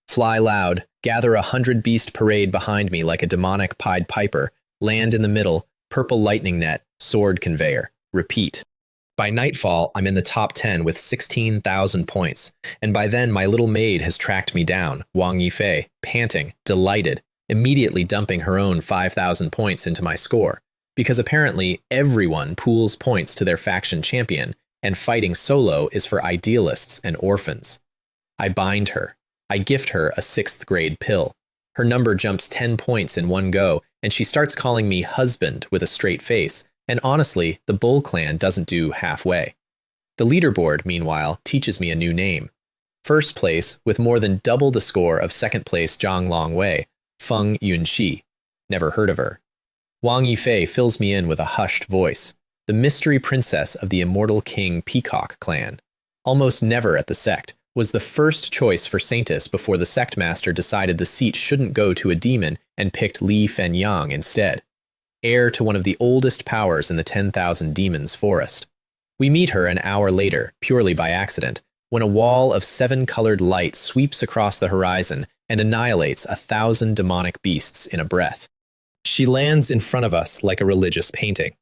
S1: Fly loud, gather 100 beast parade behind me like a demonic Pied Piper, land in the middle, purple lightning net, sword conveyor. Repeat. By nightfall, I'm in the top 10 with 16,000 points, and by then my little maid has tracked me down, Wang Yifei, panting, delighted, immediately dumping her own 5,000 points into my score, because apparently everyone pools points to their faction champion, and fighting solo is for idealists and orphans. I bind her. I gift her a 6th grade pill. Her number jumps 10 points in one go, and she starts calling me husband with a straight face. And honestly, the Bull Clan doesn't do halfway. The leaderboard, meanwhile, teaches me a new name. First place, with more than double the score of second place Zhang Longwei, Feng Yunxi. Never heard of her. Wang Yifei fills me in with a hushed voice. The mystery princess of the immortal king Peacock clan. Almost never at the sect, was the first choice for Saintess before the sect master decided the seat shouldn't go to a demon and picked Li Fenyang instead. Heir to one of the oldest powers in the 10,000 demons forest. We meet her an hour later, purely by accident, when a wall of 7-colored light sweeps across the horizon and annihilates 1,000 demonic beasts in a breath. She lands in front of us like a religious painting.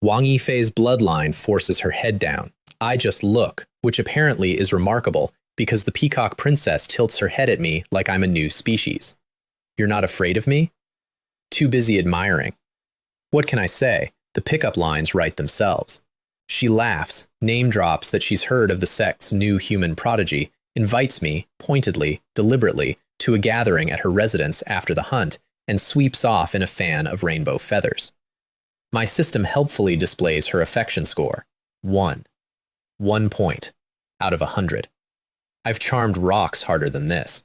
S1: Wang Yifei's bloodline forces her head down. I just look, which apparently is remarkable because the peacock princess tilts her head at me like I'm a new species. You're not afraid of me? Too busy admiring. What can I say? The pickup lines write themselves. She laughs, name drops that she's heard of the sect's new human prodigy, invites me, pointedly, deliberately, to a gathering at her residence after the hunt, and sweeps off in a fan of rainbow feathers. My system helpfully displays her affection score. 1. 1 point. out of 100. I've charmed rocks harder than this.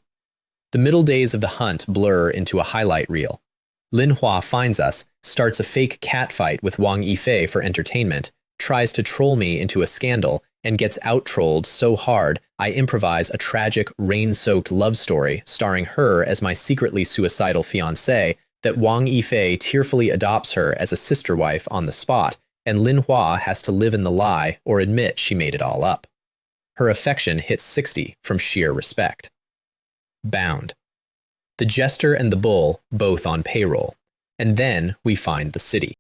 S1: The middle days of the hunt blur into a highlight reel. Lin Hua finds us, starts a fake catfight with Wang Yifei for entertainment, tries to troll me into a scandal, and gets out-trolled so hard I improvise a tragic, rain-soaked love story starring her as my secretly suicidal fiancé that Wang Yifei tearfully adopts her as a sister wife on the spot, and Lin Hua has to live in the lie or admit she made it all up. Her affection hits 60 from sheer respect. Bound. The jester and the bull both on payroll. And then we find the city.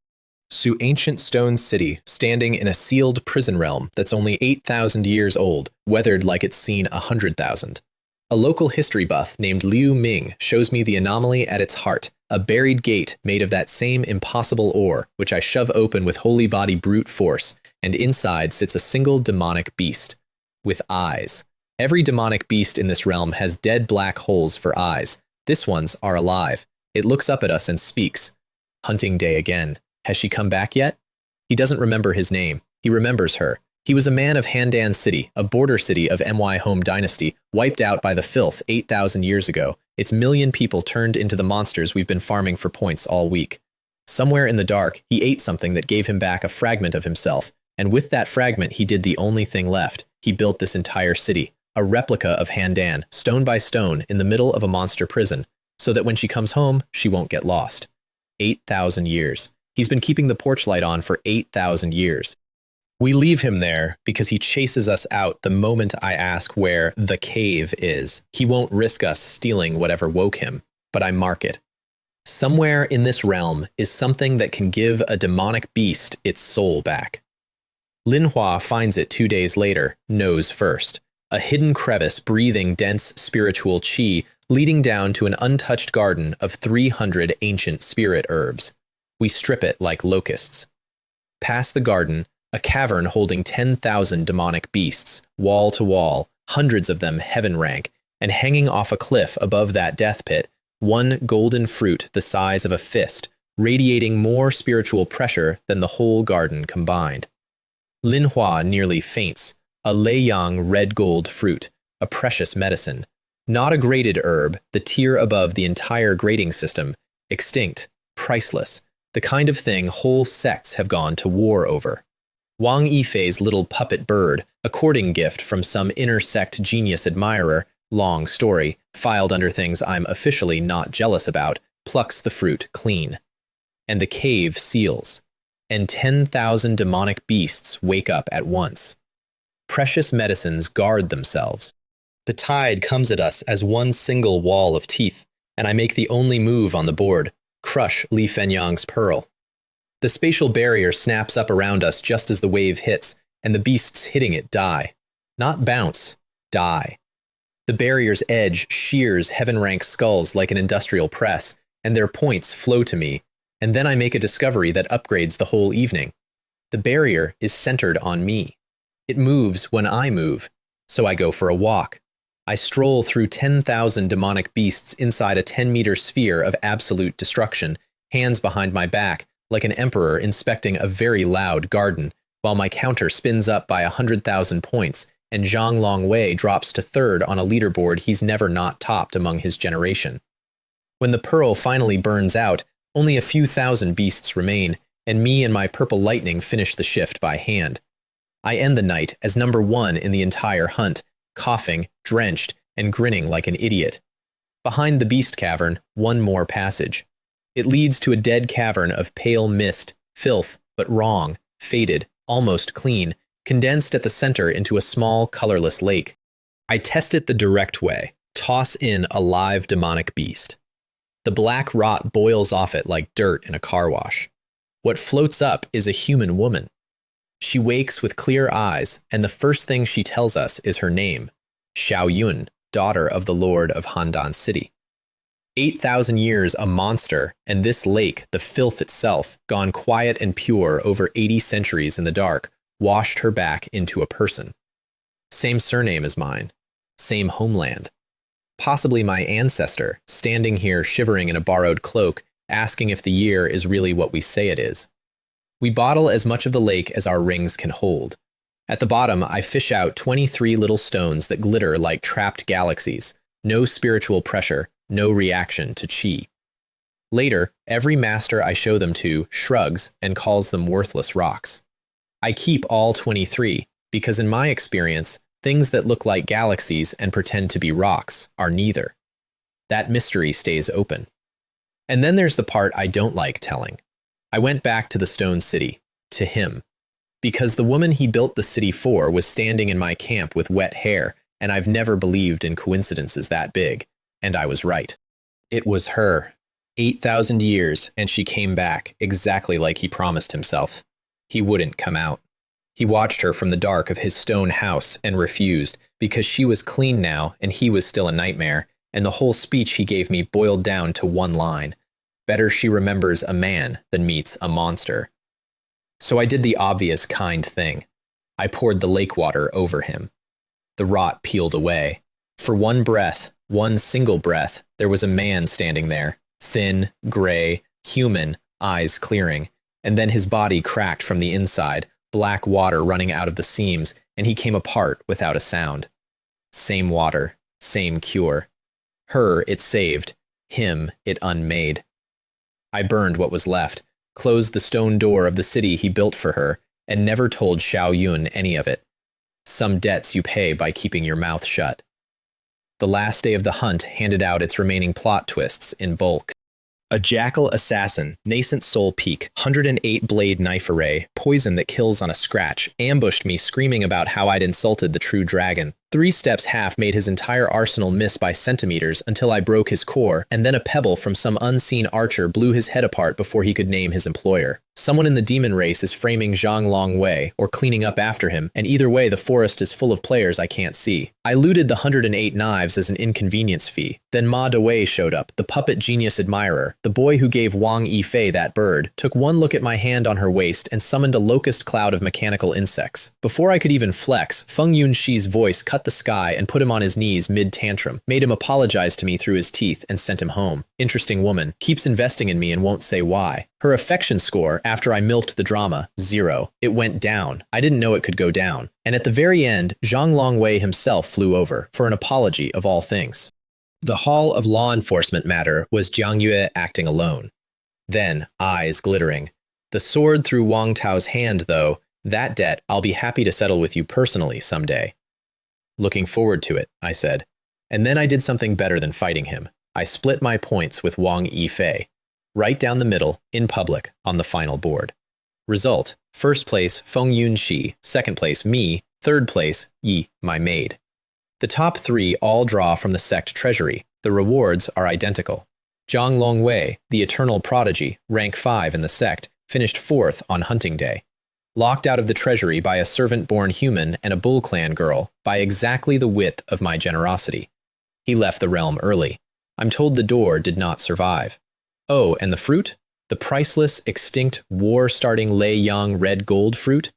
S1: Su ancient stone city, standing in a sealed prison realm that's only 8,000 years old, weathered like it's seen 100,000. A local history buff named Liu Ming shows me the anomaly at its heart, a buried gate made of that same impossible ore, which I shove open with holy body brute force, and inside sits a single demonic beast. With eyes. Every demonic beast in this realm has dead black holes for eyes. This one's are alive. It looks up at us and speaks. Hunting day again. Has she come back yet? He doesn't remember his name. He remembers her. He was a man of Handan City, a border city of My Home Dynasty, wiped out by the filth 8,000 years ago. Its million people turned into the monsters we've been farming for points all week. Somewhere in the dark, he ate something that gave him back a fragment of himself, and with that fragment he did the only thing left. He built this entire city, a replica of Handan, stone by stone, in the middle of a monster prison, so that when she comes home, she won't get lost. 8,000 years. He's been keeping the porch light on for 8,000 years. We leave him there because he chases us out the moment I ask where the cave is. He won't risk us stealing whatever woke him, but I mark it. Somewhere in this realm is something that can give a demonic beast its soul back. Lin Hua finds it 2 days later, nose first. A hidden crevice breathing dense spiritual chi leading down to an untouched garden of 300 ancient spirit herbs. We strip it like locusts. Past the garden, a cavern holding 10,000 demonic beasts, wall to wall, hundreds of them heaven rank, and hanging off a cliff above that death pit, one golden fruit the size of a fist, radiating more spiritual pressure than the whole garden combined. Lin Hua nearly faints, a Leiyang red gold fruit, a precious medicine. Not a graded herb, the tier above the entire grading system, extinct, priceless, the kind of thing whole sects have gone to war over. Wang Yifei's little puppet bird, a courting gift from some inner sect genius admirer, long story, filed under things I'm officially not jealous about, plucks the fruit clean. And the cave seals. And 10,000 demonic beasts wake up at once. Precious medicines guard themselves. The tide comes at us as one single wall of teeth, and I make the only move on the board, crush Li Fenyang's pearl. The spatial barrier snaps up around us just as the wave hits, and the beasts hitting it die. Not bounce, die. The barrier's edge shears heaven-rank skulls like an industrial press, and their points flow to me, and then I make a discovery that upgrades the whole evening. The barrier is centered on me. It moves when I move, so I go for a walk. I stroll through 10,000 demonic beasts inside a 10-meter sphere of absolute destruction, hands behind my back, like an emperor inspecting a very loud garden, while my counter spins up by 100,000 points, and Zhang Longwei drops to third on a leaderboard he's never not topped among his generation. When the pearl finally burns out, only a few thousand beasts remain, and me and my purple lightning finish the shift by hand. I end the night as number 1 in the entire hunt, coughing, drenched, and grinning like an idiot. Behind the beast cavern, one more passage. It leads to a dead cavern of pale mist, filth, but wrong, faded, almost clean, condensed at the center into a small, colorless lake. I test it the direct way, toss in a live demonic beast. The black rot boils off it like dirt in a car wash. What floats up is a human woman. She wakes with clear eyes, and the first thing she tells us is her name, Xiao Yun, daughter of the Lord of Handan City. 8,000 years a monster, and this lake, the filth itself, gone quiet and pure over 80 centuries in the dark, washed her back into a person. Same surname as mine. Same homeland. Possibly my ancestor, standing here shivering in a borrowed cloak, asking if the year is really what we say it is. We bottle as much of the lake as our rings can hold. At the bottom, I fish out 23 little stones that glitter like trapped galaxies. No spiritual pressure, no reaction to chi. Later, every master I show them to shrugs and calls them worthless rocks. I keep all 23 because in my experience, things that look like galaxies and pretend to be rocks are neither. That mystery stays open. And then there's the part I don't like telling. I went back to the stone city, to him. Because the woman he built the city for was standing in my camp with wet hair, and I've never believed in coincidences that big, and I was right. It was her. 8,000 years, and she came back, exactly like he promised himself. He wouldn't come out. He watched her from the dark of his stone house and refused, because she was clean now and he was still a nightmare, and the whole speech he gave me boiled down to one line. Better she remembers a man than meets a monster. So I did the obvious kind thing. I poured the lake water over him. The rot peeled away. For one breath, one single breath, there was a man standing there, thin, gray, human, eyes clearing, and then his body cracked from the inside, black water running out of the seams, and he came apart without a sound. Same water, same cure. Her it saved, him it unmade. I burned what was left, closed the stone door of the city he built for her, and never told Xiao Yun any of it. Some debts you pay by keeping your mouth shut. The last day of the hunt handed out its remaining plot twists in bulk. A jackal assassin, nascent soul peak, 108 blade knife array, poison that kills on a scratch, ambushed me screaming about how I'd insulted the true dragon. 3 steps half made his entire arsenal miss by centimeters until I broke his core, and then a pebble from some unseen archer blew his head apart before he could name his employer. Someone in the demon race is framing Zhang Longwei, or cleaning up after him, and either way the forest is full of players I can't see. I looted the 108 knives as an inconvenience fee. Then Ma Dewei showed up, the puppet genius admirer, the boy who gave Wang Yifei that bird, took one look at my hand on her waist and summoned a locust cloud of mechanical insects. Before I could even flex, Feng Yunshi's voice cut the sky and put him on his knees mid-tantrum, made him apologize to me through his teeth, and sent him home. Interesting woman, keeps investing in me and won't say why. Her affection score, after I milked the drama, 0. It went down. I didn't know it could go down. And at the very end, Zhang Longwei himself flew over, for an apology of all things. The Hall of Law Enforcement matter was Jiang Yue acting alone. Then, eyes glittering. The sword through Wang Tao's hand, though, that debt I'll be happy to settle with you personally someday. Looking forward to it, I said. And then I did something better than fighting him. I split my points with Wang Yifei. Right down the middle, in public, on the final board. Result, first place, Feng Yunxi, second place, me, third place, Yi, my maid. The top 3 all draw from the sect treasury. The rewards are identical. Zhang Longwei, the eternal prodigy, rank 5 in the sect, finished 4th on hunting day. Locked out of the treasury by a servant-born human and a bull clan girl, by exactly the width of my generosity. He left the realm early. I'm told the door did not survive. Oh, and the fruit? The priceless, extinct, war-starting Lei Yang red gold fruit?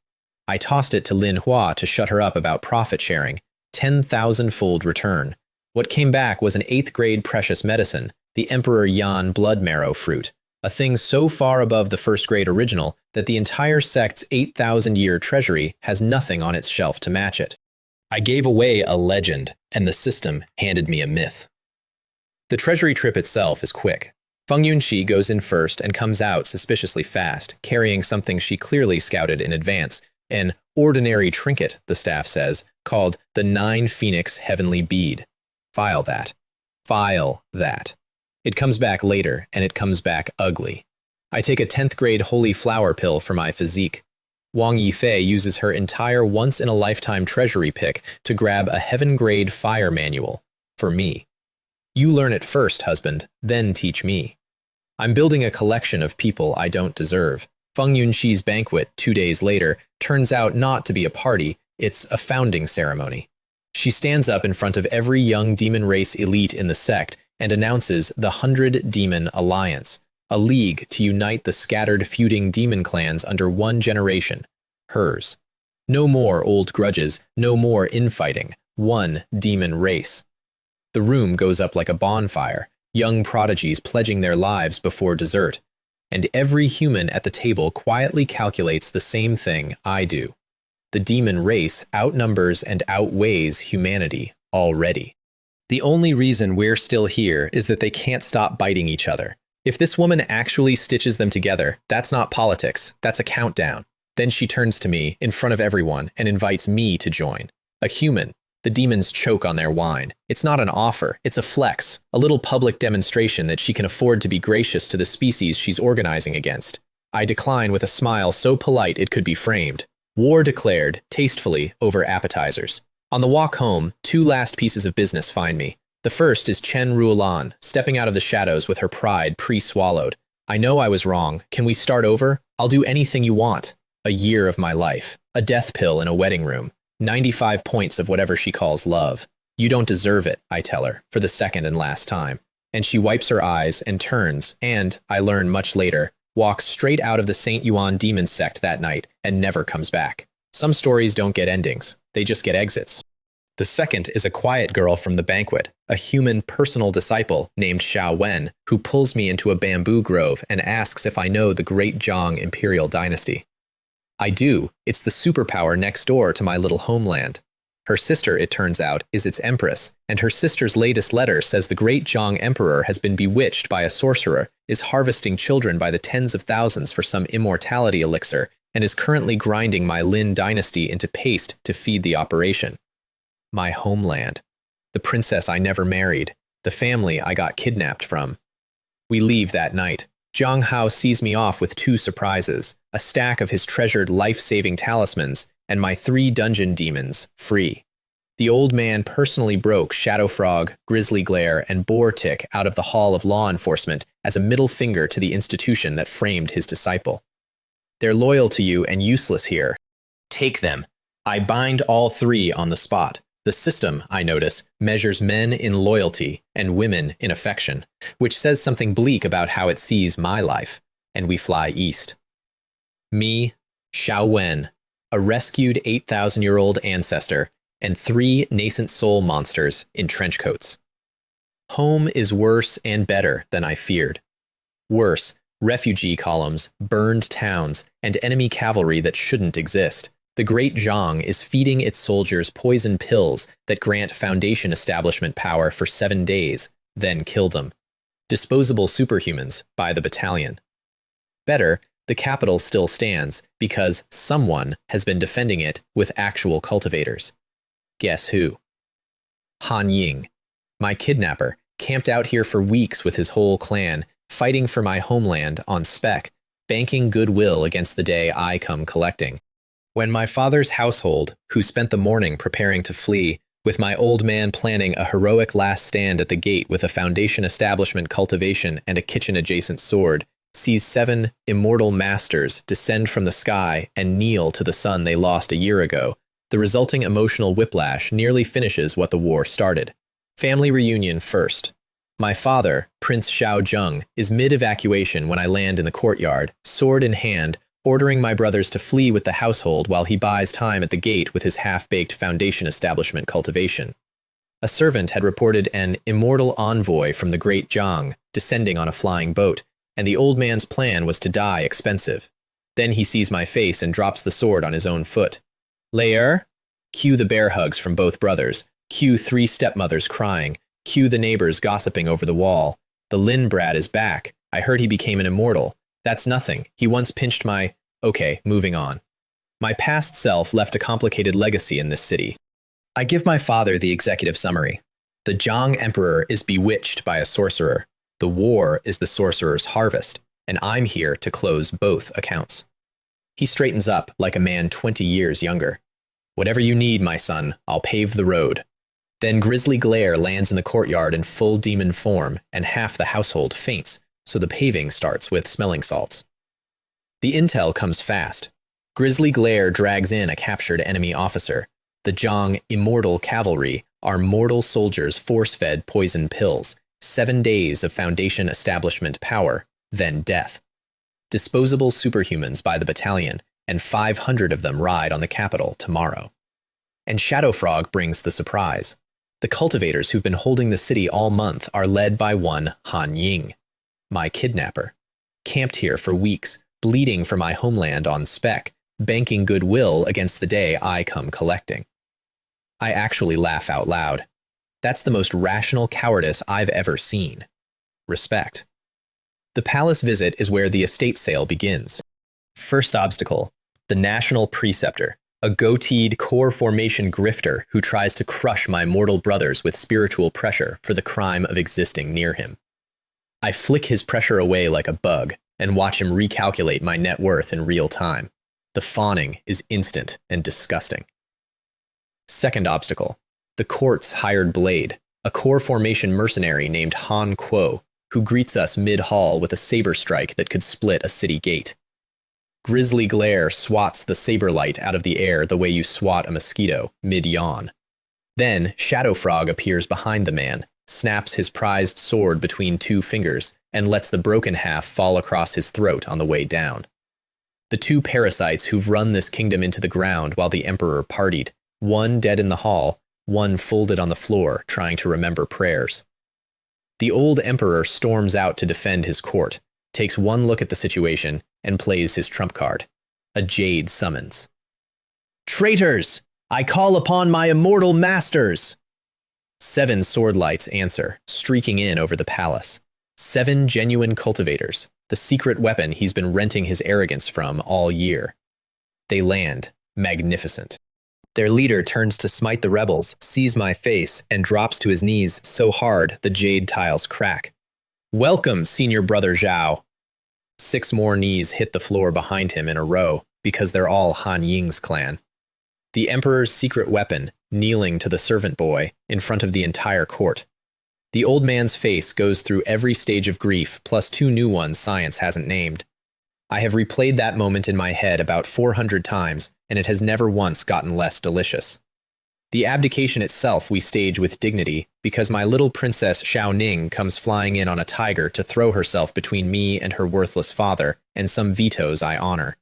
S1: I tossed it to Lin Hua to shut her up about profit-sharing. 10,000-fold return. What came back was an 8th-grade precious medicine, the Emperor Yan blood marrow fruit, a thing so far above the 1st-grade original that the entire sect's 8,000-year treasury has nothing on its shelf to match it. I gave away a legend, and the system handed me a myth. The treasury trip itself is quick. Feng Yunxi goes in first and comes out suspiciously fast, carrying something she clearly scouted in advance, an ordinary trinket, the staff says, called the 9 Phoenix Heavenly Bead. File that. File that. It comes back later, and it comes back ugly. I take a 10th grade holy flower pill for my physique. Wang Yifei uses her entire once-in-a-lifetime treasury pick to grab a heaven-grade fire manual. For me. You learn it first, husband, then teach me. I'm building a collection of people I don't deserve. Feng Yunxi's banquet 2 days later turns out not to be a party, it's a founding ceremony. She stands up in front of every young demon race elite in the sect and announces the 100 Demon Alliance, a league to unite the scattered feuding demon clans under one generation, hers. No more old grudges, no more infighting, one demon race. The room goes up like a bonfire, young prodigies pledging their lives before dessert, and every human at the table quietly calculates the same thing I do. The demon race outnumbers and outweighs humanity already. The only reason we're still here is that they can't stop biting each other. If this woman actually stitches them together, that's not politics, that's a countdown. Then she turns to me, in front of everyone, and invites me to join. A human. The demons choke on their wine. It's not an offer, it's a flex, a little public demonstration that she can afford to be gracious to the species she's organizing against. I decline with a smile so polite it could be framed. War declared, tastefully, over appetizers. On the walk home, 2 last pieces of business find me. The first is Chen Ruolan, stepping out of the shadows with her pride pre-swallowed. I know I was wrong. Can we start over? I'll do anything you want. A year of my life. A death pill in a wedding room. 95 points of whatever she calls love. You don't deserve it, I tell her, for the second and last time. And she wipes her eyes and turns, and, I learn much later, walks straight out of the St. Yuan demon sect that night and never comes back. Some stories don't get endings, they just get exits. The second is a quiet girl from the banquet, a human personal disciple named Xiao Wen, who pulls me into a bamboo grove and asks if I know the great Zhang imperial dynasty. I do. It's the superpower next door to my little homeland. Her sister, it turns out, is its empress, and her sister's latest letter says the great Zhang emperor has been bewitched by a sorcerer, is harvesting children by the tens of thousands for some immortality elixir, and is currently grinding my Lin dynasty into paste to feed the operation. My homeland. The princess I never married. The family I got kidnapped from. We leave that night. Zhang Hao sees me off with 2 surprises, a stack of his treasured life-saving talismans, and my 3 dungeon demons, free. The old man personally broke Shadow Frog, Grizzly Glare, and Boar Tick out of the Hall of Law Enforcement as a middle finger to the institution that framed his disciple. They're loyal to you and useless here. Take them. I bind all 3 on the spot. The system, I notice, measures men in loyalty and women in affection, which says something bleak about how it sees my life, and we fly east. Me, Xiao Wen, a rescued 8,000-year-old ancestor, and 3 nascent soul monsters in trench coats. Home is worse and better than I feared. Worse, refugee columns, burned towns, and enemy cavalry that shouldn't exist. The great Zhang is feeding its soldiers poison pills that grant Foundation establishment power for 7 days, then kill them. Disposable superhumans by the battalion. Better, the capital still stands because someone has been defending it with actual cultivators. Guess who? Han Ying, my kidnapper, camped out here for weeks with his whole clan, fighting for my homeland on spec, banking goodwill against the day I come collecting. When my father's household, who spent the morning preparing to flee, with my old man planning a heroic last stand at the gate with a Foundation establishment cultivation and a kitchen-adjacent sword, sees 7 immortal masters descend from the sky and kneel to the sun they lost a year ago, the resulting emotional whiplash nearly finishes what the war started. Family reunion first. My father, Prince Xiao Zheng, is mid-evacuation when I land in the courtyard, sword in hand, ordering my brothers to flee with the household while he buys time at the gate with his half-baked Foundation establishment cultivation. A servant had reported an immortal envoy from the great Zhang descending on a flying boat, and the old man's plan was to die expensive. Then he sees my face and drops the sword on his own foot. Lair? Cue the bear hugs from both brothers. Cue 3 stepmothers crying. Cue the neighbors gossiping over the wall. The Lin brat is back. I heard he became an immortal. That's nothing. He once pinched my... Okay, moving on. My past self left a complicated legacy in this city. I give my father the executive summary. The Zhang Emperor is bewitched by a sorcerer. The war is the sorcerer's harvest, and I'm here to close both accounts. He straightens up like a man 20 years younger. Whatever you need, my son, I'll pave the road. Then Grizzly Glare lands in the courtyard in full demon form, and half the household faints, so the paving starts with smelling salts. The intel comes fast. Grizzly Glare drags in a captured enemy officer. The Zhang immortal cavalry are mortal soldiers force-fed poison pills, 7 days of Foundation establishment power, then death. Disposable superhumans by the battalion, and 500 of them ride on the capital tomorrow. And Shadow Frog brings the surprise. The cultivators who've been holding the city all month are led by one Han Ying, my kidnapper. Camped here for weeks, bleeding for my homeland on spec, banking goodwill against the day I come collecting. I actually laugh out loud. That's the most rational cowardice I've ever seen. Respect. The palace visit is where the estate sale begins. First obstacle, the national preceptor, a goateed core formation grifter who tries to crush my mortal brothers with spiritual pressure for the crime of existing near him. I flick his pressure away like a bug and watch him recalculate my net worth in real time. The fawning is instant and disgusting. Second obstacle, the court's hired blade, a core formation mercenary named Han Kuo, who greets us mid-hall with a saber strike that could split a city gate. Grisly glare swats the saber light out of the air the way you swat a mosquito, mid-yawn. Then, Shadow Frog appears behind the man, snaps his prized sword between two fingers, and lets the broken half fall across his throat on the way down. The two parasites who've run this kingdom into the ground while the Emperor partied, one dead in the hall, one folded on the floor trying to remember prayers. The old Emperor storms out to defend his court, takes one look at the situation, and plays his trump card. A jade summons. "Traitors! I call upon my immortal masters!" 7 sword lights answer, streaking in over the palace. 7 genuine cultivators, the secret weapon he's been renting his arrogance from all year. They land, magnificent. Their leader turns to smite the rebels, sees my face, and drops to his knees so hard the jade tiles crack. "Welcome, senior brother Zhao." 6 more knees hit the floor behind him in a row, because they're all Han Ying's clan. The Emperor's secret weapon, kneeling to the servant boy, in front of the entire court. The old man's face goes through every stage of grief, plus 2 new ones science hasn't named. I have replayed that moment in my head about 400 times, and it has never once gotten less delicious. The abdication itself we stage with dignity, because my little princess Xiao Ning comes flying in on a tiger to throw herself between me and her worthless father, and some vetoes I honor.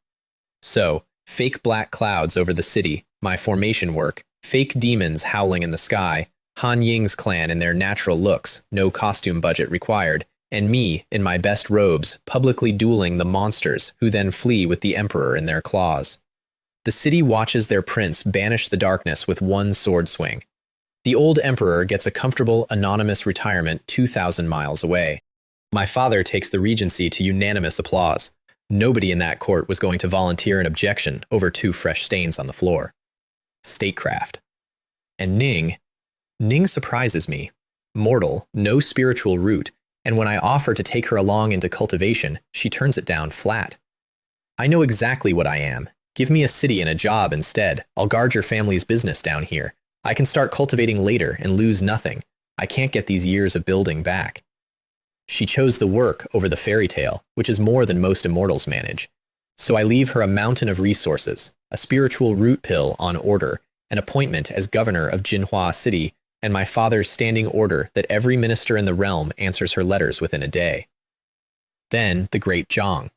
S1: So, fake black clouds over the city, my formation work, fake demons howling in the sky, Han Ying's clan in their natural looks, no costume budget required, and me, in my best robes, publicly dueling the monsters who then flee with the Emperor in their claws. The city watches their prince banish the darkness with one sword swing. The old Emperor gets a comfortable, anonymous retirement 2,000 miles away. My father takes the regency to unanimous applause. Nobody in that court was going to volunteer an objection over 2 fresh stains on the floor. Statecraft. And Ning surprises me. Mortal, no spiritual root, and when I offer to take her along into cultivation, she turns it down flat. I know exactly what I am. Give me a city and a job instead. I'll guard your family's business down here. I can start cultivating later and lose nothing. I can't get these years of building back. She chose the work over the fairy tale, which is more than most immortals manage. So I leave her a mountain of resources, a spiritual root pill on order, an appointment as governor of Jinhua City, and my father's standing order that every minister in the realm answers her letters within a day. Then the great Zhang.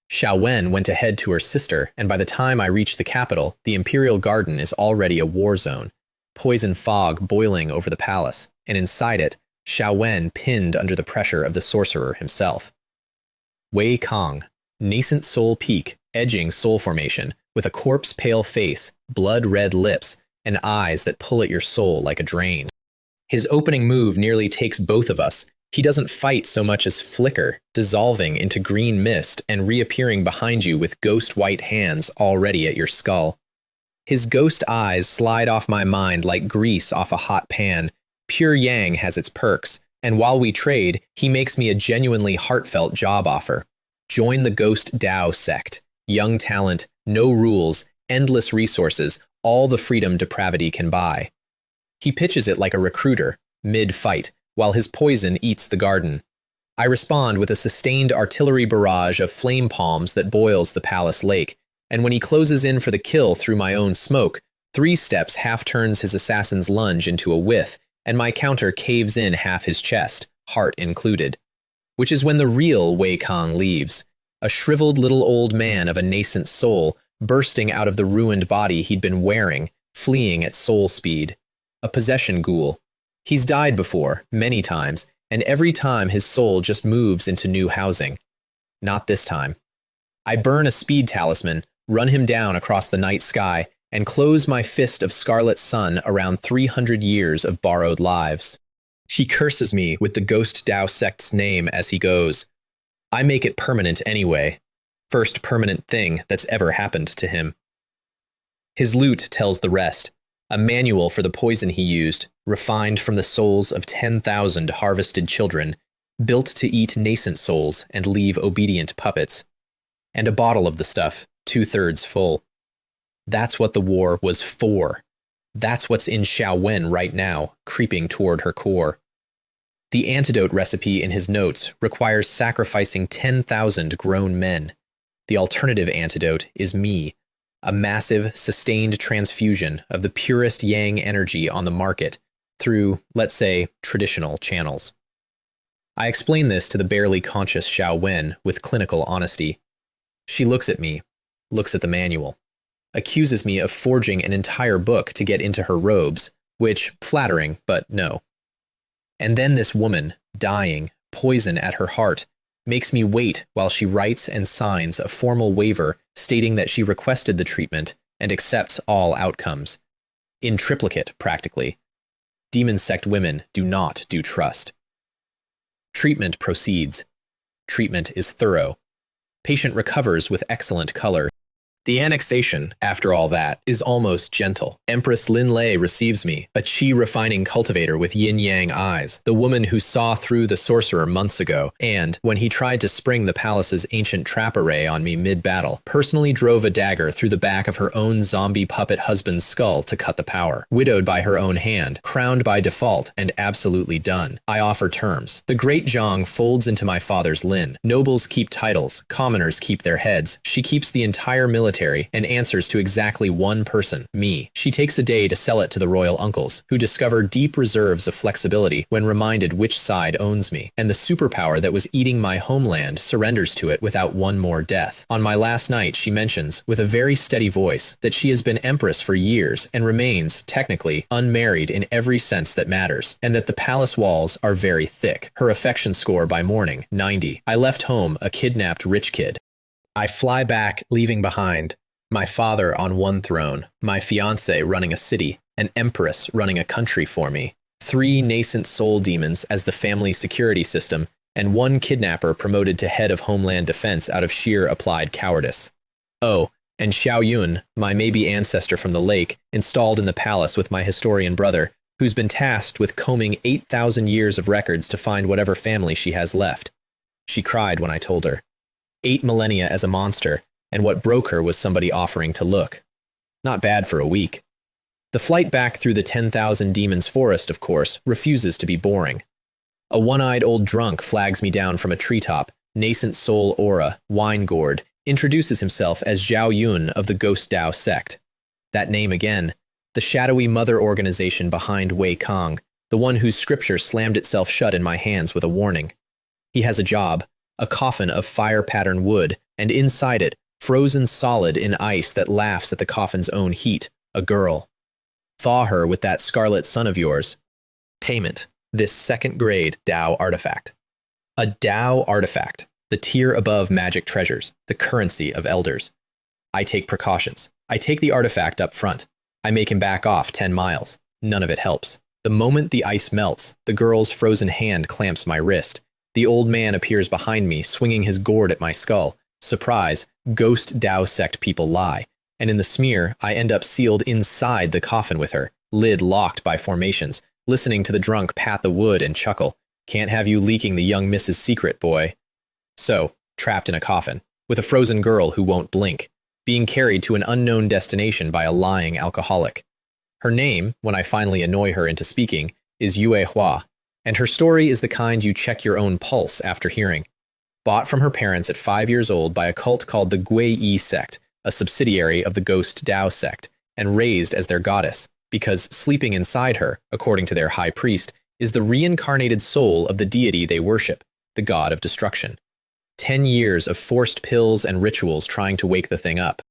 S1: Xiao Wen went ahead to her sister, and by the time I reach the capital, the imperial garden is already a war zone, poison fog boiling over the palace, and inside it, Xiao Wen pinned under the pressure of the sorcerer himself. Wei Kong, nascent soul peak, edging soul formation, with a corpse-pale face, blood-red lips, and eyes that pull at your soul like a drain. His opening move nearly takes both of us. He doesn't fight so much as flicker, dissolving into green mist and reappearing behind you with ghost white hands already at your skull. His ghost eyes slide off my mind like grease off a hot pan. Pure Yang has its perks, and while we trade, he makes me a genuinely heartfelt job offer. Join the Ghost Dao Sect. Young talent, no rules, endless resources, all the freedom depravity can buy. He pitches it like a recruiter, mid-fight, while his poison eats the garden. I respond with a sustained artillery barrage of flame palms that boils the palace lake, and when he closes in for the kill through my own smoke, 3 steps half turns his assassin's lunge into a whiff, and my counter caves in half his chest, heart included. Which is when the real Wei Kong leaves, a shriveled little old man of a nascent soul, bursting out of the ruined body he'd been wearing, fleeing at soul speed. A possession ghoul. He's died before, many times, and every time his soul just moves into new housing. Not this time. I burn a speed talisman, run him down across the night sky, and close my fist of scarlet sun around 300 years of borrowed lives. He curses me with the Ghost Dao Sect's name as he goes. I make it permanent anyway. First permanent thing that's ever happened to him. His lute tells the rest, a manual for the poison he used, refined from the souls of 10,000 harvested children, built to eat nascent souls and leave obedient puppets. And a bottle of the stuff, 2/3 full. That's what the war was for. That's what's in Xiao Wen right now, creeping toward her core. The antidote recipe in his notes requires sacrificing 10,000 grown men. The alternative antidote is me, a massive, sustained transfusion of the purest yang energy on the market through, let's say, traditional channels. I explain this to the barely conscious Xiao Wen with clinical honesty. She looks at me, looks at the manual, accuses me of forging an entire book to get into her robes, which, flattering, but no. And then this woman, dying, poison at her heart, makes me wait while she writes and signs a formal waiver stating that she requested the treatment and accepts all outcomes. In triplicate, practically. Demon Sect women do not do trust. Treatment proceeds. Treatment is thorough. Patient recovers with excellent color. The annexation, after all that, is almost gentle. Empress Lin Lei receives me, a chi-refining cultivator with yin-yang eyes, the woman who saw through the sorcerer months ago, and, when he tried to spring the palace's ancient trap array on me mid-battle, personally drove a dagger through the back of her own zombie puppet husband's skull to cut the power. Widowed by her own hand, crowned by default, and absolutely done. I offer terms. The great Zhang folds into my father's Lin. Nobles keep titles, commoners keep their heads. She keeps the entire military and answers to exactly one person, me. She takes a day to sell it to the royal uncles, who discover deep reserves of flexibility when reminded which side owns me, and the superpower that was eating my homeland surrenders to it without one more death. On my last night, she mentions, with a very steady voice, that she has been empress for years and remains, technically, unmarried in every sense that matters, and that the palace walls are very thick. Her affection score by morning, 90. I left home a kidnapped rich kid. I fly back, leaving behind my father on one throne, my fiancé running a city, an empress running a country for me, 3 nascent soul demons as the family security system, and 1 kidnapper promoted to head of Homeland Defense out of sheer applied cowardice. Oh, and Xiao Yun, my maybe ancestor from the lake, installed in the palace with my historian brother, who's been tasked with combing 8,000 years of records to find whatever family she has left. She cried when I told her. 8 millennia as a monster, and what broke her was somebody offering to look. Not bad for a week. The flight back through the 10,000 demons forest, of course, refuses to be boring. A one-eyed old drunk flags me down from a treetop, nascent soul aura, wine gourd, introduces himself as Zhao Yun of the Ghost Dao Sect. That name again, the shadowy mother organization behind Wei Kong, the one whose scripture slammed itself shut in my hands with a warning. He has a job, a coffin of fire-pattern wood, and inside it, frozen solid in ice that laughs at the coffin's own heat, a girl. Thaw her with that scarlet sun of yours. Payment, this second-grade Dao artifact. A Dao artifact, the tier above magic treasures, the currency of elders. I take precautions. I take the artifact up front. I make him back off 10 miles. None of it helps. The moment the ice melts, the girl's frozen hand clamps my wrist. The old man appears behind me, swinging his gourd at my skull. Surprise, Ghost Dao Sect people lie. And in the smear, I end up sealed inside the coffin with her, lid locked by formations, listening to the drunk pat the wood and chuckle. Can't have you leaking the young Mrs. Secret, boy. So, trapped in a coffin, with a frozen girl who won't blink, being carried to an unknown destination by a lying alcoholic. Her name, when I finally annoy her into speaking, is Yue Hua, and her story is the kind you check your own pulse after hearing. Bought from her parents at 5 years old by a cult called the Gui Yi Sect, a subsidiary of the Ghost Dao Sect, and raised as their goddess, because sleeping inside her, according to their high priest, is the reincarnated soul of the deity they worship, the god of destruction. 10 years of forced pills and rituals trying to wake the thing up.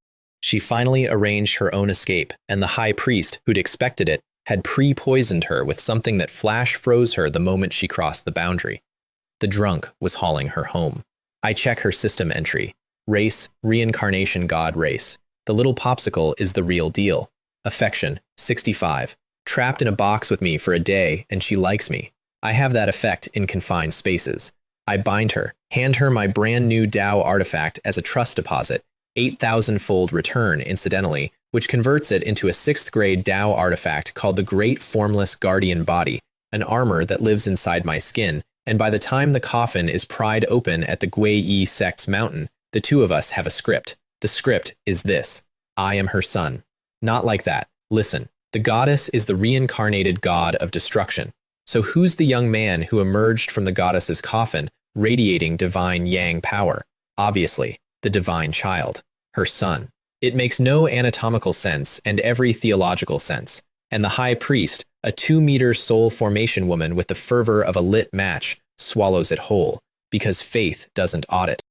S1: She finally arranged her own escape, and the high priest, who'd expected it, had pre-poisoned her with something that flash froze her the moment she crossed the boundary. The drunk was hauling her home. I check her system entry. Race, reincarnation god race. The little popsicle is the real deal. Affection, 65. Trapped in a box with me for a day, and she likes me. I have that effect in confined spaces. I bind her, hand her my brand new Tao artifact as a trust deposit, 8,000-fold return, incidentally, which converts it into a 6th grade Tao artifact called the Great Formless Guardian Body, an armor that lives inside my skin, and by the time the coffin is pried open at the Gui Yi Sect's mountain, the two of us have a script. The script is this: I am her son. Not like that. Listen, the goddess is the reincarnated god of destruction. So who's the young man who emerged from the goddess's coffin, radiating divine yang power? Obviously, the divine child, her son. It makes no anatomical sense and every theological sense. And the high priest, a 2-meter soul formation woman with the fervor of a lit match, swallows it whole, because faith doesn't audit.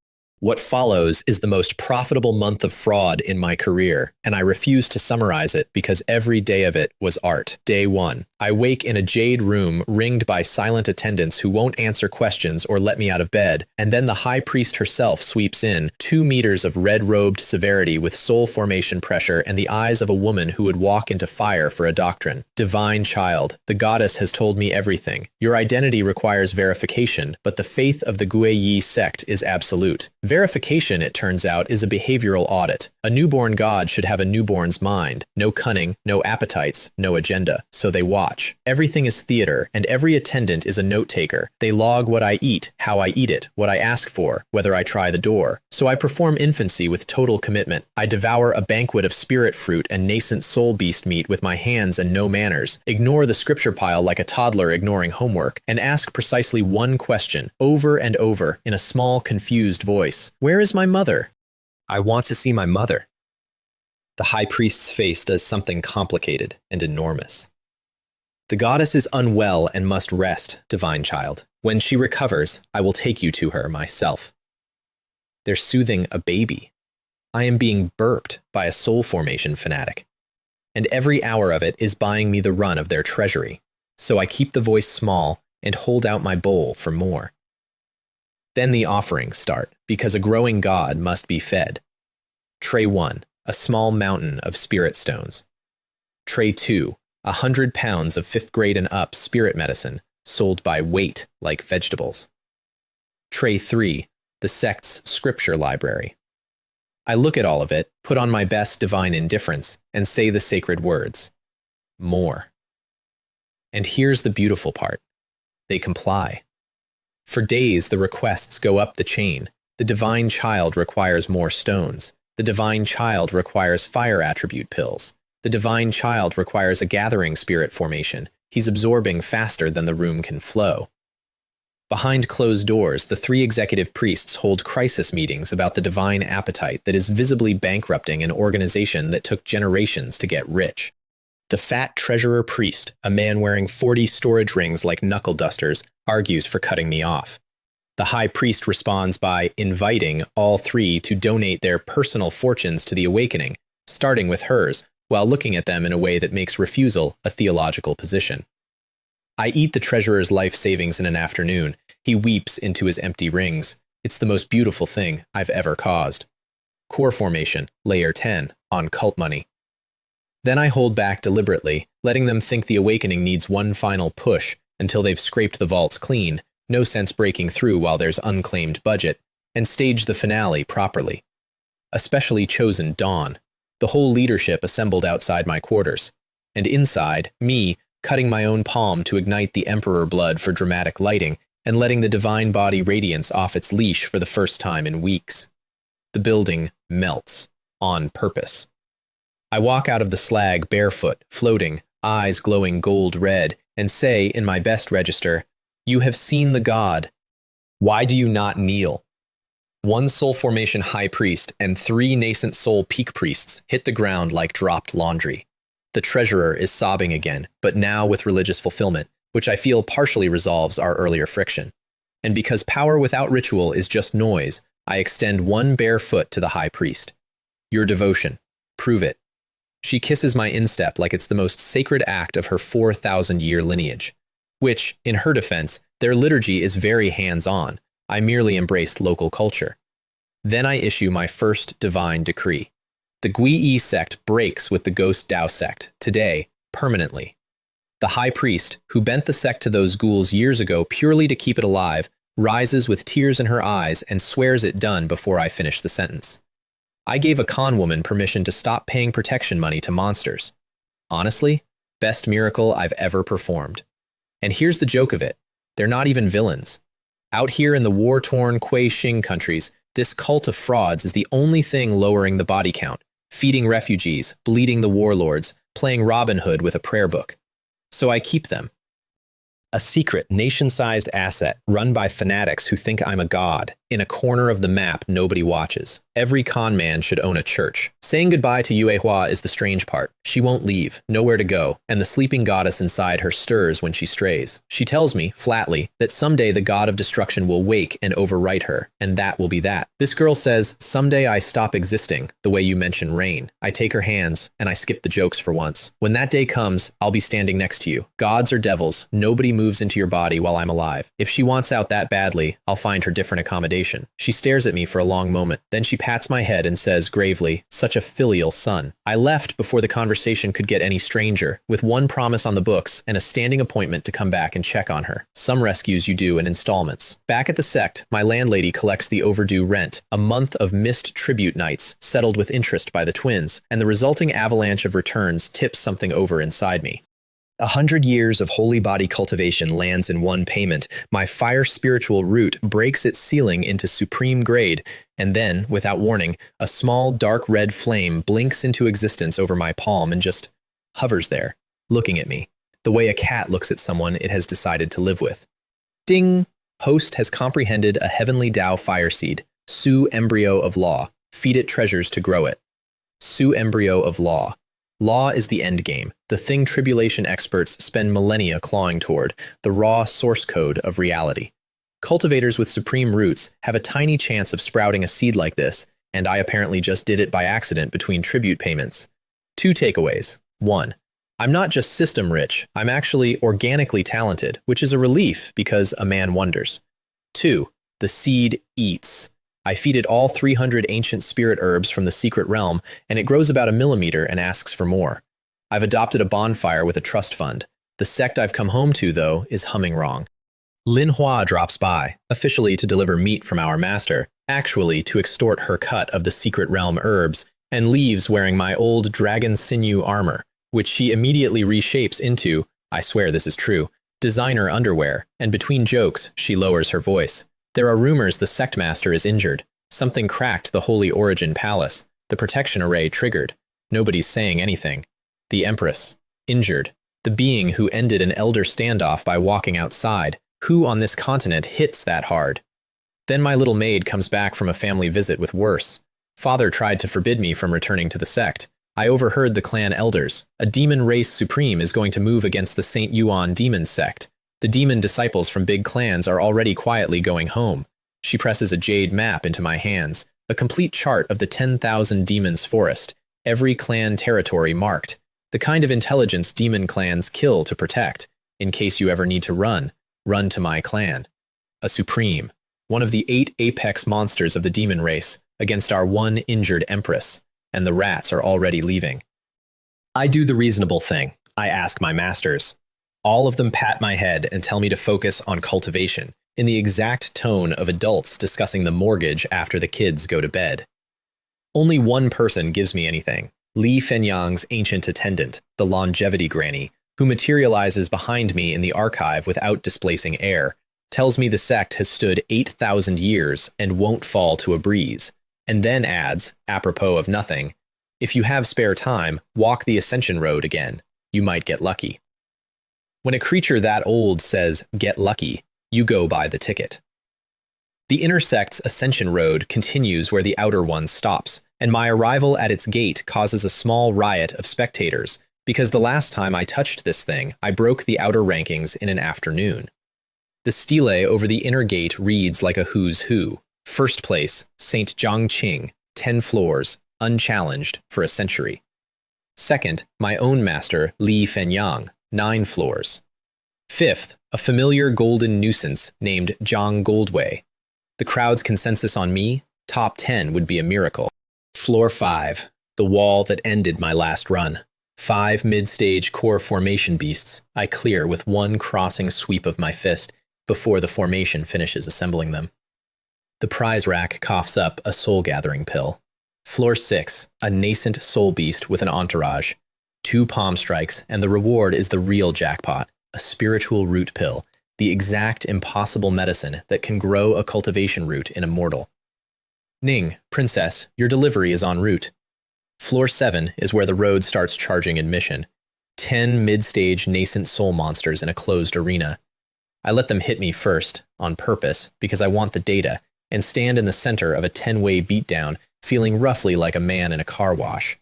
S1: What follows is the most profitable month of fraud in my career, and I refuse to summarize it because every day of it was art. Day 1. I wake in a jade room ringed by silent attendants who won't answer questions or let me out of bed, and then the high priest herself sweeps in, 2 meters of red-robed severity with soul formation pressure and the eyes of a woman who would walk into fire for a doctrine. Divine child, the goddess has told me everything. Your identity requires verification, but the faith of the Gui Yi sect is absolute. Verification, it turns out, is a behavioral audit. A newborn god should have a newborn's mind. No cunning, no appetites, no agenda. So they watch. Everything is theater, and every attendant is a note-taker. They log what I eat, how I eat it, what I ask for, whether I try the door. So I perform infancy with total commitment. I devour a banquet of spirit fruit and nascent soul beast meat with my hands and no manners, ignore the scripture pile like a toddler ignoring homework, and ask precisely one question, over and over, in a small, confused voice. Where is my mother? I want to see my mother. The high priest's face does something complicated and enormous. The goddess is unwell and must rest, divine child. When she recovers, I will take you to her myself. They're soothing a baby. I am being burped by a soul formation fanatic. And every hour of it is buying me the run of their treasury. So I keep the voice small and hold out my bowl for more. Then the offerings start, because a growing god must be fed. Tray 1, a small mountain of spirit stones. Tray 2, 100 pounds of 5th grade and up spirit medicine, sold by weight like vegetables. Tray 3, the sect's scripture library. I look at all of it, put on my best divine indifference, and say the sacred words. More. And here's the beautiful part. They comply. For days, the requests go up the chain. The divine child requires more stones. The divine child requires fire attribute pills. The divine child requires a gathering spirit formation. He's absorbing faster than the room can flow. Behind closed doors, the 3 executive priests hold crisis meetings about the divine appetite that is visibly bankrupting an organization that took generations to get rich. The fat treasurer priest, a man wearing 40 storage rings like knuckle dusters, argues for cutting me off. The high priest responds by inviting all 3 to donate their personal fortunes to the awakening, starting with hers, while looking at them in a way that makes refusal a theological position. I eat the treasurer's life savings in an afternoon. He weeps into his empty rings. It's the most beautiful thing I've ever caused. Core formation, layer 10, on cult money. Then I hold back deliberately, letting them think the awakening needs one final push until they've scraped the vaults clean, no sense breaking through while there's unclaimed budget, and stage the finale properly. A specially chosen dawn, the whole leadership assembled outside my quarters, and inside, me, cutting my own palm to ignite the emperor blood for dramatic lighting, and letting the divine body radiance off its leash for the first time in weeks. The building melts, on purpose. I walk out of the slag barefoot, floating, eyes glowing gold red, and say, in my best register, "You have seen the god. Why do you not kneel?" 1 soul formation high priest and 3 nascent soul peak priests hit the ground like dropped laundry. The treasurer is sobbing again, but now with religious fulfillment, which I feel partially resolves our earlier friction. And because power without ritual is just noise, I extend 1 bare foot to the high priest. Your devotion. Prove it. She kisses my instep like it's the most sacred act of her 4,000-year lineage, which, in her defense, their liturgy is very hands-on. I merely embraced local culture. Then I issue my first divine decree. The Gui sect breaks with the Ghost Dao sect, today, permanently. The high priest, who bent the sect to those ghouls years ago purely to keep it alive, rises with tears in her eyes and swears it done before I finish the sentence. I gave a con woman permission to stop paying protection money to monsters. Honestly, best miracle I've ever performed. And here's the joke of it. They're not even villains. Out here in the war-torn Kui Xing countries, this cult of frauds is the only thing lowering the body count, feeding refugees, bleeding the warlords, playing Robin Hood with a prayer book. So I keep them. A secret, nation-sized asset run by fanatics who think I'm a god, in a corner of the map nobody watches. Every con man should own a church. Saying goodbye to Yue Hua is the strange part. She won't leave, nowhere to go, and the sleeping goddess inside her stirs when she strays. She tells me, flatly, that someday the god of destruction will wake and overwrite her, and that will be that. This girl says, someday I stop existing, the way you mention rain. I take her hands, and I skip the jokes for once. When that day comes, I'll be standing next to you. Gods or devils, nobody moves into your body while I'm alive. If she wants out that badly, I'll find her different accommodation. She stares at me for a long moment. Then she pats my head and says gravely, such a filial son. I left before the conversation could get any stranger, with one promise on the books and a standing appointment to come back and check on her. Some rescues you do in installments. Back at the sect, my landlady collects the overdue rent, a month of missed tribute nights, settled with interest by the twins, and the resulting avalanche of returns tips something over inside me. 100 years of holy body cultivation lands in one payment. My fire spiritual root breaks its ceiling into supreme grade, and then, without warning, a small dark red flame blinks into existence over my palm and just hovers there, looking at me, the way a cat looks at someone it has decided to live with. Ding! Host has comprehended a heavenly Tao fire seed, Su embryo of law. Feed it treasures to grow it. Su embryo of law. Law is the endgame, the thing tribulation experts spend millennia clawing toward, the raw source code of reality. Cultivators with supreme roots have a tiny chance of sprouting a seed like this, and I apparently just did it by accident between tribute payments. 2 takeaways. 1. I'm not just system rich, I'm actually organically talented, which is a relief because a man wonders. 2. The seed eats. I feed it all 300 ancient spirit herbs from the secret realm, and it grows about a millimeter and asks for more. I've adopted a bonfire with a trust fund. The sect I've come home to, though, is humming wrong. Lin Hua drops by, officially to deliver meat from our master, actually to extort her cut of the secret realm herbs, and leaves wearing my old dragon sinew armor, which she immediately reshapes into, I swear this is true, designer underwear, and between jokes, she lowers her voice. There are rumors the sect master is injured. Something cracked the Holy Origin Palace. The protection array triggered. Nobody's saying anything. The empress. Injured. The being who ended an elder standoff by walking outside. Who on this continent hits that hard? Then my little maid comes back from a family visit with worse. Father tried to forbid me from returning to the sect. I overheard the clan elders. A demon race supreme is going to move against the St. Yuan demon sect. The demon disciples from big clans are already quietly going home. She presses a jade map into my hands, a complete chart of the 10,000 demons forest, every clan territory marked, the kind of intelligence demon clans kill to protect. In case you ever need to run to my clan. A supreme, one of the 8 apex monsters of the demon race, against our one injured empress, and the rats are already leaving. I do the reasonable thing. I ask my masters. All of them pat my head and tell me to focus on cultivation, in the exact tone of adults discussing the mortgage after the kids go to bed. Only one person gives me anything, Li Fenyang's ancient attendant, the longevity granny, who materializes behind me in the archive without displacing air, tells me the sect has stood 8,000 years and won't fall to a breeze, and then adds, apropos of nothing, if you have spare time, walk the Ascension Road again. You might get lucky. When a creature that old says, get lucky, you go buy the ticket. The inner sect's Ascension Road continues where the outer one stops, and my arrival at its gate causes a small riot of spectators, because the last time I touched this thing, I broke the outer rankings in an afternoon. The stele over the inner gate reads like a who's who. First place, St. Jiangqing, 10 floors, unchallenged for a century. Second, my own master, Li Fenyang, 9 floors. Fifth, a familiar golden nuisance named Zhang Goldway. The crowd's consensus on me, top 10 would be a miracle. Floor 5, The wall that ended my last run. 5 mid-stage core formation beasts I clear with one crossing sweep of my fist before the formation finishes assembling them. The prize rack coughs up a soul-gathering pill. Floor 6, a nascent soul beast with an entourage. 2 palm strikes, and the reward is the real jackpot, a spiritual root pill, the exact impossible medicine that can grow a cultivation root in immortal. Ning, princess, your delivery is en route. Floor 7 is where the road starts charging admission. 10 mid-stage nascent soul monsters in a closed arena. I let them hit me first, on purpose, because I want the data, and stand in the center of a 10-way beatdown, feeling roughly like a man in a car wash.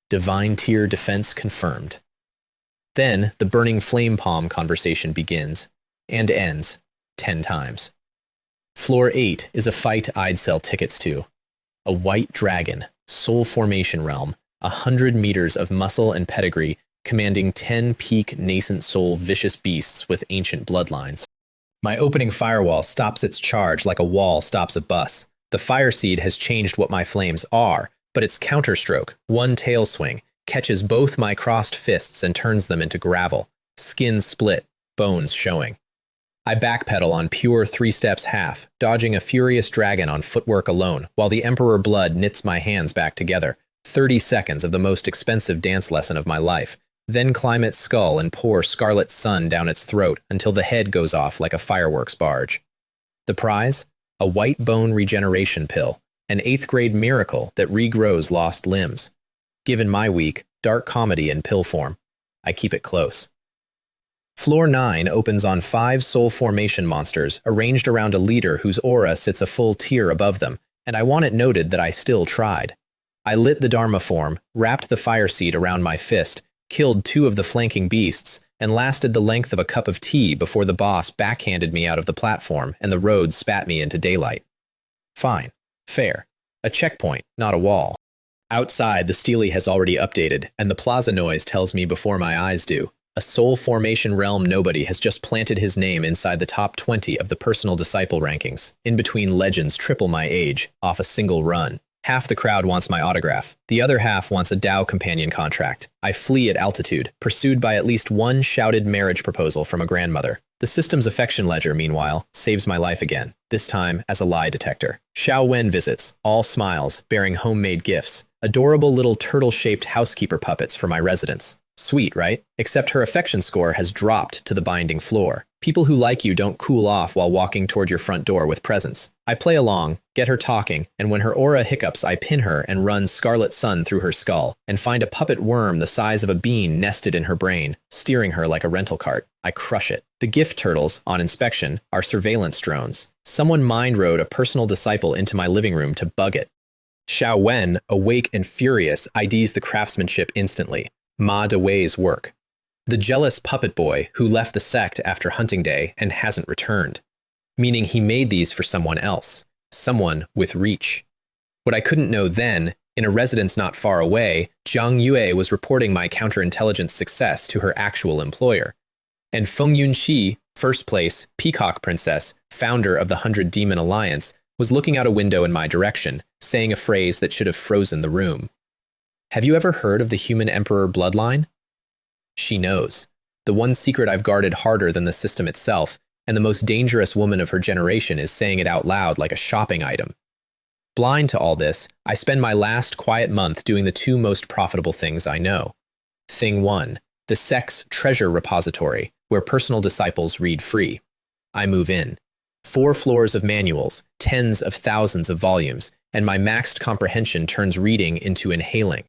S1: Divine tier defense confirmed. Then the burning flame palm conversation begins, and ends, 10 times. Floor 8 is a fight I'd sell tickets to. A white dragon, soul formation realm, 100 meters of muscle and pedigree, commanding 10 peak nascent soul vicious beasts with ancient bloodlines. My opening firewall stops its charge like a wall stops a bus. The fire seed has changed what my flames are, but its counterstroke, one tail swing, catches both my crossed fists and turns them into gravel. Skin split, bones showing. I backpedal on pure 3 steps half, dodging a furious dragon on footwork alone, while the Emperor blood knits my hands back together. 30 seconds of the most expensive dance lesson of my life. Then climb its skull and pour scarlet sun down its throat until the head goes off like a fireworks barge. The prize? A white bone regeneration pill, an 8th grade miracle that regrows lost limbs. Given my week, dark comedy in pill form. I keep it close. Floor 9 opens on 5 soul formation monsters arranged around a leader whose aura sits a full tier above them, and I want it noted that I still tried. I lit the Dharma form, wrapped the fire seed around my fist, killed 2 of the flanking beasts, and lasted the length of a cup of tea before the boss backhanded me out of the platform and the road spat me into daylight. Fine. Fair. A checkpoint, not a wall. Outside, the Steely has already updated, and the plaza noise tells me before my eyes do. A soul formation realm nobody has just planted his name inside the top 20 of the personal disciple rankings, in between legends triple my age, off a single run. Half the crowd wants my autograph. The other half wants a Tao companion contract. I flee at altitude, pursued by at least one shouted marriage proposal from a grandmother. The system's affection ledger, meanwhile, saves my life again, this time as a lie detector. Zhao Wen visits, all smiles, bearing homemade gifts. Adorable little turtle-shaped housekeeper puppets for my residence. Sweet, right? Except her affection score has dropped to the binding floor. People who like you don't cool off while walking toward your front door with presents. I play along, get her talking, and when her aura hiccups, I pin her and run scarlet sun through her skull, and find a puppet worm the size of a bean nested in her brain, steering her like a rental cart. I crush it. The gift turtles, on inspection, are surveillance drones. Someone mind-rode a personal disciple into my living room to bug it. Zhao Wen, awake and furious, IDs the craftsmanship instantly. Ma Dewey's work. The jealous puppet boy who left the sect after hunting day and hasn't returned. Meaning he made these for someone else. Someone with reach. What I couldn't know then, in a residence not far away, Jiang Yue was reporting my counterintelligence success to her actual employer. And Feng Yunxi, first place, Peacock Princess, founder of the 100 Demon Alliance, was looking out a window in my direction, saying a phrase that should have frozen the room. Have you ever heard of the human emperor bloodline? She knows. The one secret I've guarded harder than the system itself, and the most dangerous woman of her generation is saying it out loud like a shopping item. Blind to all this, I spend my last quiet month doing the 2 most profitable things I know. Thing 1, the Sect's treasure repository, where personal disciples read free. I move in. 4 floors of manuals, tens of thousands of volumes, and my maxed comprehension turns reading into inhaling.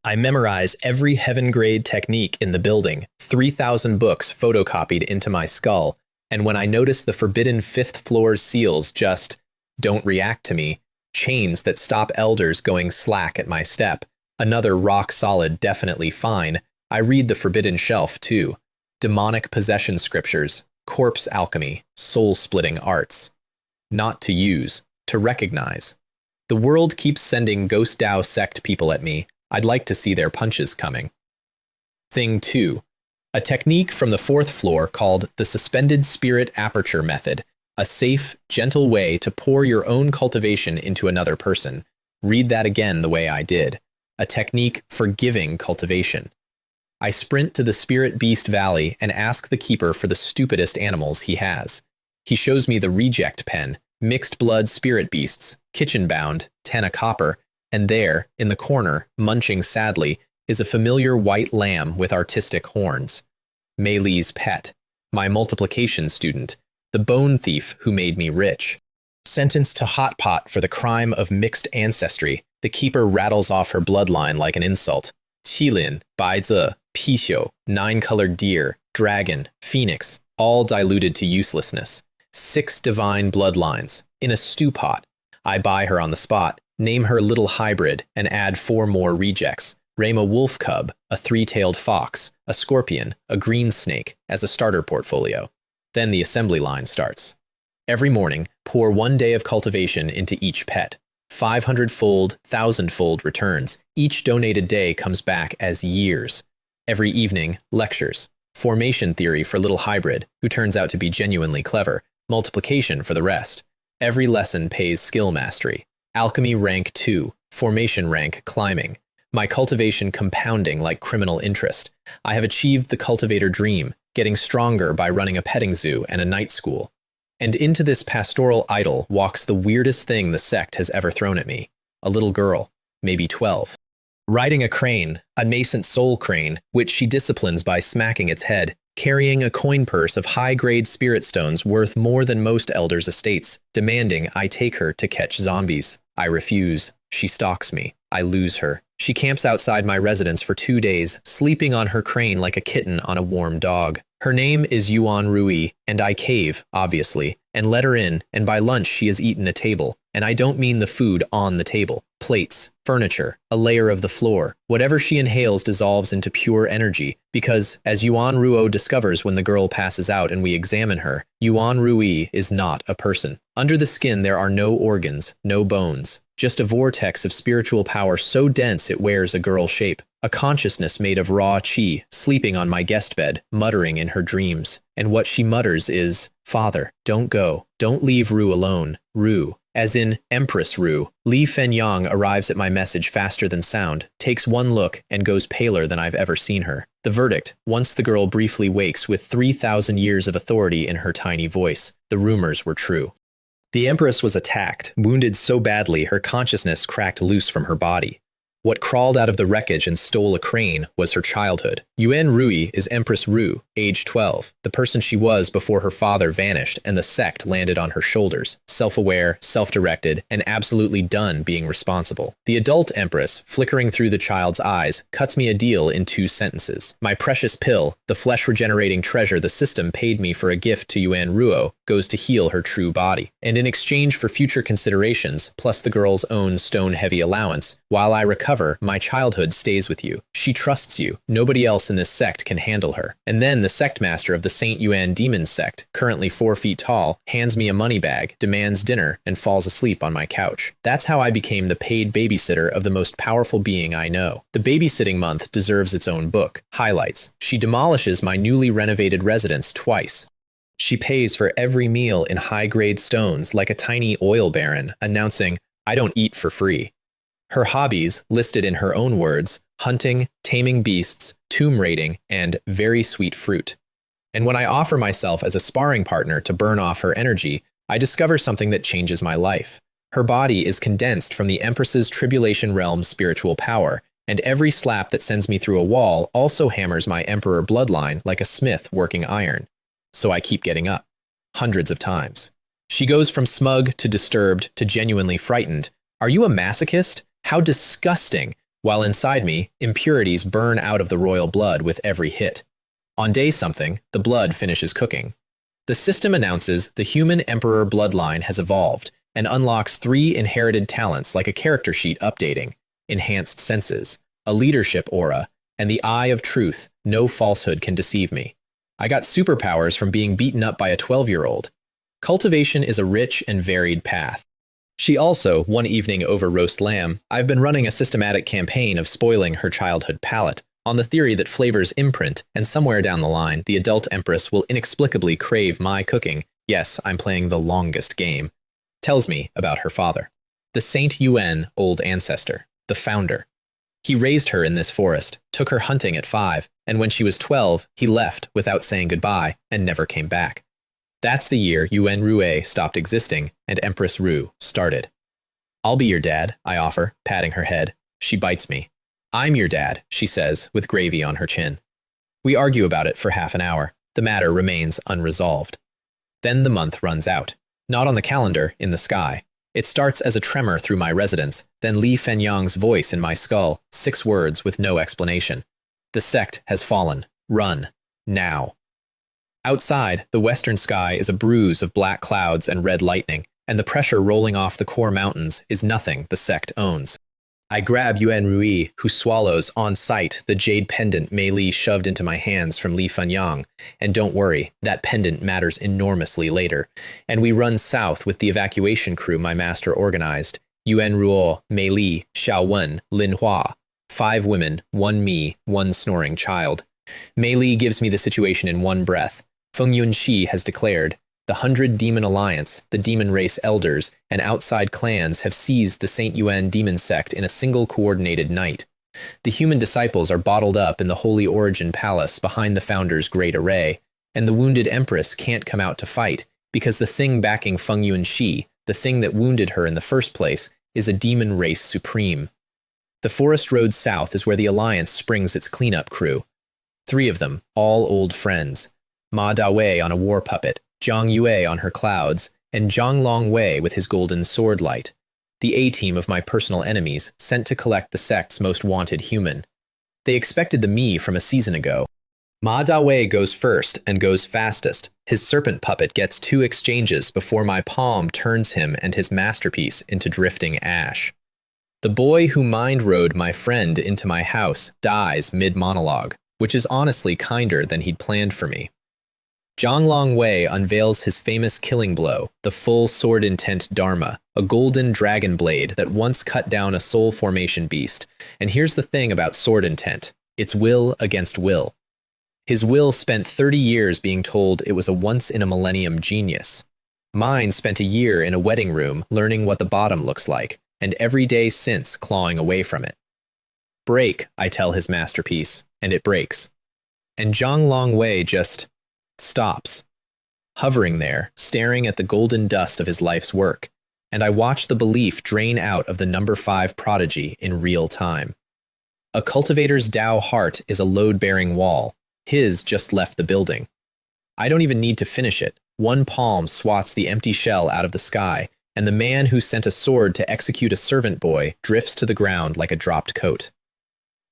S1: I memorize every heaven-grade technique in the building, 3,000 books photocopied into my skull, and when I notice the forbidden 5th floor's seals just don't react to me, chains that stop elders going slack at my step, another rock-solid definitely fine, I read the forbidden shelf too. Demonic possession scriptures, corpse alchemy, soul-splitting arts. Not to use, to recognize. The world keeps sending Ghost Tao sect people at me. I'd like to see their punches coming. Thing 2. A technique from the 4th floor called the Suspended Spirit Aperture Method, a safe, gentle way to pour your own cultivation into another person. Read that again the way I did. a technique for giving cultivation. I sprint to the Spirit Beast Valley and ask the keeper for the stupidest animals he has. He shows me the reject pen, mixed blood spirit beasts, kitchen-bound, 10 a copper, and there, in the corner, munching sadly, is a familiar white lamb with artistic horns. Mei Li's pet, my multiplication student, the bone thief who made me rich. Sentenced to hot pot for the crime of mixed ancestry, the keeper rattles off her bloodline like an insult. Qilin, Baizi, Pixiu, 9-colored deer, dragon, phoenix, all diluted to uselessness. 6 divine bloodlines, in a stew pot. I buy her on the spot, name her little hybrid, and add 4 more rejects. Rame a wolf cub, a 3-tailed fox, a scorpion, a green snake, as a starter portfolio. Then the assembly line starts. Every morning, pour 1 day of cultivation into each pet. 500-fold, 1,000-fold returns. Each donated day comes back as years. Every evening, lectures. Formation theory for little hybrid, who turns out to be genuinely clever. Multiplication for the rest. Every lesson pays skill mastery. Alchemy rank 2, formation rank climbing. My cultivation compounding like criminal interest. I have achieved the cultivator dream, getting stronger by running a petting zoo and a night school. And into this pastoral idol walks the weirdest thing the sect has ever thrown at me. A little girl, maybe 12. Riding a crane, a nascent soul crane, which she disciplines by smacking its head, carrying a coin purse of high-grade spirit stones worth more than most elders' estates, demanding I take her to catch zombies. I refuse. She stalks me. I lose her. She camps outside my residence for 2 days, sleeping on her crane like a kitten on a warm dog. Her name is Yuan Rui, and I cave, obviously, and let her in, and by lunch she has eaten a table. And I don't mean the food on the table. Plates, furniture, a layer of the floor. Whatever she inhales dissolves into pure energy, because, as Yuan Ruo discovers when the girl passes out and we examine her, Yuan Rui is not a person. Under the skin there are no organs, no bones. Just a vortex of spiritual power so dense it wears a girl shape. A consciousness made of raw qi, sleeping on my guest bed, muttering in her dreams. And what she mutters is, "Father, don't go. Don't leave Ru alone. Ru." As in Empress Ru. Li Fenyang arrives at my message faster than sound, takes one look, and goes paler than I've ever seen her. The verdict, once the girl briefly wakes with 3,000 years of authority in her tiny voice. The rumors were true. The Empress was attacked, wounded so badly her consciousness cracked loose from her body. What crawled out of the wreckage and stole a crane was her childhood. Yuan Rui is Empress Ru, age 12, the person she was before her father vanished and the sect landed on her shoulders, self-aware, self-directed, and absolutely done being responsible. The adult Empress, flickering through the child's eyes, cuts me a deal in 2 sentences. My precious pill, the flesh-regenerating treasure the system paid me for a gift to Yuan Ruo, goes to heal her true body. And in exchange for future considerations, plus the girl's own stone-heavy allowance, while I recover, my childhood stays with you. She trusts you. Nobody else in this sect can handle her. And then the sect master of the Saint Yuan Demon sect, currently 4 feet tall, hands me a money bag, demands dinner, and falls asleep on my couch. That's how I became the paid babysitter of the most powerful being I know. The babysitting month deserves its own book. Highlights. She demolishes my newly renovated residence twice. She pays for every meal in high-grade stones like a tiny oil baron, announcing, "I don't eat for free." Her hobbies, listed in her own words, hunting, taming beasts, tomb raiding, and very sweet fruit. And when I offer myself as a sparring partner to burn off her energy, I discover something that changes my life. Her body is condensed from the Empress's Tribulation Realm spiritual power, and every slap that sends me through a wall also hammers my Emperor bloodline like a smith working iron. So I keep getting up. Hundreds of times. She goes from smug to disturbed to genuinely frightened. "Are you a masochist? How disgusting!" While inside me, impurities burn out of the royal blood with every hit. On day something, the blood finishes cooking. The system announces the human emperor bloodline has evolved and unlocks 3 inherited talents like a character sheet updating: enhanced senses, a leadership aura, and the eye of truth. No falsehood can deceive me. I got superpowers from being beaten up by a 12-year-old. Cultivation is a rich and varied path. She also, one evening over roast lamb, I've been running a systematic campaign of spoiling her childhood palate, on the theory that flavors imprint, and somewhere down the line, the adult empress will inexplicably crave my cooking. Yes, I'm playing the longest game. Tells me about her father. The Saint Yuan old ancestor, the founder. He raised her in this forest, took her hunting at 5, and when she was 12, he left without saying goodbye and never came back. That's the year Yuan Rue stopped existing and Empress Ru started. I'll be your dad, I offer, patting her head. She bites me. I'm your dad, she says, with gravy on her chin. We argue about it for half an hour. The matter remains unresolved. Then the month runs out. Not on the calendar, in the sky. It starts as a tremor through my residence, then Li Fenyang's voice in my skull, 6 words with no explanation. The sect has fallen. Run. Now. Outside, the western sky is a bruise of black clouds and red lightning, and the pressure rolling off the core mountains is nothing the sect owns. I grab Yuan Rui, who swallows, on sight, the jade pendant Mei Li shoved into my hands from Li Fenyang, and don't worry, that pendant matters enormously later, and we run south with the evacuation crew my master organized, Yuan Ruo, Mei Li, Xiao Wen, Lin Hua, 5 women, 1 me, 1 snoring child. Mei Li gives me the situation in one breath. Feng Yunxi has declared, the 100 Demon Alliance, the demon race elders, and outside clans have seized the Saint Yuan demon sect in a single coordinated night. The human disciples are bottled up in the Holy Origin Palace behind the founder's great array, and the wounded empress can't come out to fight because the thing backing Feng Yunxi, the thing that wounded her in the first place, is a demon race supreme. The forest road south is where the Alliance springs its cleanup crew. 3 of them, all old friends. Ma Dawei on a war puppet, Zhang Yue on her clouds, and Zhang Longwei with his golden sword light. The A-team of my personal enemies, sent to collect the sect's most wanted human. They expected the me from a season ago. Ma Dawei goes first and goes fastest. His serpent puppet gets 2 exchanges before my palm turns him and his masterpiece into drifting ash. The boy who mind-rode my friend into my house dies mid-monologue, which is honestly kinder than he'd planned for me. Zhang Longwei unveils his famous killing blow, the full sword intent Dharma, a golden dragon blade that once cut down a soul formation beast. And here's the thing about sword intent. It's will against will. His will spent 30 years being told it was a once-in-a-millennium genius. Mine spent a year in a wedding room learning what the bottom looks like, and every day since clawing away from it. Break, I tell his masterpiece, and it breaks. And Zhang Longwei just stops, hovering there, staring at the golden dust of his life's work, and I watch the belief drain out of the number 5 prodigy in real time. A cultivator's Tao heart is a load-bearing wall. His just left the building. I don't even need to finish it. One palm swats the empty shell out of the sky, and the man who sent a sword to execute a servant boy drifts to the ground like a dropped coat.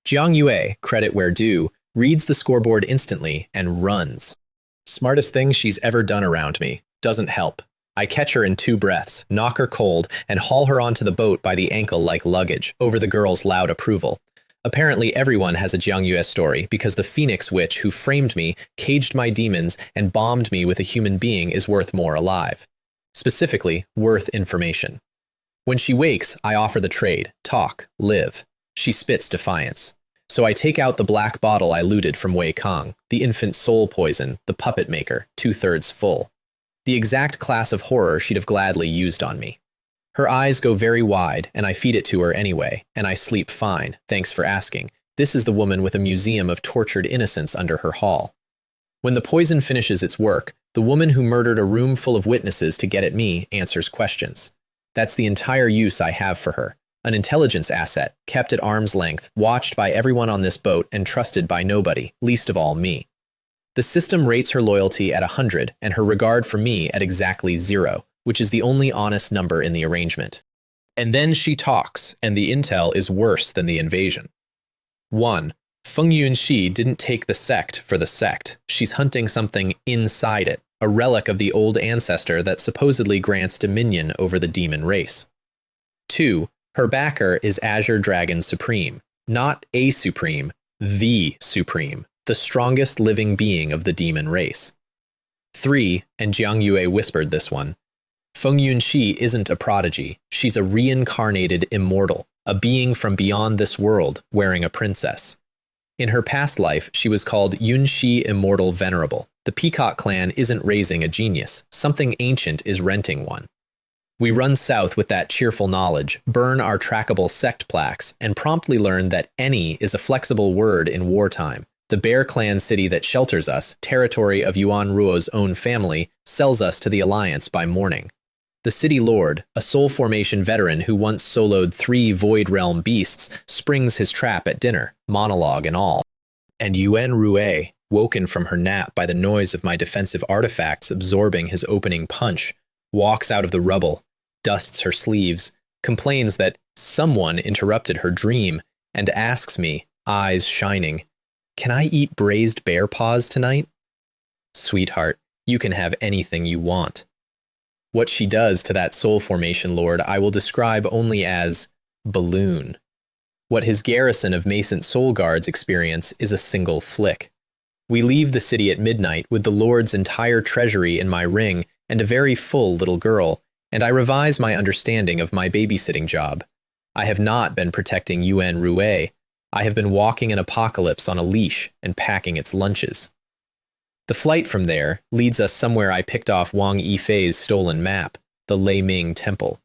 S1: Jiang Yue, credit where due, reads the scoreboard instantly and runs. Smartest thing she's ever done around me. Doesn't help. I catch her in 2 breaths, knock her cold, and haul her onto the boat by the ankle like luggage, over the girl's loud approval. Apparently everyone has a Jiang Yue story because the phoenix witch who framed me, caged my demons, and bombed me with a human being is worth more alive. Specifically, worth information. When she wakes, I offer the trade, talk, live. She spits defiance. So I take out the black bottle I looted from Wei Kong, the infant soul poison, the puppet maker, 2/3 full. The exact class of horror she'd have gladly used on me. Her eyes go very wide, and I feed it to her anyway, and I sleep fine, thanks for asking. This is the woman with a museum of tortured innocence under her hall. When the poison finishes its work, the woman who murdered a room full of witnesses to get at me answers questions. That's the entire use I have for her. An intelligence asset, kept at arm's length, watched by everyone on this boat and trusted by nobody, least of all me. The system rates her loyalty at 100 and her regard for me at exactly 0, which is the only honest number in the arrangement. And then she talks, and the intel is worse than the invasion. 1. Feng Yunxi didn't take the sect for the sect. She's hunting something inside it, a relic of the old ancestor that supposedly grants dominion over the demon race. 2. Her backer is Azure Dragon Supreme, not a Supreme, the Supreme, the strongest living being of the demon race. 3, and Jiang Yue whispered this one, Feng Yunxi isn't a prodigy, she's a reincarnated immortal, a being from beyond this world wearing a princess. In her past life, she was called Yunxi Immortal Venerable. The Peacock clan isn't raising a genius, something ancient is renting one. We run south with that cheerful knowledge, burn our trackable sect plaques, and promptly learn that any is a flexible word in wartime. The Bear Clan city that shelters us, territory of Yuan Ruo's own family, sells us to the Alliance by morning. The city lord, a soul formation veteran who once soloed 3 Void Realm beasts, springs his trap at dinner, monologue and all. And Yuan Rue, woken from her nap by the noise of my defensive artifacts absorbing his opening punch, walks out of the rubble, dusts her sleeves, complains that someone interrupted her dream, and asks me, eyes shining, "Can I eat braised bear paws tonight?" Sweetheart, you can have anything you want. What she does to that soul formation lord I will describe only as balloon. What his garrison of nascent soul guards experience is a single flick. We leave the city at midnight with the lord's entire treasury in my ring and a very full little girl, and I revise my understanding of my babysitting job. I have not been protecting Yuan Rue. I have been walking an apocalypse on a leash and packing its lunches. The flight from there leads us somewhere I picked off Wang Yifei's stolen map, the Lei Ming Temple.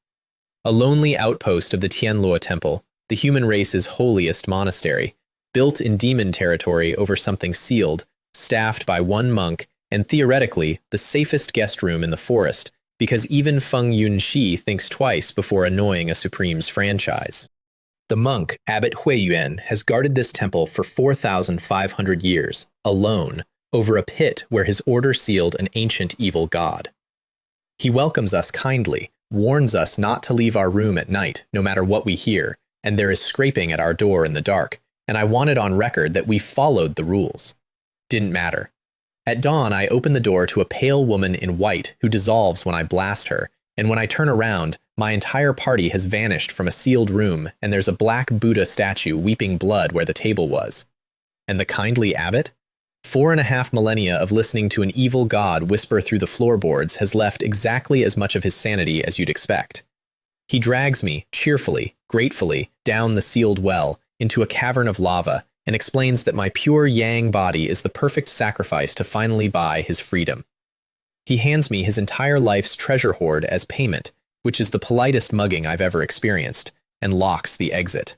S1: A lonely outpost of the Tianluo Temple, the human race's holiest monastery, built in demon territory over something sealed, staffed by one monk, and theoretically the safest guest room in the forest, because even Feng Yunxi thinks twice before annoying a Supreme's franchise. The monk, Abbot Huiyuan, has guarded this temple for 4,500 years, alone, over a pit where his order sealed an ancient evil god. He welcomes us kindly, warns us not to leave our room at night, no matter what we hear, and there is scraping at our door in the dark, and I want it on record that we followed the rules. Didn't matter. At dawn, I open the door to a pale woman in white who dissolves when I blast her, and when I turn around, my entire party has vanished from a sealed room, and there's a black Buddha statue weeping blood where the table was. And the kindly abbot? 4.5 millennia of listening to an evil god whisper through the floorboards has left exactly as much of his sanity as you'd expect. He drags me, cheerfully, gratefully, down the sealed well, into a cavern of lava, and explains that my pure yang body is the perfect sacrifice to finally buy his freedom. He hands me his entire life's treasure hoard as payment, which is the politest mugging I've ever experienced, and locks the exit.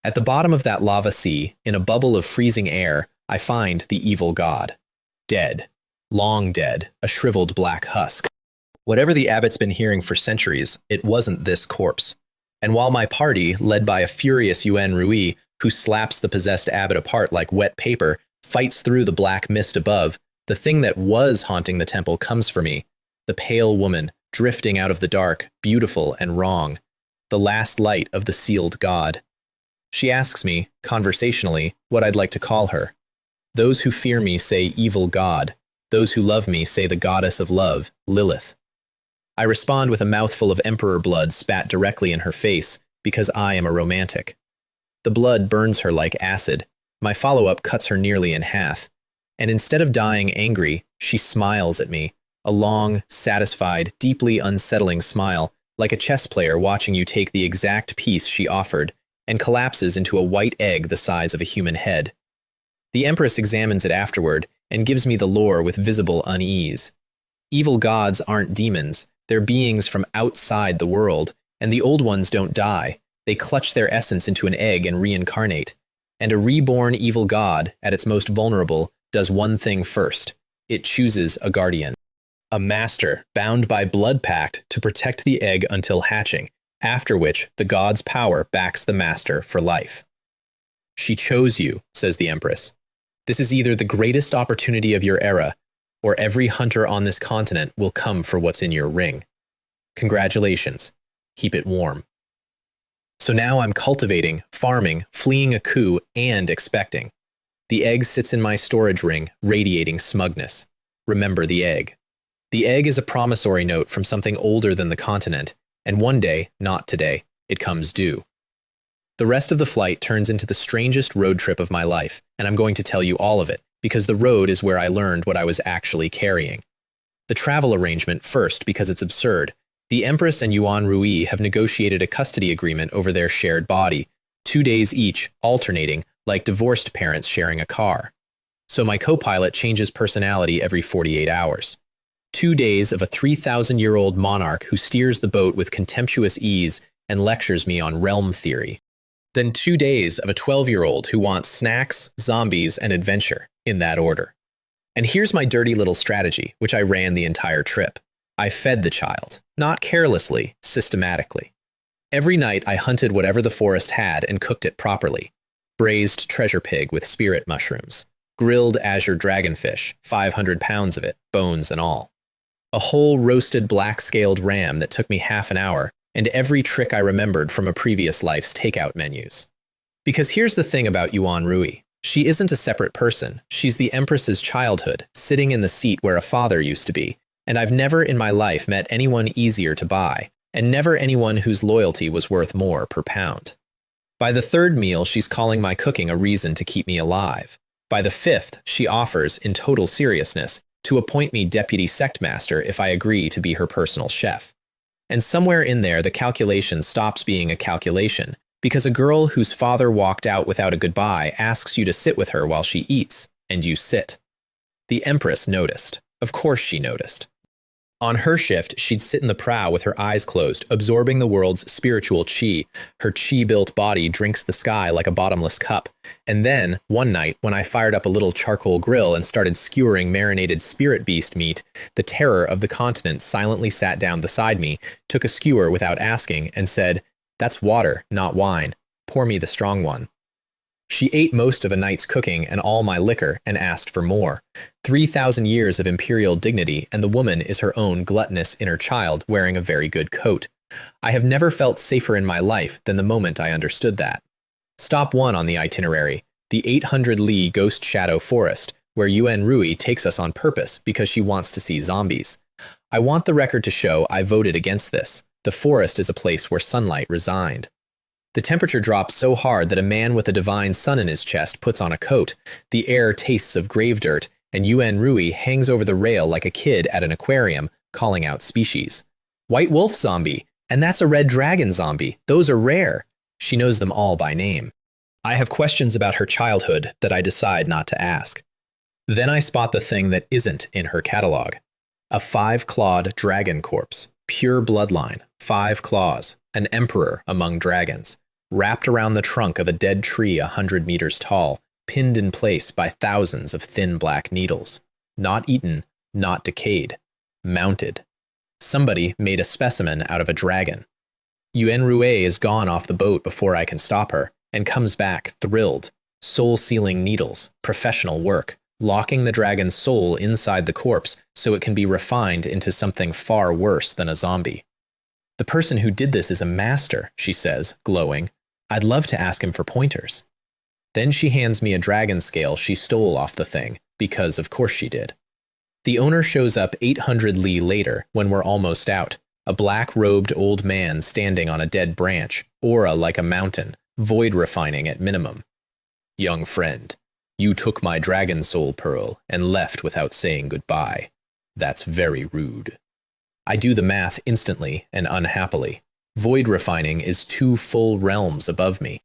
S1: At the bottom of that lava sea, in a bubble of freezing air, I find the evil god. Dead. Long dead, a shriveled black husk. Whatever the abbot's been hearing for centuries, it wasn't this corpse. And while my party, led by a furious Yuan Rui, who slaps the possessed abbot apart like wet paper, fights through the black mist above, the thing that was haunting the temple comes for me. The pale woman, drifting out of the dark, beautiful and wrong. The last light of the sealed god. She asks me, conversationally, what I'd like to call her. Those who fear me say evil god. Those who love me say the goddess of love, Lilith. I respond with a mouthful of emperor blood spat directly in her face, because I am a romantic. The blood burns her like acid. My follow-up cuts her nearly in half. And instead of dying angry, she smiles at me, a long, satisfied, deeply unsettling smile, like a chess player watching you take the exact piece she offered, and collapses into a white egg the size of a human head. The Empress examines it afterward and gives me the lore with visible unease. Evil gods aren't demons, they're beings from outside the world, and the old ones don't die. They clutch their essence into an egg and reincarnate. And a reborn evil god, at its most vulnerable, does one thing first. It chooses a guardian. A master, bound by blood pact to protect the egg until hatching, after which the god's power backs the master for life. She chose you, says the Empress. This is either the greatest opportunity of your era, or every hunter on this continent will come for what's in your ring. Congratulations. Keep it warm. So now I'm cultivating, farming, fleeing a coup, and expecting. The egg sits in my storage ring, radiating smugness. Remember the egg. The egg is a promissory note from something older than the continent, and one day, not today, it comes due. The rest of the flight turns into the strangest road trip of my life, and I'm going to tell you all of it, because the road is where I learned what I was actually carrying. The travel arrangement first, because it's absurd. The Empress and Yuan Rui have negotiated a custody agreement over their shared body, 2 days each, alternating, like divorced parents sharing a car. So my co-pilot changes personality every 48 hours. 2 days of a 3,000-year-old monarch who steers the boat with contemptuous ease and lectures me on realm theory. Then 2 days of a 12-year-old who wants snacks, zombies, and adventure, in that order. And here's my dirty little strategy, which I ran the entire trip. I fed the child, not carelessly, systematically. Every night I hunted whatever the forest had and cooked it properly. Braised treasure pig with spirit mushrooms. Grilled azure dragonfish, 500 pounds of it, bones and all. A whole roasted black-scaled ram that took me half an hour, and every trick I remembered from a previous life's takeout menus. Because here's the thing about Yuan Rui. She isn't a separate person. She's the Empress's childhood, sitting in the seat where a father used to be, and I've never in my life met anyone easier to buy, and never anyone whose loyalty was worth more per pound. By the third meal, she's calling my cooking a reason to keep me alive. By the fifth, she offers, in total seriousness, to appoint me deputy sect master if I agree to be her personal chef. And somewhere in there, the calculation stops being a calculation, because a girl whose father walked out without a goodbye asks you to sit with her while she eats, and you sit. The Empress noticed. Of course she noticed. On her shift, she'd sit in the prow with her eyes closed, absorbing the world's spiritual chi. Her chi-built body drinks the sky like a bottomless cup. And then, one night, when I fired up a little charcoal grill and started skewering marinated spirit beast meat, the terror of the continent silently sat down beside me, took a skewer without asking, and said, "That's water, not wine. Pour me the strong one." She ate most of a night's cooking and all my liquor and asked for more. 3,000 years of imperial dignity, and the woman is her own gluttonous inner child wearing a very good coat. I have never felt safer in my life than the moment I understood that. Stop 1 on the itinerary, the 800-li Ghost Shadow Forest, where Yuan Rui takes us on purpose because she wants to see zombies. I want the record to show I voted against this. The forest is a place where sunlight resigned. The temperature drops so hard that a man with a divine sun in his chest puts on a coat. The air tastes of grave dirt, and Yuan Rui hangs over the rail like a kid at an aquarium, calling out species. White wolf zombie, and that's a red dragon zombie. Those are rare. She knows them all by name. I have questions about her childhood that I decide not to ask. Then I spot the thing that isn't in her catalog. A 5-clawed dragon corpse, pure bloodline, 5 claws, an emperor among dragons. Wrapped around the trunk of a dead tree 100 meters tall, pinned in place by thousands of thin black needles. Not eaten, not decayed. Mounted. Somebody made a specimen out of a dragon. Yuan Rui is gone off the boat before I can stop her, and comes back thrilled. Soul-sealing needles, professional work, locking the dragon's soul inside the corpse so it can be refined into something far worse than a zombie. "The person who did this is a master," she says, glowing. "I'd love to ask him for pointers." Then she hands me a dragon scale she stole off the thing, because of course she did. The owner shows up 800 li later, when we're almost out, a black-robed old man standing on a dead branch, aura like a mountain, void refining at minimum. "Young friend, you took my dragon soul pearl and left without saying goodbye. That's very rude." I do the math instantly and unhappily. Void refining is 2 full realms above me.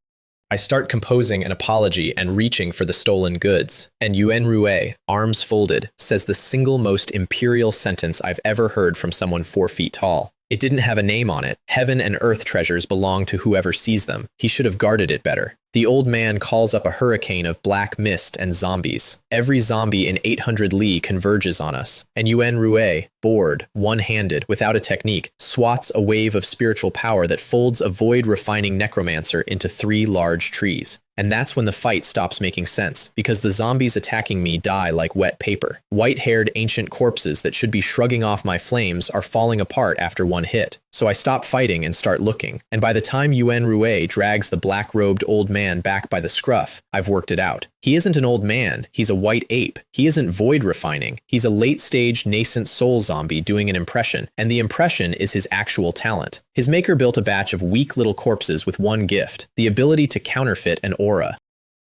S1: I start composing an apology and reaching for the stolen goods, and Yuan Rui, arms folded, says the single most imperial sentence I've ever heard from someone 4 feet tall. It didn't have a name on it. Heaven and earth treasures belong to whoever sees them. He should have guarded it better. The old man calls up a hurricane of black mist and zombies. Every zombie in 800 li converges on us, and Yuan Rui, bored, one-handed, without a technique, swats a wave of spiritual power that folds a void-refining necromancer into 3 large trees. And that's when the fight stops making sense, because the zombies attacking me die like wet paper. White-haired ancient corpses that should be shrugging off my flames are falling apart after 1 hit. So I stop fighting and start looking, and by the time Yuan Rui drags the black-robed old man back by the scruff, I've worked it out. He isn't an old man, he's a white ape. He isn't void refining, he's a late-stage nascent soul zombie doing an impression, and the impression is his actual talent. His maker built a batch of weak little corpses with 1 gift, the ability to counterfeit an aura.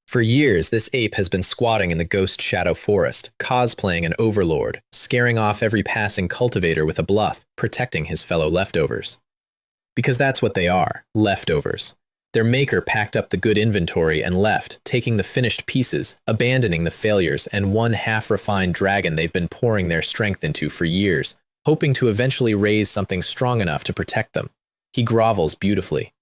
S1: For years, this ape has been squatting in the Ghost Shadow Forest, cosplaying an overlord, scaring off every passing cultivator with a bluff, protecting his fellow leftovers. Because that's what they are, leftovers. Their maker packed up the good inventory and left, taking the finished pieces, abandoning the failures, and one half-refined dragon they've been pouring their strength into for years, hoping to eventually raise something strong enough to protect them. He grovels beautifully.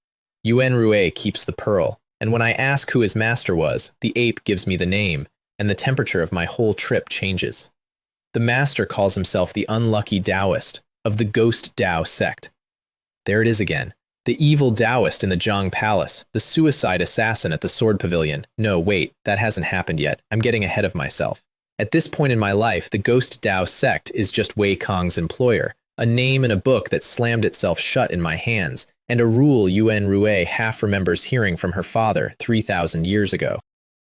S1: Yuan Rui keeps the pearl, and when I ask who his master was, the ape gives me the name, and the temperature of my whole trip changes. The master calls himself the unlucky Taoist of the Ghost Tao Sect. There it is again. The evil Taoist in the Zhang Palace, the suicide assassin at the Sword Pavilion. No, wait, that hasn't happened yet. I'm getting ahead of myself. At this point in my life, the Ghost Tao Sect is just Wei Kong's employer, a name in a book that slammed itself shut in my hands, and a rule Yuan Rui half remembers hearing from her father 3,000 years ago.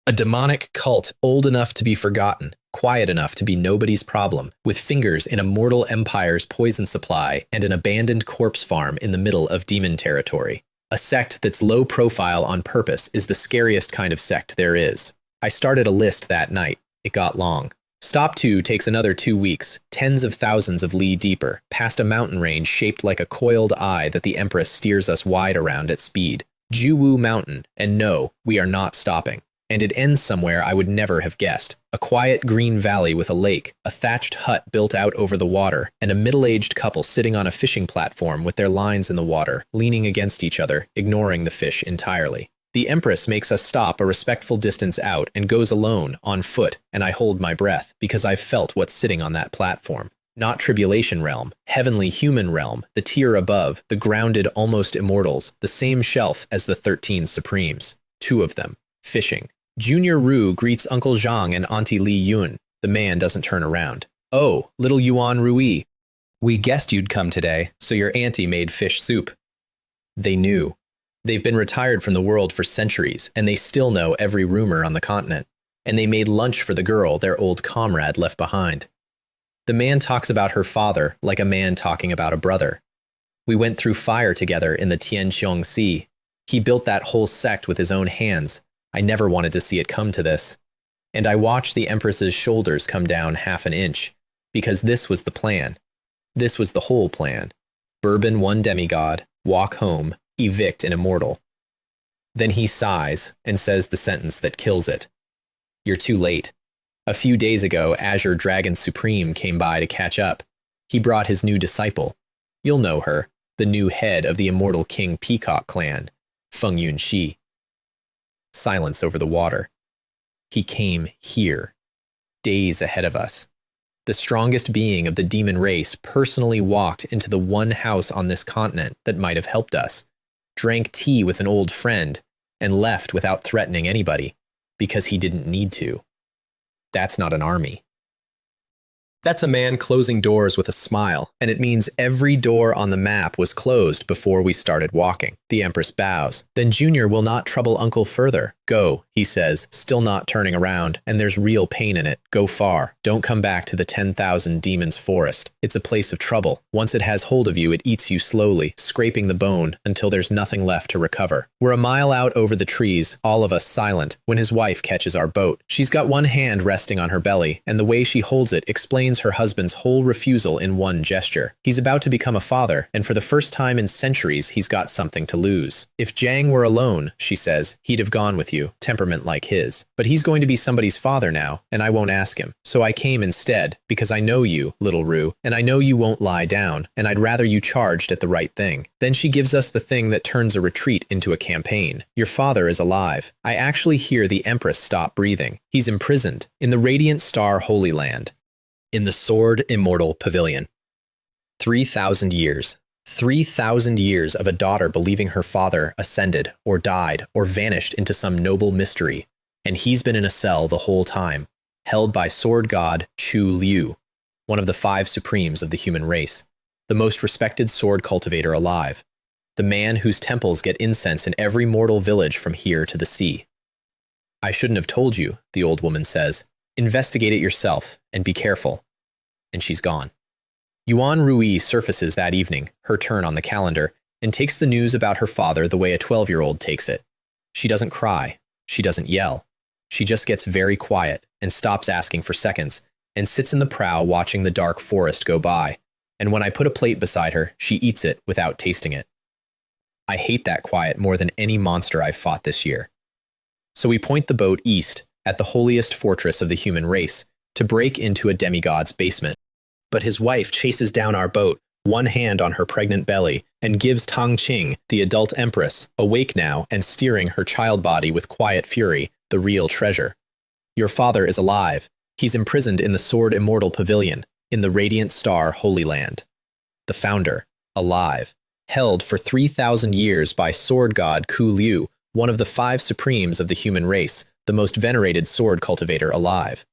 S1: A demonic cult old enough to be forgotten, quiet enough to be nobody's problem, with fingers in a mortal empire's poison supply and an abandoned corpse farm in the middle of demon territory. A sect that's low profile on purpose is the scariest kind of sect there is. I started a list that night. It got long. Stop 2 takes another 2 weeks, tens of thousands of li deeper, past a mountain range shaped like a coiled eye that the empress steers us wide around at speed. Juwu Mountain, and no, we are not stopping. And it ends somewhere I would never have guessed. A quiet green valley with a lake, a thatched hut built out over the water, and a middle-aged couple sitting on a fishing platform with their lines in the water, leaning against each other, ignoring the fish entirely. The Empress makes us stop a respectful distance out and goes alone, on foot, and I hold my breath, because I've felt what's sitting on that platform. Not tribulation realm, heavenly human realm, the tier above, the grounded almost immortals, the same shelf as the 13 Supremes. 2 of them. Fishing. Junior Ru greets Uncle Zhang and Auntie Li Yun. The man doesn't turn around. Oh, little Yuan Rui. We guessed you'd come today, so your auntie made fish soup. They knew. They've been retired from the world for centuries, and they still know every rumor on the continent. And they made lunch for the girl their old comrade left behind. The man talks about her father like a man talking about a brother. We went through fire together in the Tianqiong Sea. He built that whole sect with his own hands. I never wanted to see it come to this. And I watched the Empress's shoulders come down half an inch, because this was the plan. This was the whole plan. Bourbon one demigod, walk home, evict an immortal. Then he sighs and says the sentence that kills it. You're too late. A few days ago, Azure Dragon Supreme came by to catch up. He brought his new disciple. You'll know her, the new head of the immortal King Peacock clan, Feng Yunxi. Silence over the water. He came here, days ahead of us. The strongest being of the demon race personally walked into the one house on this continent that might have helped us, drank tea with an old friend, and left without threatening anybody, because he didn't need to. That's not an army. That's a man closing doors with a smile, and it means every door on the map was closed before we started walking. The Empress bows. Then Junior will not trouble Uncle further. Go, he says, still not turning around, and there's real pain in it. Go far. Don't come back to the 10,000 demons forest. It's a place of trouble. Once it has hold of you, it eats you slowly, scraping the bone until there's nothing left to recover. We're a mile out over the trees, all of us silent, when his wife catches our boat. She's got one hand resting on her belly, and the way she holds it explains her husband's whole refusal in one gesture. He's about to become a father, and for the first time in centuries, he's got something to lose. If Zhang were alone, she says, he'd have gone with you, temperament like his. But he's going to be somebody's father now, and I won't ask him. So I came instead, because I know you, little Ru, and I know you won't lie down, and I'd rather you charged at the right thing. Then she gives us the thing that turns a retreat into a campaign. Your father is alive. I actually hear the Empress stop breathing. He's imprisoned, in the Radiant Star Holy Land. In the Sword Immortal Pavilion. 3,000 years. 3,000 years of a daughter believing her father ascended, or died, or vanished into some noble mystery, and he's been in a cell the whole time, held by sword god Chu Liu, one of the 5 supremes of the human race, the most respected sword cultivator alive, the man whose temples get incense in every mortal village from here to the sea. I shouldn't have told you, the old woman says. Investigate it yourself, and be careful. And she's gone. Yuan Rui surfaces that evening, her turn on the calendar, and takes the news about her father the way a 12-year-old takes it. She doesn't cry. She doesn't yell. She just gets very quiet and stops asking for seconds and sits in the prow watching the dark forest go by. And when I put a plate beside her, she eats it without tasting it. I hate that quiet more than any monster I've fought this year. So we point the boat east, at the holiest fortress of the human race, to break into a demigod's basement. But his wife chases down our boat, one hand on her pregnant belly, and gives Tang Qing, the adult empress, awake now and steering her child body with quiet fury, the real treasure. Your father is alive. He's imprisoned in the Sword Immortal Pavilion, in the Radiant Star Holy Land. The founder, alive, held for 3,000 years by sword god Ku Liu, one of the 5 supremes of the human race, the most venerated sword cultivator alive.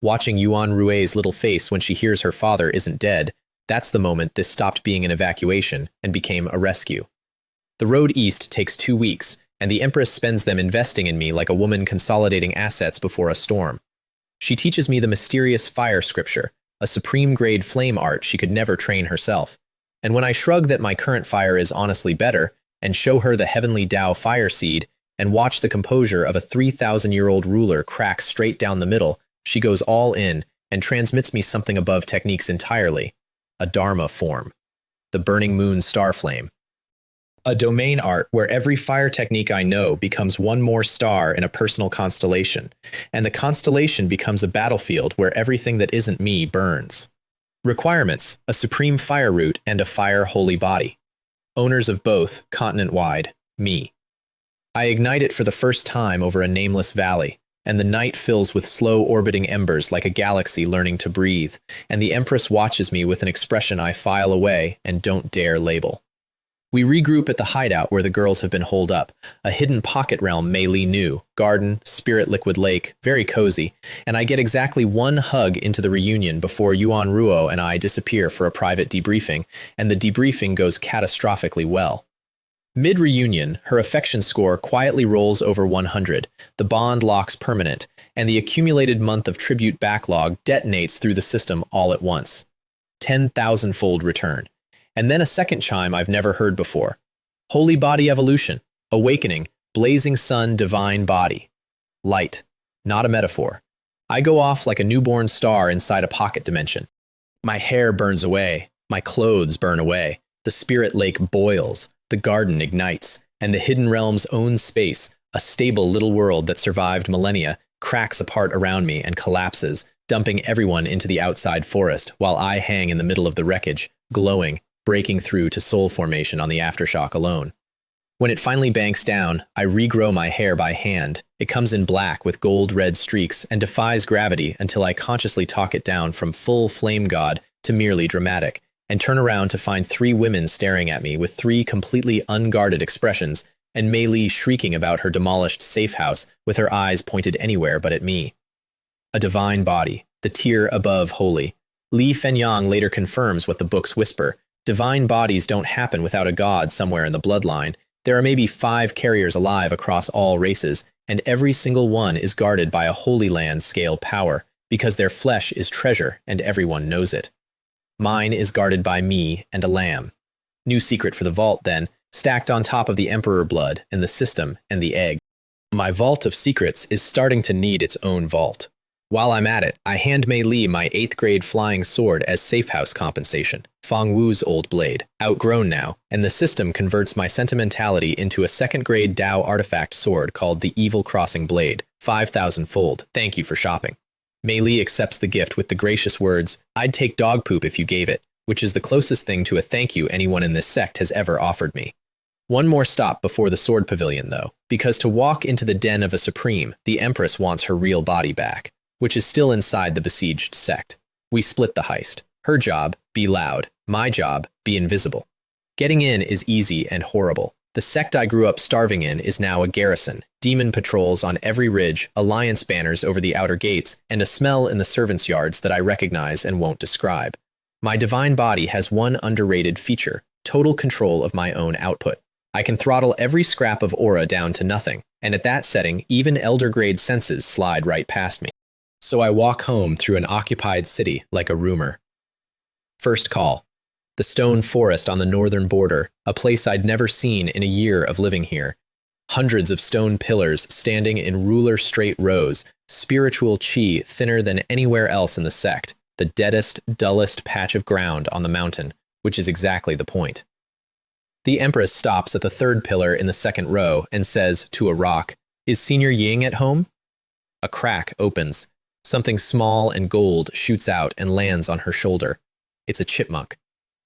S1: Watching Yuan Rui's little face when she hears her father isn't dead, that's the moment this stopped being an evacuation and became a rescue. The road east takes 2 weeks, and the Empress spends them investing in me like a woman consolidating assets before a storm. She teaches me the mysterious fire scripture, a supreme-grade flame art she could never train herself. And when I shrug that my current fire is honestly better, and show her the heavenly Tao fire seed, and watch the composure of a 3,000-year-old ruler crack straight down the middle, she goes all in and transmits me something above techniques entirely, a Dharma form, the burning moon star flame. A domain art where every fire technique I know becomes one more star in a personal constellation, and the constellation becomes a battlefield where everything that isn't me burns. Requirements: a supreme fire root and a fire holy body. Owners of both, continent-wide, me. I ignite it for the first time over a nameless valley, and the night fills with slow orbiting embers like a galaxy learning to breathe, and the Empress watches me with an expression I file away and don't dare label. We regroup at the hideout where the girls have been holed up, a hidden pocket realm Mei Li knew, garden, spirit liquid lake, very cozy, and I get exactly 1 hug into the reunion before Yuan Ruo and I disappear for a private debriefing, and the debriefing goes catastrophically well. Mid-reunion, her affection score quietly rolls over 100, the bond locks permanent, and the accumulated month of tribute backlog detonates through the system all at once. 10,000-fold return. And then a second chime I've never heard before. Holy body evolution, awakening, blazing sun, divine body. Light, not a metaphor. I go off like a newborn star inside a pocket dimension. My hair burns away, my clothes burn away, the spirit lake boils, the garden ignites, and the hidden realm's own space, a stable little world that survived millennia, cracks apart around me and collapses, dumping everyone into the outside forest while I hang in the middle of the wreckage, glowing, breaking through to soul formation on the aftershock alone. When it finally banks down, I regrow my hair by hand. It comes in black with gold-red streaks and defies gravity until I consciously talk it down from full flame god to merely dramatic, and turn around to find 3 women staring at me with 3 completely unguarded expressions, and Mei Li shrieking about her demolished safe house with her eyes pointed anywhere but at me. A divine body, the tier above holy. Li Fenyang later confirms what the books whisper. Divine bodies don't happen without a god somewhere in the bloodline. There are maybe 5 carriers alive across all races, and every single one is guarded by a Holy Land-scale power, because their flesh is treasure and everyone knows it. Mine is guarded by me and a lamb. New secret for the vault, then, stacked on top of the Emperor blood and the system and the egg. My vault of secrets is starting to need its own vault. While I'm at it, I hand Mei Li my 8th grade flying sword as safe house compensation, Feng Wu's old blade, outgrown now, and the system converts my sentimentality into a 2nd grade Tao artifact sword called the Evil Crossing Blade, 5,000-fold. Thank you for shopping. Mei Li accepts the gift with the gracious words, "I'd take dog poop if you gave it," which is the closest thing to a thank you anyone in this sect has ever offered me. One more stop before the sword pavilion, though, because to walk into the den of a supreme, the Empress wants her real body back, which is still inside the besieged sect. We split the heist. Her job, be loud. My job, be invisible. Getting in is easy and horrible. The sect I grew up starving in is now a garrison, demon patrols on every ridge, alliance banners over the outer gates, and a smell in the servants' yards that I recognize and won't describe. My divine body has one underrated feature, total control of my own output. I can throttle every scrap of aura down to nothing, and at that setting, even elder-grade senses slide right past me. So I walk home through an occupied city like a rumor. First call. The stone forest on the northern border, a place I'd never seen in a year of living here. Hundreds of stone pillars standing in ruler straight rows, spiritual chi thinner than anywhere else in the sect, the deadest, dullest patch of ground on the mountain, which is exactly the point. The Empress stops at the third pillar in the second row and says to a rock, "Is Senior Ying at home?" A crack opens. Something small and gold shoots out and lands on her shoulder. It's a chipmunk.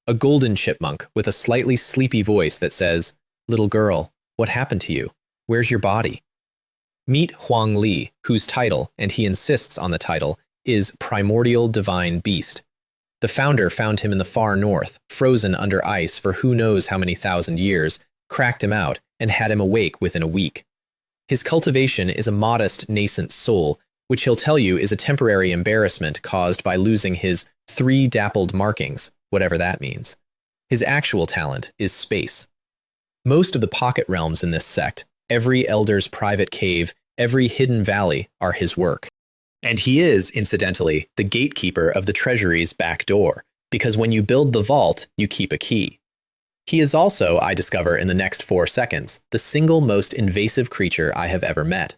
S1: A golden chipmunk with a slightly sleepy voice that says, "Little girl, what happened to you? Where's your body?" Meet Huang Li, whose title, and he insists on the title, is Primordial Divine Beast. The founder found him in the far north, frozen under ice for who knows how many thousand years, cracked him out, and had him awake within a week. His cultivation is a modest, nascent soul, which he'll tell you is a temporary embarrassment caused by losing his 3 dappled markings, whatever that means. His actual talent is space. Most of the pocket realms in this sect, every elder's private cave, every hidden valley, are his work. And he is, incidentally, the gatekeeper of the treasury's back door, because when you build the vault, you keep a key. He is also, I discover in the next 4 seconds, the single most invasive creature I have ever met.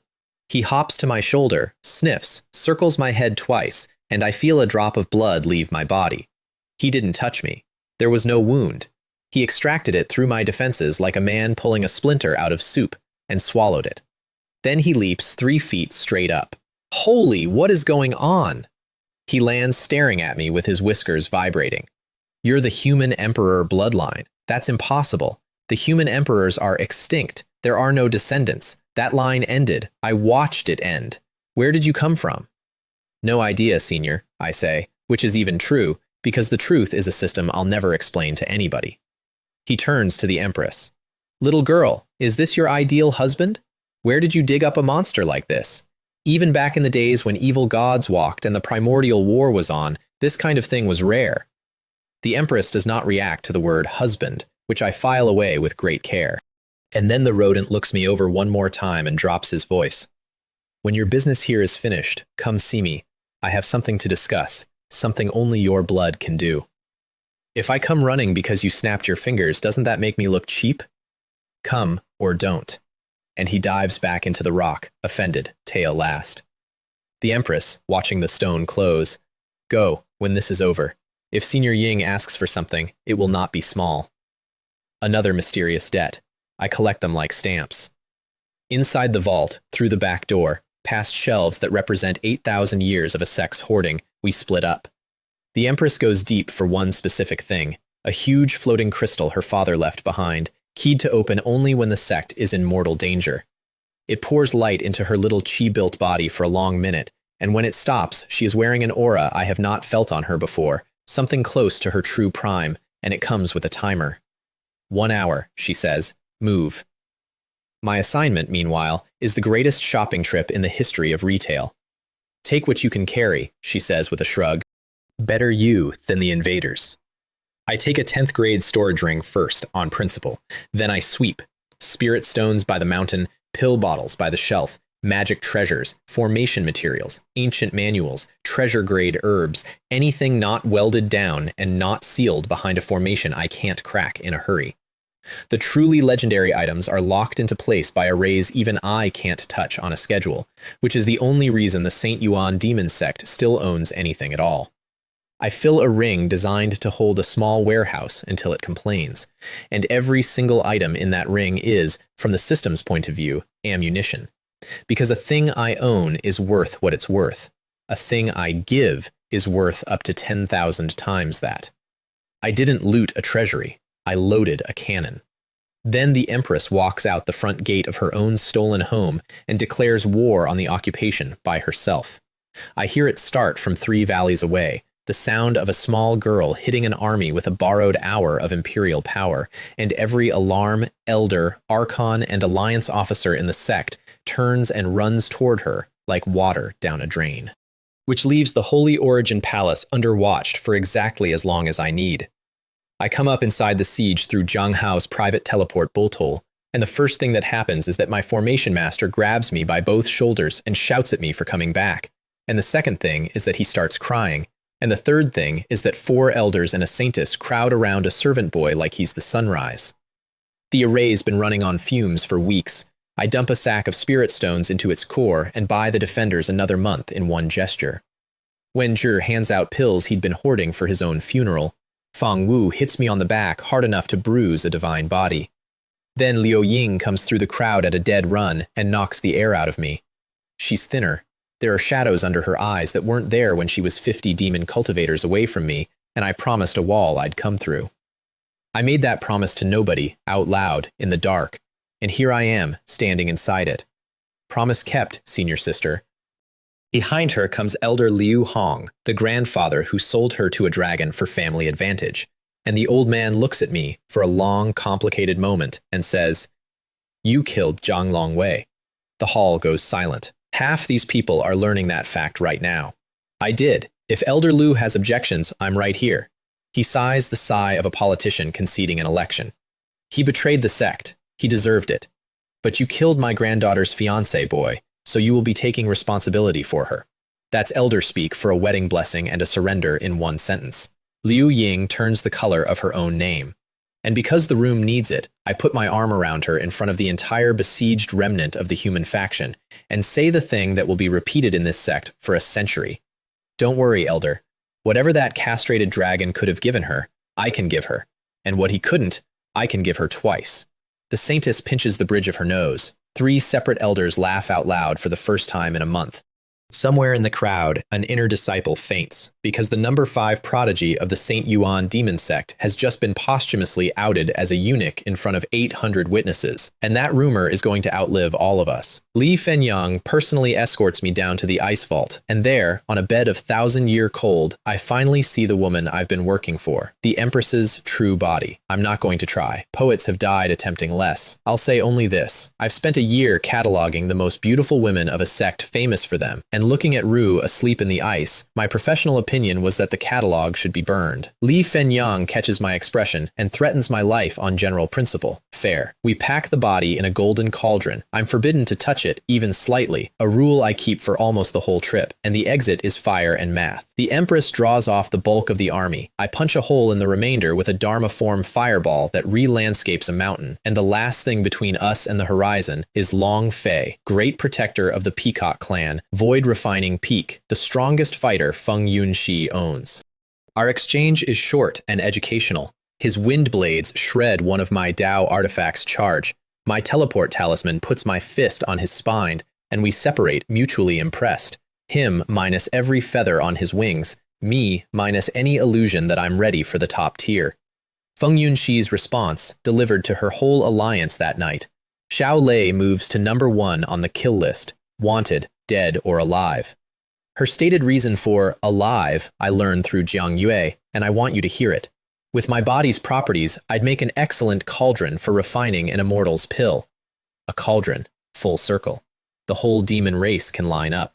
S1: He hops to my shoulder, sniffs, circles my head twice, and I feel a drop of blood leave my body. He didn't touch me. There was no wound. He extracted it through my defenses like a man pulling a splinter out of soup, and swallowed it. Then he leaps 3 feet straight up. Holy, what is going on? He lands staring at me with his whiskers vibrating. You're the human emperor bloodline. That's impossible. The human emperors are extinct. There are no descendants. That line ended. I watched it end. Where did you come from? No idea, Senior, I say, which is even true, because the truth is a system I'll never explain to anybody. He turns to the Empress. Little girl, is this your ideal husband? Where did you dig up a monster like this? Even back in the days when evil gods walked and the primordial war was on, this kind of thing was rare. The Empress does not react to the word husband, which I file away with great care. And then the rodent looks me over one more time and drops his voice. When your business here is finished, come see me. I have something to discuss, something only your blood can do. If I come running because you snapped your fingers, doesn't that make me look cheap? Come or don't. And he dives back into the rock, offended, tail last. The Empress, watching the stone close. Go, when this is over. If Senior Ying asks for something, it will not be small. Another mysterious debt. I collect them like stamps. Inside the vault, through the back door, past shelves that represent 8,000 years of a sect's hoarding, we split up. The Empress goes deep for one specific thing, a huge floating crystal her father left behind, keyed to open only when the sect is in mortal danger. It pours light into her little chi-built body for a long minute, and when it stops, she is wearing an aura I have not felt on her before, something close to her true prime, and it comes with a timer. 1 hour, she says. Move. My assignment, meanwhile, is the greatest shopping trip in the history of retail. Take what you can carry, she says with a shrug. Better you than the invaders. I take a 10th grade storage ring first, on principle. Then I sweep. Spirit stones by the mountain, pill bottles by the shelf, magic treasures, formation materials, ancient manuals, treasure-grade herbs, anything not welded down and not sealed behind a formation I can't crack in a hurry. The truly legendary items are locked into place by arrays even I can't touch on a schedule, which is the only reason the St. Yuan demon sect still owns anything at all. I fill a ring designed to hold a small warehouse until it complains, and every single item in that ring is, from the system's point of view, ammunition. Because a thing I own is worth what it's worth. A thing I give is worth up to 10,000 times that. I didn't loot a treasury. I loaded a cannon. Then the Empress walks out the front gate of her own stolen home and declares war on the occupation by herself. I hear it start from 3 valleys away, the sound of a small girl hitting an army with a borrowed hour of imperial power, and every alarm, elder, archon, and alliance officer in the sect turns and runs toward her like water down a drain. Which leaves the Holy Origin Palace underwatched for exactly as long as I need. I come up inside the siege through Zhang Hao's private teleport bolt hole, and the first thing that happens is that my formation master grabs me by both shoulders and shouts at me for coming back. And the second thing is that he starts crying. And the third thing is that 4 elders and a saintess crowd around a servant boy like he's the sunrise. The array's been running on fumes for weeks. I dump a sack of spirit stones into its core and buy the defenders another month in one gesture. Wen Zhi hands out pills he'd been hoarding for his own funeral. Fang Wu hits me on the back hard enough to bruise a divine body. Then Liu Ying comes through the crowd at a dead run and knocks the air out of me. She's thinner. There are shadows under her eyes that weren't there when she was 50 demon cultivators away from me, and I promised a wall I'd come through. I made that promise to nobody, out loud, in the dark, and here I am, standing inside it. Promise kept, senior sister. Behind her comes Elder Liu Hong, the grandfather who sold her to a dragon for family advantage, and the old man looks at me for a long, complicated moment and says, "You killed Zhang Longwei." The hall goes silent. Half these people are learning that fact right now. I did. If Elder Liu has objections, I'm right here. He sighs the sigh of a politician conceding an election. He betrayed the sect. He deserved it. But you killed my granddaughter's fiancé, boy, so you will be taking responsibility for her. That's elder speak for a wedding blessing and a surrender in one sentence. Liu Ying turns the color of her own name. And because the room needs it, I put my arm around her in front of the entire besieged remnant of the human faction and say the thing that will be repeated in this sect for a century. Don't worry, Elder. Whatever that castrated dragon could have given her, I can give her. And what he couldn't, I can give her twice. The saintess pinches the bridge of her nose. 3 separate elders laugh out loud for the first time in a month. Somewhere in the crowd, an inner disciple faints, because the number 5 prodigy of the St. Yuan demon sect has just been posthumously outed as a eunuch in front of 800 witnesses, and that rumor is going to outlive all of us. Li Fenyang personally escorts me down to the ice vault, and there, on a bed of 1,000-year cold, I finally see the woman I've been working for, the Empress's true body. I'm not going to try. Poets have died attempting less. I'll say only this. I've spent a year cataloging the most beautiful women of a sect famous for them, and looking at Ru asleep in the ice, my professional opinion was that the catalog should be burned. Li Fenyang catches my expression and threatens my life on general principle. Fair. We pack the body in a golden cauldron. I'm forbidden to touch it, even slightly, a rule I keep for almost the whole trip, and the exit is fire and math. The Empress draws off the bulk of the army. I punch a hole in the remainder with a Dharma form fireball that re-landscapes a mountain, and the last thing between us and the horizon is Long Fei, great protector of the Peacock clan, void refining peak, the strongest fighter Feng Yunxi owns. Our exchange is short and educational. His wind blades shred one of my Dao artifacts' charge. My teleport talisman puts my fist on his spine, and we separate mutually impressed. Him minus every feather on his wings, me minus any illusion that I'm ready for the top tier. Feng Yunxi's response, delivered to her whole alliance that night. Xiao Lei moves to number 1 on the kill list, wanted, dead or alive. Her stated reason for alive I learned through Jiang Yue, and I want you to hear it. With my body's properties, I'd make an excellent cauldron for refining an immortal's pill. A cauldron, full circle. The whole demon race can line up.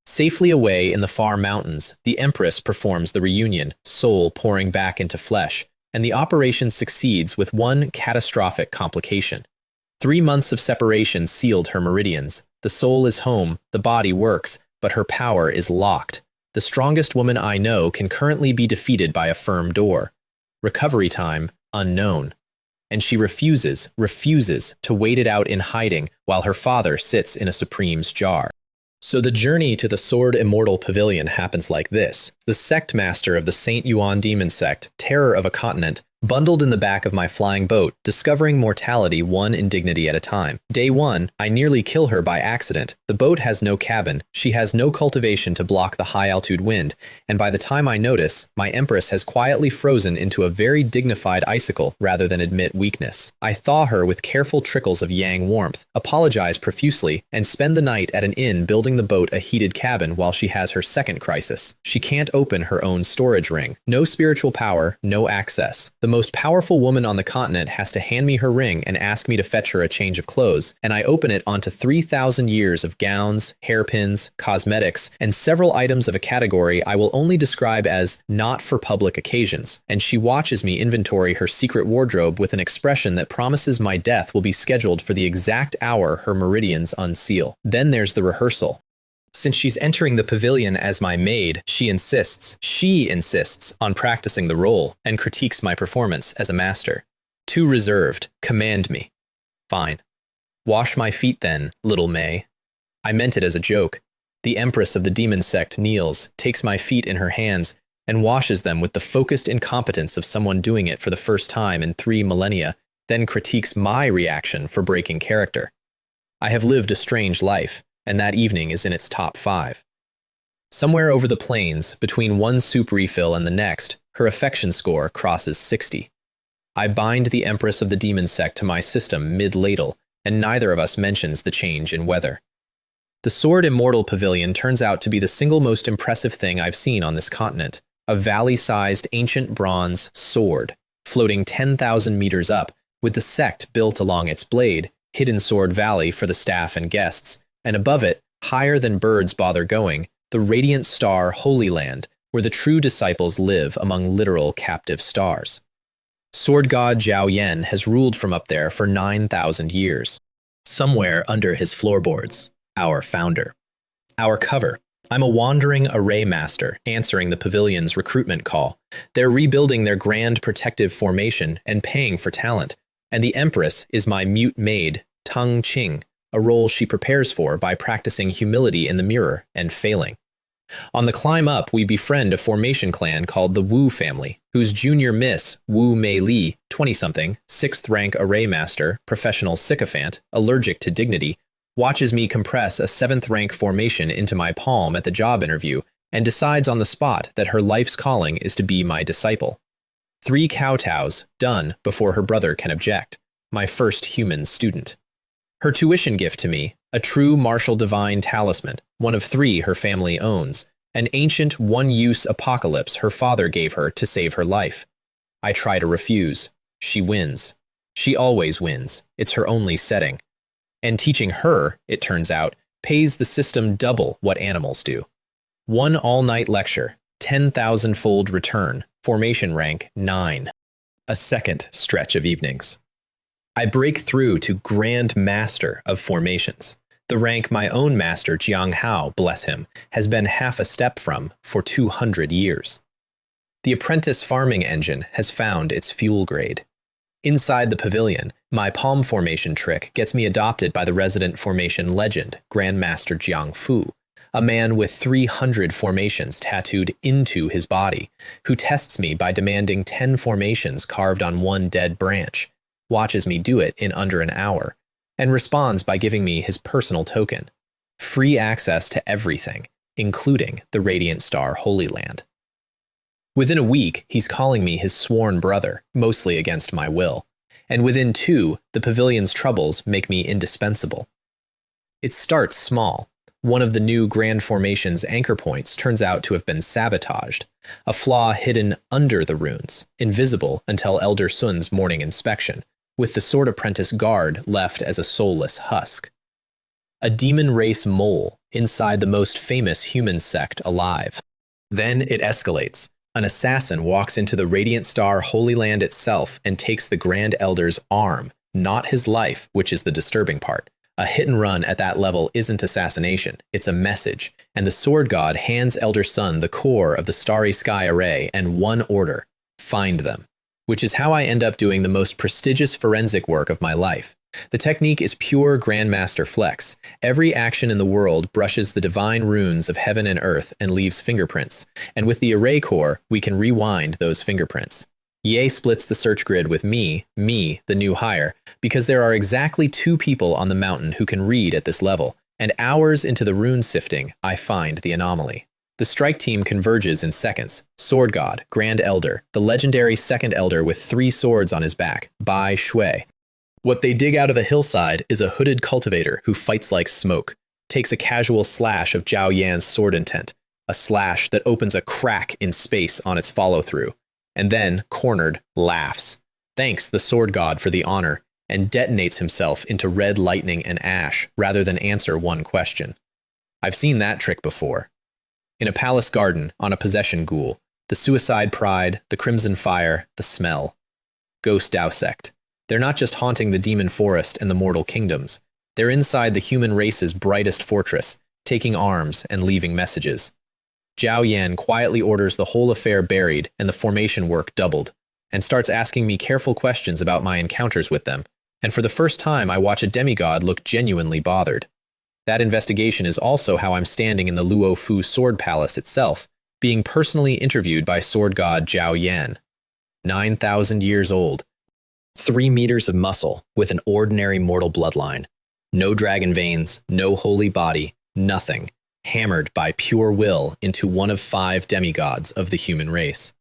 S1: Safely away in the far mountains, the Empress performs the reunion, soul pouring back into flesh, and the operation succeeds with one catastrophic complication. 3 months of separation sealed her meridians. The soul is home, the body works, but her power is locked. The strongest woman I know can currently be defeated by a firm door. Recovery time, unknown. And she refuses to wait it out in hiding while her father sits in a Supreme's jar. So the journey to the Sword Immortal Pavilion happens like this. The sect master of the St. Yuan demon sect, terror of a continent, bundled in the back of my flying boat, discovering mortality one indignity at a time. Day 1, I nearly kill her by accident. The boat has no cabin, she has no cultivation to block the high-altitude wind, and by the time I notice, my Empress has quietly frozen into a very dignified icicle rather than admit weakness. I thaw her with careful trickles of yang warmth, apologize profusely, and spend the night at an inn building the boat a heated cabin while she has her second crisis. She can't open her own storage ring. No spiritual power, no access. The most powerful woman on the continent has to hand me her ring and ask me to fetch her a change of clothes, and I open it onto 3,000 years of gowns, hairpins, cosmetics, and several items of a category I will only describe as not for public occasions, and she watches me inventory her secret wardrobe with an expression that promises my death will be scheduled for the exact hour her meridians unseal. Then there's the rehearsal. Since she's entering the pavilion as my maid, she insists on practicing the role and critiques my performance as a master. Too reserved. Command me. Fine. Wash my feet then, little May. I meant it as a joke. The Empress of the demon sect kneels, takes my feet in her hands, and washes them with the focused incompetence of someone doing it for the first time in 3 millennia, then critiques my reaction for breaking character. I have lived a strange life, and that evening is in its top 5. Somewhere over the plains, between one soup refill and the next, her affection score crosses 60. I bind the empress of the demon sect to my system mid-ladle, and neither of us mentions the change in weather. The Sword Immortal Pavilion turns out to be the single most impressive thing I've seen on this continent, a valley-sized ancient bronze sword, floating 10,000 meters up, with the Sect built along its blade, Hidden Sword Valley for the staff and guests, and above it, higher than birds bother going, the radiant star Holy Land, where the true disciples live among literal captive stars. Sword god Zhao Yan has ruled from up there for 9,000 years. Somewhere under his floorboards, our founder. Our cover. I'm a wandering array master answering the pavilion's recruitment call. They're rebuilding their grand protective formation and paying for talent. And the empress is my mute maid, Tung Qing, a role she prepares for by practicing humility in the mirror and failing. On the climb up, we befriend a formation clan called the Wu family, whose junior miss, Wu Mei Li, 20-something, 6th rank array master, professional sycophant, allergic to dignity, watches me compress a 7th rank formation into my palm at the job interview and decides on the spot that her life's calling is to be my disciple. 3 kowtows, done before her brother can object, my first human student. Her tuition gift to me, a true martial divine talisman, one of 3 her family owns, an ancient one-use apocalypse her father gave her to save her life. I try to refuse. She wins. She always wins. It's her only setting. And teaching her, it turns out, pays the system double what animals do. 1 all-night lecture, 10,000-fold return, formation rank 9. A second stretch of evenings. I break through to Grand Master of Formations, the rank my own master Jiang Hao, bless him, has been half a step from for 200 years. The apprentice farming engine has found its fuel grade. Inside the pavilion, my palm formation trick gets me adopted by the resident formation legend, Grandmaster Jiang Fu, a man with 300 formations tattooed into his body, who tests me by demanding 10 formations carved on one dead branch, watches me do it in under an hour, and responds by giving me his personal token, free access to everything, including the Radiant Star Holy Land. Within a week, he's calling me his sworn brother, mostly against my will, and within 2, the pavilion's troubles make me indispensable. It starts small. One of the new Grand Formation's anchor points turns out to have been sabotaged, a flaw hidden under the runes, invisible until Elder Sun's morning inspection, with the sword apprentice guard left as a soulless husk. A demon race mole inside the most famous human sect alive. Then it escalates. An assassin walks into the Radiant Star Holy Land itself and takes the Grand Elder's arm, not his life, which is the disturbing part. A hit and run at that level isn't assassination, it's a message, and the Sword God hands Elder Sun the core of the Starry Sky Array and one order: find them. Which is how I end up doing the most prestigious forensic work of my life. The technique is pure Grandmaster Flex. Every action in the world brushes the divine runes of heaven and earth and leaves fingerprints, and with the array core, we can rewind those fingerprints. Ye splits the search grid with me, the new hire, because there are exactly 2 people on the mountain who can read at this level, and hours into the rune sifting, I find the anomaly. The strike team converges in seconds. Sword God, Grand Elder, the legendary second elder with 3 swords on his back, Bai Shui. What they dig out of a hillside is a hooded cultivator who fights like smoke, takes a casual slash of Zhao Yan's sword intent, a slash that opens a crack in space on its follow-through, and then, cornered, laughs, thanks the Sword God for the honor, and detonates himself into red lightning and ash rather than answer one question. I've seen that trick before. In a palace garden, on a possession ghoul, the suicide pride, the crimson fire, the smell. Ghost Dao Sect. They're not just haunting the demon forest and the mortal kingdoms. They're inside the human race's brightest fortress, taking arms and leaving messages. Zhao Yan quietly orders the whole affair buried and the formation work doubled, and starts asking me careful questions about my encounters with them, and for the first time I watch a demigod look genuinely bothered. That investigation is also how I'm standing in the Luo Fu Sword Palace itself, being personally interviewed by sword god Zhao Yan. 9,000 years old. 3 meters of muscle with an ordinary mortal bloodline. No dragon veins, no holy body, nothing. Hammered by pure will into one of 5 demigods of the human race.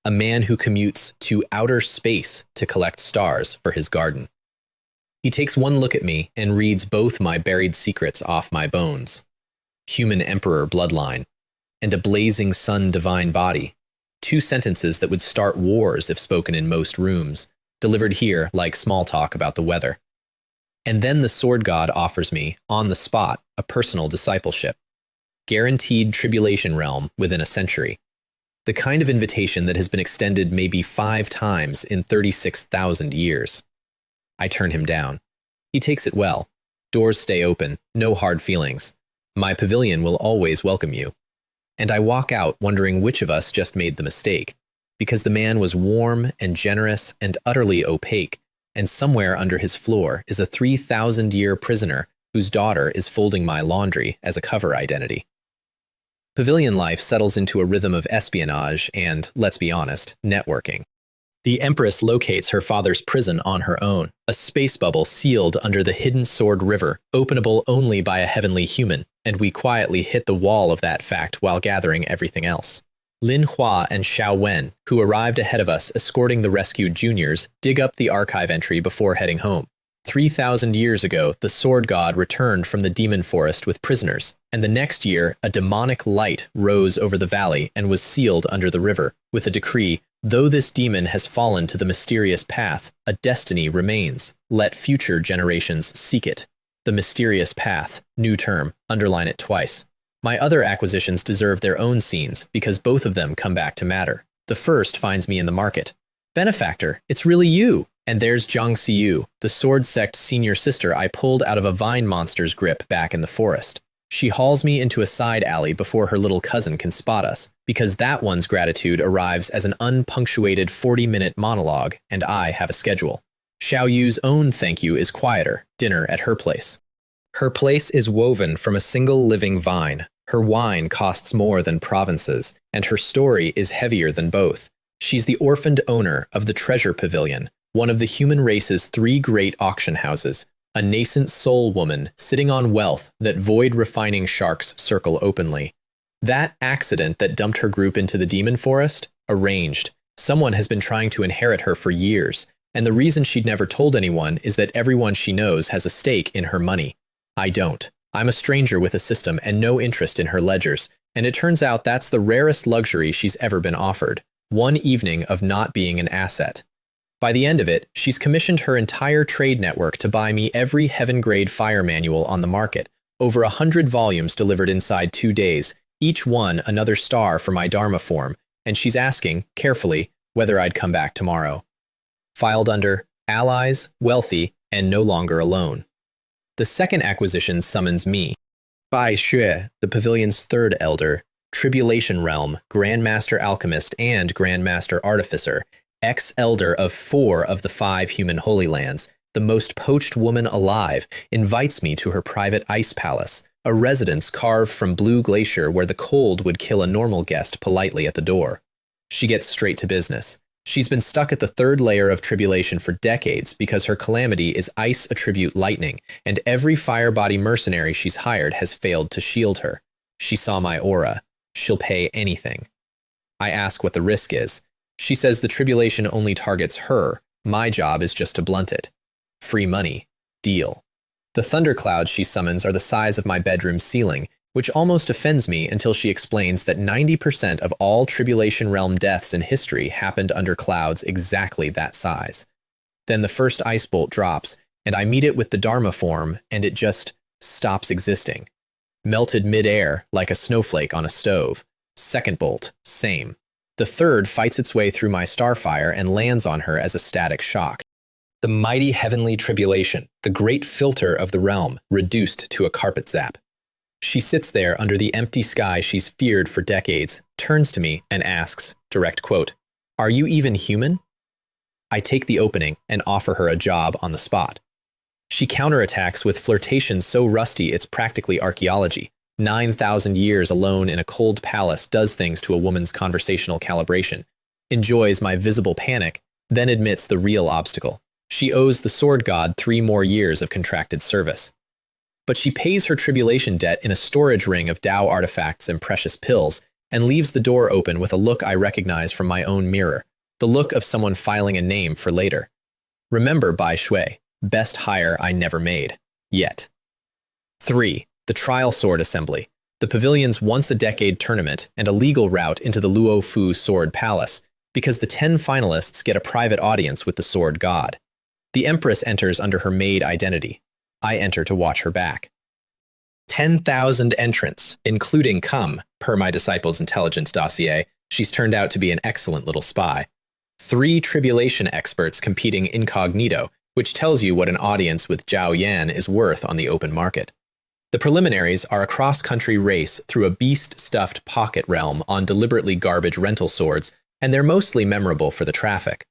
S1: A man who commutes to outer space to collect stars for his garden. He takes one look at me and reads both my buried secrets off my bones. Human emperor bloodline, and a blazing sun divine body. 2 sentences that would start wars if spoken in most rooms, delivered here like small talk about the weather. And then the sword god offers me, on the spot, a personal discipleship. Guaranteed tribulation realm within a century. The kind of invitation that has been extended maybe 5 times in 36,000 years. I turn him down. He takes it well. Doors stay open, no hard feelings. My pavilion will always welcome you. And I walk out wondering which of us just made the mistake, because the man was warm and generous and utterly opaque, and somewhere under his floor is a 3,000-year prisoner whose daughter is folding my laundry as a cover identity. Pavilion life settles into a rhythm of espionage and, let's be honest, networking. The empress locates her father's prison on her own, a space bubble sealed under the hidden sword river, openable only by a heavenly human, and we quietly hit the wall of that fact while gathering everything else. Lin Hua and Xiao Wen, who arrived ahead of us escorting the rescued juniors, dig up the archive entry before heading home. 3,000 years ago, the sword god returned from the demon forest with prisoners, and the next year, a demonic light rose over the valley and was sealed under the river, with a decree, though this demon has fallen to the mysterious path, a destiny remains. Let future generations seek it. The mysterious path, new term, underline it twice. My other acquisitions deserve their own scenes, because both of them come back to matter. The first finds me in the market. Benefactor, it's really you! And there's Zhang Xiyu, the sword sect senior sister I pulled out of a vine monster's grip back in the forest. She hauls me into a side alley before her little cousin can spot us, because that one's gratitude arrives as an unpunctuated 40-minute monologue, and I have a schedule. Xiao Yu's own thank you is quieter, dinner at her place. Her place is woven from a single living vine. Her wine costs more than provinces, and her story is heavier than both. She's the orphaned owner of the Treasure Pavilion, one of the human race's 3 great auction houses, a nascent soul woman sitting on wealth that void-refining sharks circle openly. That accident that dumped her group into the demon forest? Arranged. Someone has been trying to inherit her for years, and the reason she'd never told anyone is that everyone she knows has a stake in her money. I don't. I'm a stranger with a system and no interest in her ledgers, and it turns out that's the rarest luxury she's ever been offered. One evening of not being an asset. By the end of it, she's commissioned her entire trade network to buy me every heaven-grade fire manual on the market, over 100 volumes delivered inside 2 days, each one another star for my Dharma form, and she's asking, carefully, whether I'd come back tomorrow. Filed under Allies, Wealthy, and No Longer Alone. The second acquisition summons me. Bai Xue, the pavilion's 3rd elder, Tribulation Realm, Grandmaster Alchemist and Grandmaster Artificer, ex-elder of 4 of the 5 human Holy Lands, the most poached woman alive, invites me to her private ice palace, a residence carved from blue glacier where the cold would kill a normal guest politely at the door. She gets straight to business. She's been stuck at the 3rd layer of tribulation for decades because her calamity is ice attribute lightning, and every fire body mercenary she's hired has failed to shield her. She saw my aura. She'll pay anything. I ask what the risk is. She says the tribulation only targets her. My job is just to blunt it. Free money. Deal. The thunderclouds she summons are the size of my bedroom ceiling, which almost offends me until she explains that 90% of all Tribulation Realm deaths in history happened under clouds exactly that size. Then the first ice bolt drops, and I meet it with the Dharma form, and it just stops existing. Melted mid-air like a snowflake on a stove. Second bolt, same. The 3rd fights its way through my starfire and lands on her as a static shock. The mighty heavenly tribulation, the great filter of the realm, reduced to a carpet zap. She sits there under the empty sky she's feared for decades, turns to me and asks, direct quote, "Are you even human?" I take the opening and offer her a job on the spot. She counterattacks with flirtation so rusty it's practically archaeology. 9,000 years alone in a cold palace does things to a woman's conversational calibration, enjoys my visible panic, then admits the real obstacle. She owes the sword god 3 more years of contracted service. But she pays her tribulation debt in a storage ring of Tao artifacts and precious pills, and leaves the door open with a look I recognize from my own mirror, the look of someone filing a name for later. Remember Bai Shui, best hire I never made. Yet. 3. The Trial Sword Assembly, the pavilion's once-a-decade tournament and a legal route into the Luo Fu Sword Palace, because the 10 finalists get a private audience with the sword god. The empress enters under her maid identity. I enter to watch her back. 10,000 entrants, including Cum, per my disciple's intelligence dossier. She's turned out to be an excellent little spy. 3 tribulation experts competing incognito, which tells you what an audience with Zhao Yan is worth on the open market. The preliminaries are a cross-country race through a beast-stuffed pocket realm on deliberately garbage rental swords, and they're mostly memorable for the traffic.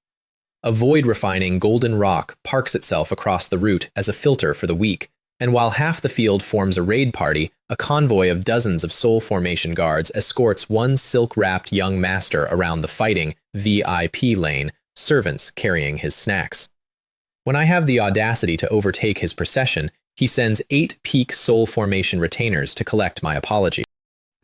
S1: A void-refining golden rock parks itself across the route as a filter for the weak, and while half the field forms a raid party, a convoy of dozens of soul formation guards escorts one silk-wrapped young master around the fighting VIP lane, servants carrying his snacks. When I have the audacity to overtake his procession, he sends 8 peak soul formation retainers to collect my apology.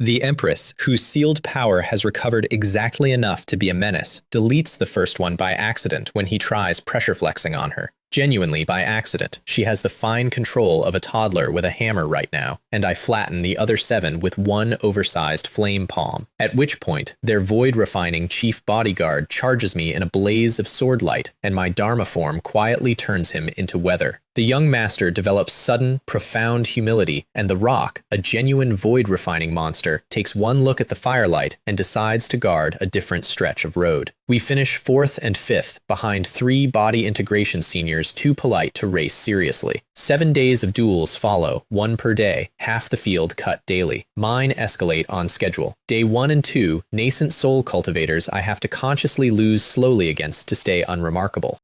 S1: The Empress, whose sealed power has recovered exactly enough to be a menace, deletes the first one by accident when he tries pressure flexing on her. Genuinely by accident, she has the fine control of a toddler with a hammer right now, and I flatten the other 7 with one oversized flame palm, at which point their void-refining chief bodyguard charges me in a blaze of sword light, and my Dharma form quietly turns him into weather. The young master develops sudden, profound humility, and the rock, a genuine void-refining monster, takes one look at the firelight and decides to guard a different stretch of road. We finish 4th and 5th behind 3 body integration seniors too polite to race seriously. 7 days of duels follow, 1 per day, half the field cut daily. Mine escalate on schedule. Day 1 and 2, nascent soul cultivators I have to consciously lose slowly against to stay unremarkable.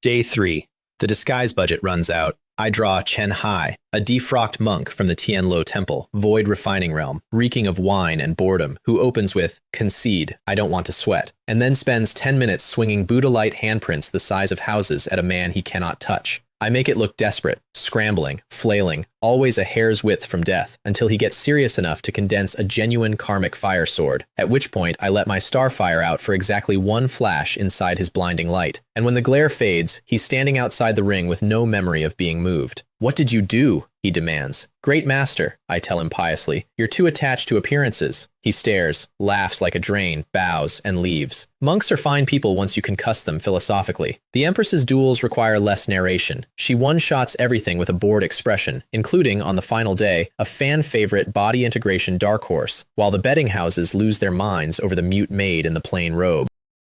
S1: Day 3. The disguise budget runs out. I draw Chen Hai, a defrocked monk from the Tianlo Temple, void refining realm, reeking of wine and boredom, who opens with, "Concede, I don't want to sweat," and then spends 10 minutes swinging Buddha-light handprints the size of houses at a man he cannot touch. I make it look desperate, scrambling, flailing, always a hair's width from death, until he gets serious enough to condense a genuine karmic fire sword, at which point I let my starfire out for exactly 1 flash inside his blinding light. And when the glare fades, he's standing outside the ring with no memory of being moved. "What did you do?" he demands. "Great master," I tell him piously. "You're too attached to appearances." He stares, laughs like a drain, bows, and leaves. Monks are fine people once you concuss them philosophically. The Empress's duels require less narration. She one-shots everything with a bored expression, including, on the final day, a fan-favorite body integration dark horse, while the betting houses lose their minds over the mute maid in the plain robe.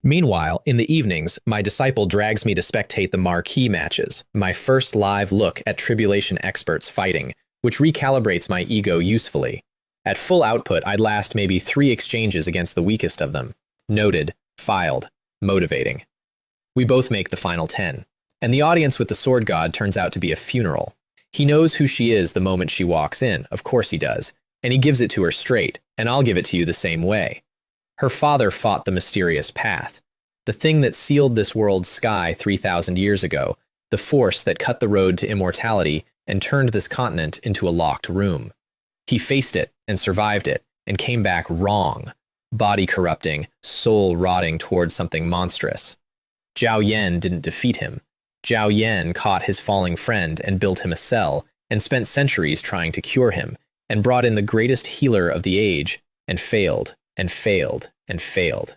S1: Meanwhile, in the evenings, my disciple drags me to spectate the marquee matches, my first live look at tribulation experts fighting, which recalibrates my ego usefully. At full output, I'd last maybe 3 exchanges against the weakest of them. Noted, filed, motivating. We both make the final 10. And the audience with the sword god turns out to be a funeral. He knows who she is the moment she walks in, of course he does, and he gives it to her straight, and I'll give it to you the same way. Her father fought the mysterious path, the thing that sealed this world's sky 3,000 years ago, the force that cut the road to immortality and turned this continent into a locked room. He faced it and survived it and came back wrong, body corrupting, soul rotting towards something monstrous. Zhao Yan didn't defeat him. Zhao Yan caught his falling friend and built him a cell and spent centuries trying to cure him and brought in the greatest healer of the age and failed. And failed, and failed.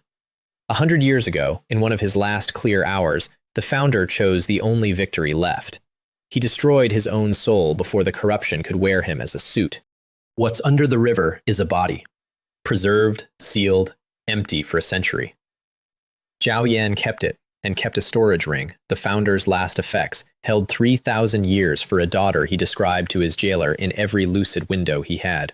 S1: 100 years ago, in one of his last clear hours, the founder chose the only victory left. He destroyed his own soul before the corruption could wear him as a suit. What's under the river is a body, preserved, sealed, empty for a century. Zhao Yan kept it, and kept a storage ring, the founder's last effects, held 3,000 years for a daughter he described to his jailer in every lucid window he had.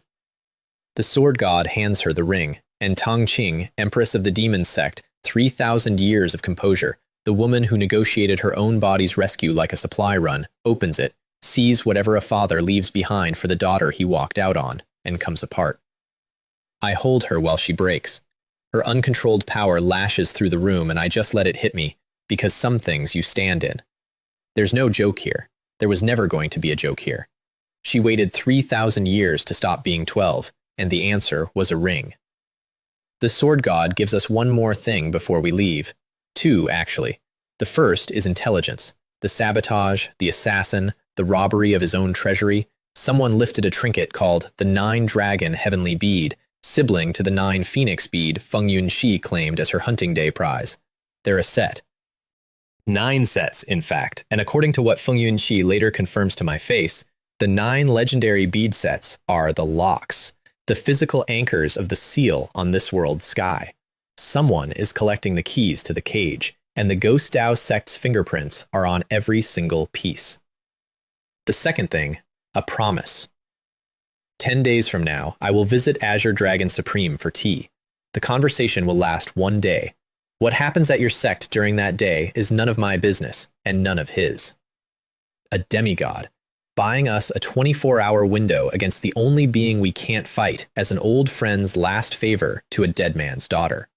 S1: The sword god hands her the ring, and Tang Qing, empress of the demon sect, 3,000 years of composure, the woman who negotiated her own body's rescue like a supply run, opens it, sees whatever a father leaves behind for the daughter he walked out on, and comes apart. I hold her while she breaks. Her uncontrolled power lashes through the room and I just let it hit me, because some things you stand in. There's no joke here. There was never going to be a joke here. She waited 3,000 years to stop being 12, and the answer was a ring. The sword god gives us one more thing before we leave. Two, actually. The first is intelligence. The sabotage, the assassin, the robbery of his own treasury. Someone lifted a trinket called the 9-Dragon Heavenly Bead, sibling to the 9-Phoenix Bead Feng Yunxi claimed as her hunting day prize. They're a set. 9 sets, in fact, and according to what Feng Yunxi later confirms to my face, the 9 legendary bead sets are the locks, the physical anchors of the seal on this world's sky. Someone is collecting the keys to the cage, and the Ghost Dao Sect's fingerprints are on every single piece. The second thing, a promise. 10 days from now, I will visit Azure Dragon Supreme for tea. The conversation will last 1 day. What happens at your sect during that day is none of my business, and none of his. A demigod, buying us a 24-hour window against the only being we can't fight as an old friend's last favor to a dead man's daughter.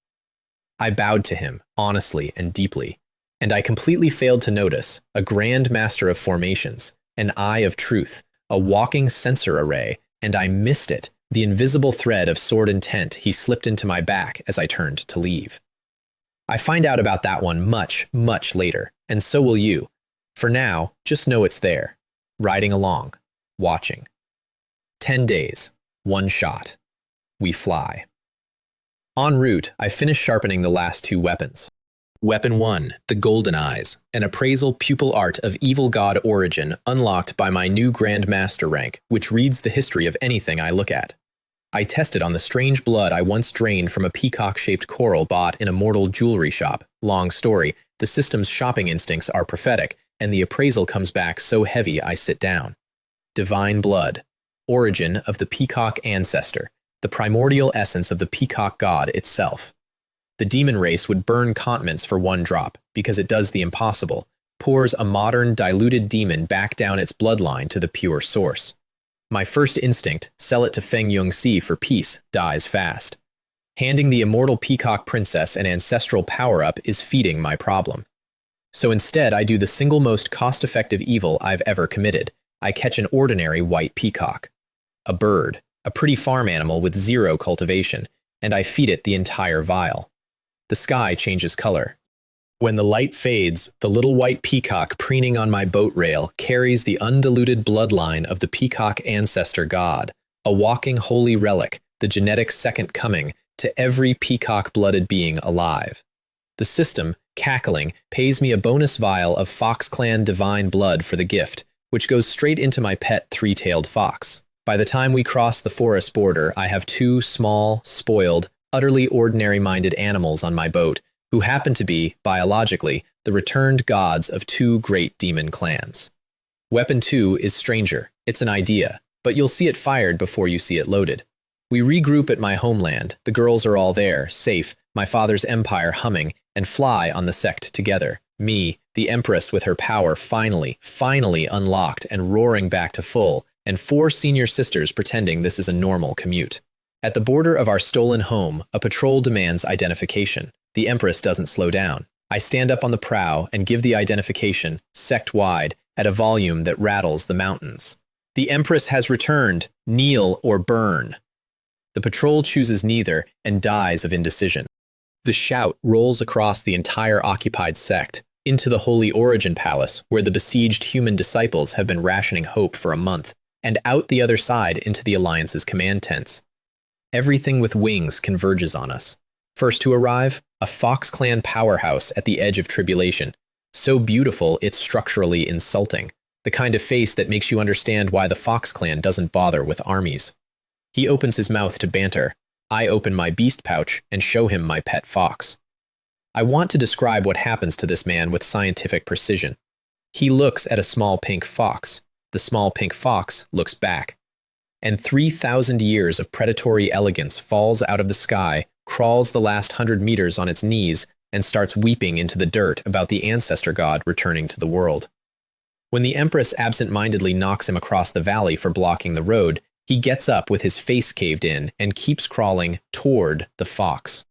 S1: I bowed to him, honestly and deeply, and I completely failed to notice a grand master of formations, an eye of truth, a walking sensor array, and I missed it, the invisible thread of sword intent he slipped into my back as I turned to leave. I find out about that one much, much later, and so will you. For now, just know it's there, riding along, watching. 10 days, 1 shot. We fly. En route, I finish sharpening the last 2 weapons. Weapon 1, the Golden Eyes, an appraisal pupil art of evil god origin unlocked by my new Grand Master rank, which reads the history of anything I look at. I tested on the strange blood I once drained from a peacock-shaped coral bought in a mortal jewelry shop. Long story, the system's shopping instincts are prophetic, and the appraisal comes back so heavy I sit down. Divine blood, origin of the peacock ancestor, the primordial essence of the peacock god itself. The demon race would burn continents for 1 drop, because it does the impossible, pours a modern, diluted demon back down its bloodline to the pure source. My first instinct, sell it to Feng Yunxi for peace, dies fast. Handing the immortal peacock princess an ancestral power-up is feeding my problem. So instead, I do the single most cost-effective evil I've ever committed. I catch an ordinary white peacock. A bird, a pretty farm animal with 0 cultivation, and I feed it the entire vial. The sky changes color. When the light fades, the little white peacock preening on my boat rail carries the undiluted bloodline of the peacock ancestor god, a walking holy relic, the genetic second coming to every peacock-blooded being alive. The system, cackling, pays me a bonus vial of Fox Clan divine blood for the gift, which goes straight into my pet 3-tailed fox. By the time we cross the forest border, I have 2 small, spoiled, utterly ordinary-minded animals on my boat, who happen to be, biologically, the returned gods of 2 great demon clans. Weapon 2 is stranger. It's an idea, but you'll see it fired before you see it loaded. We regroup at my homeland. The girls are all there, safe, my father's empire humming, and fly on the Sect together. Me, the empress with her power finally unlocked and roaring back to full, and 4 senior sisters pretending this is a normal commute. At the border of our stolen home, a patrol demands identification. The empress doesn't slow down. I stand up on the prow and give the identification, sect-wide, at a volume that rattles the mountains. The empress has returned. Kneel or burn. The patrol chooses neither and dies of indecision. The shout rolls across the entire occupied sect, into the Holy Origin Palace, where the besieged human disciples have been rationing hope for a month, and out the other side into the Alliance's command tents. Everything with wings converges on us. First to arrive, a Fox Clan powerhouse at the edge of tribulation. So beautiful, it's structurally insulting. The kind of face that makes you understand why the Fox Clan doesn't bother with armies. He opens his mouth to banter. I open my beast pouch and show him my pet fox. I want to describe what happens to this man with scientific precision. He looks at a small pink fox. The small pink fox looks back. And 3,000 years of predatory elegance falls out of the sky, crawls the last 100 meters on its knees, and starts weeping into the dirt about the ancestor god returning to the world. When the empress absent-mindedly knocks him across the valley for blocking the road, He gets up with his face caved in and keeps crawling toward the fox.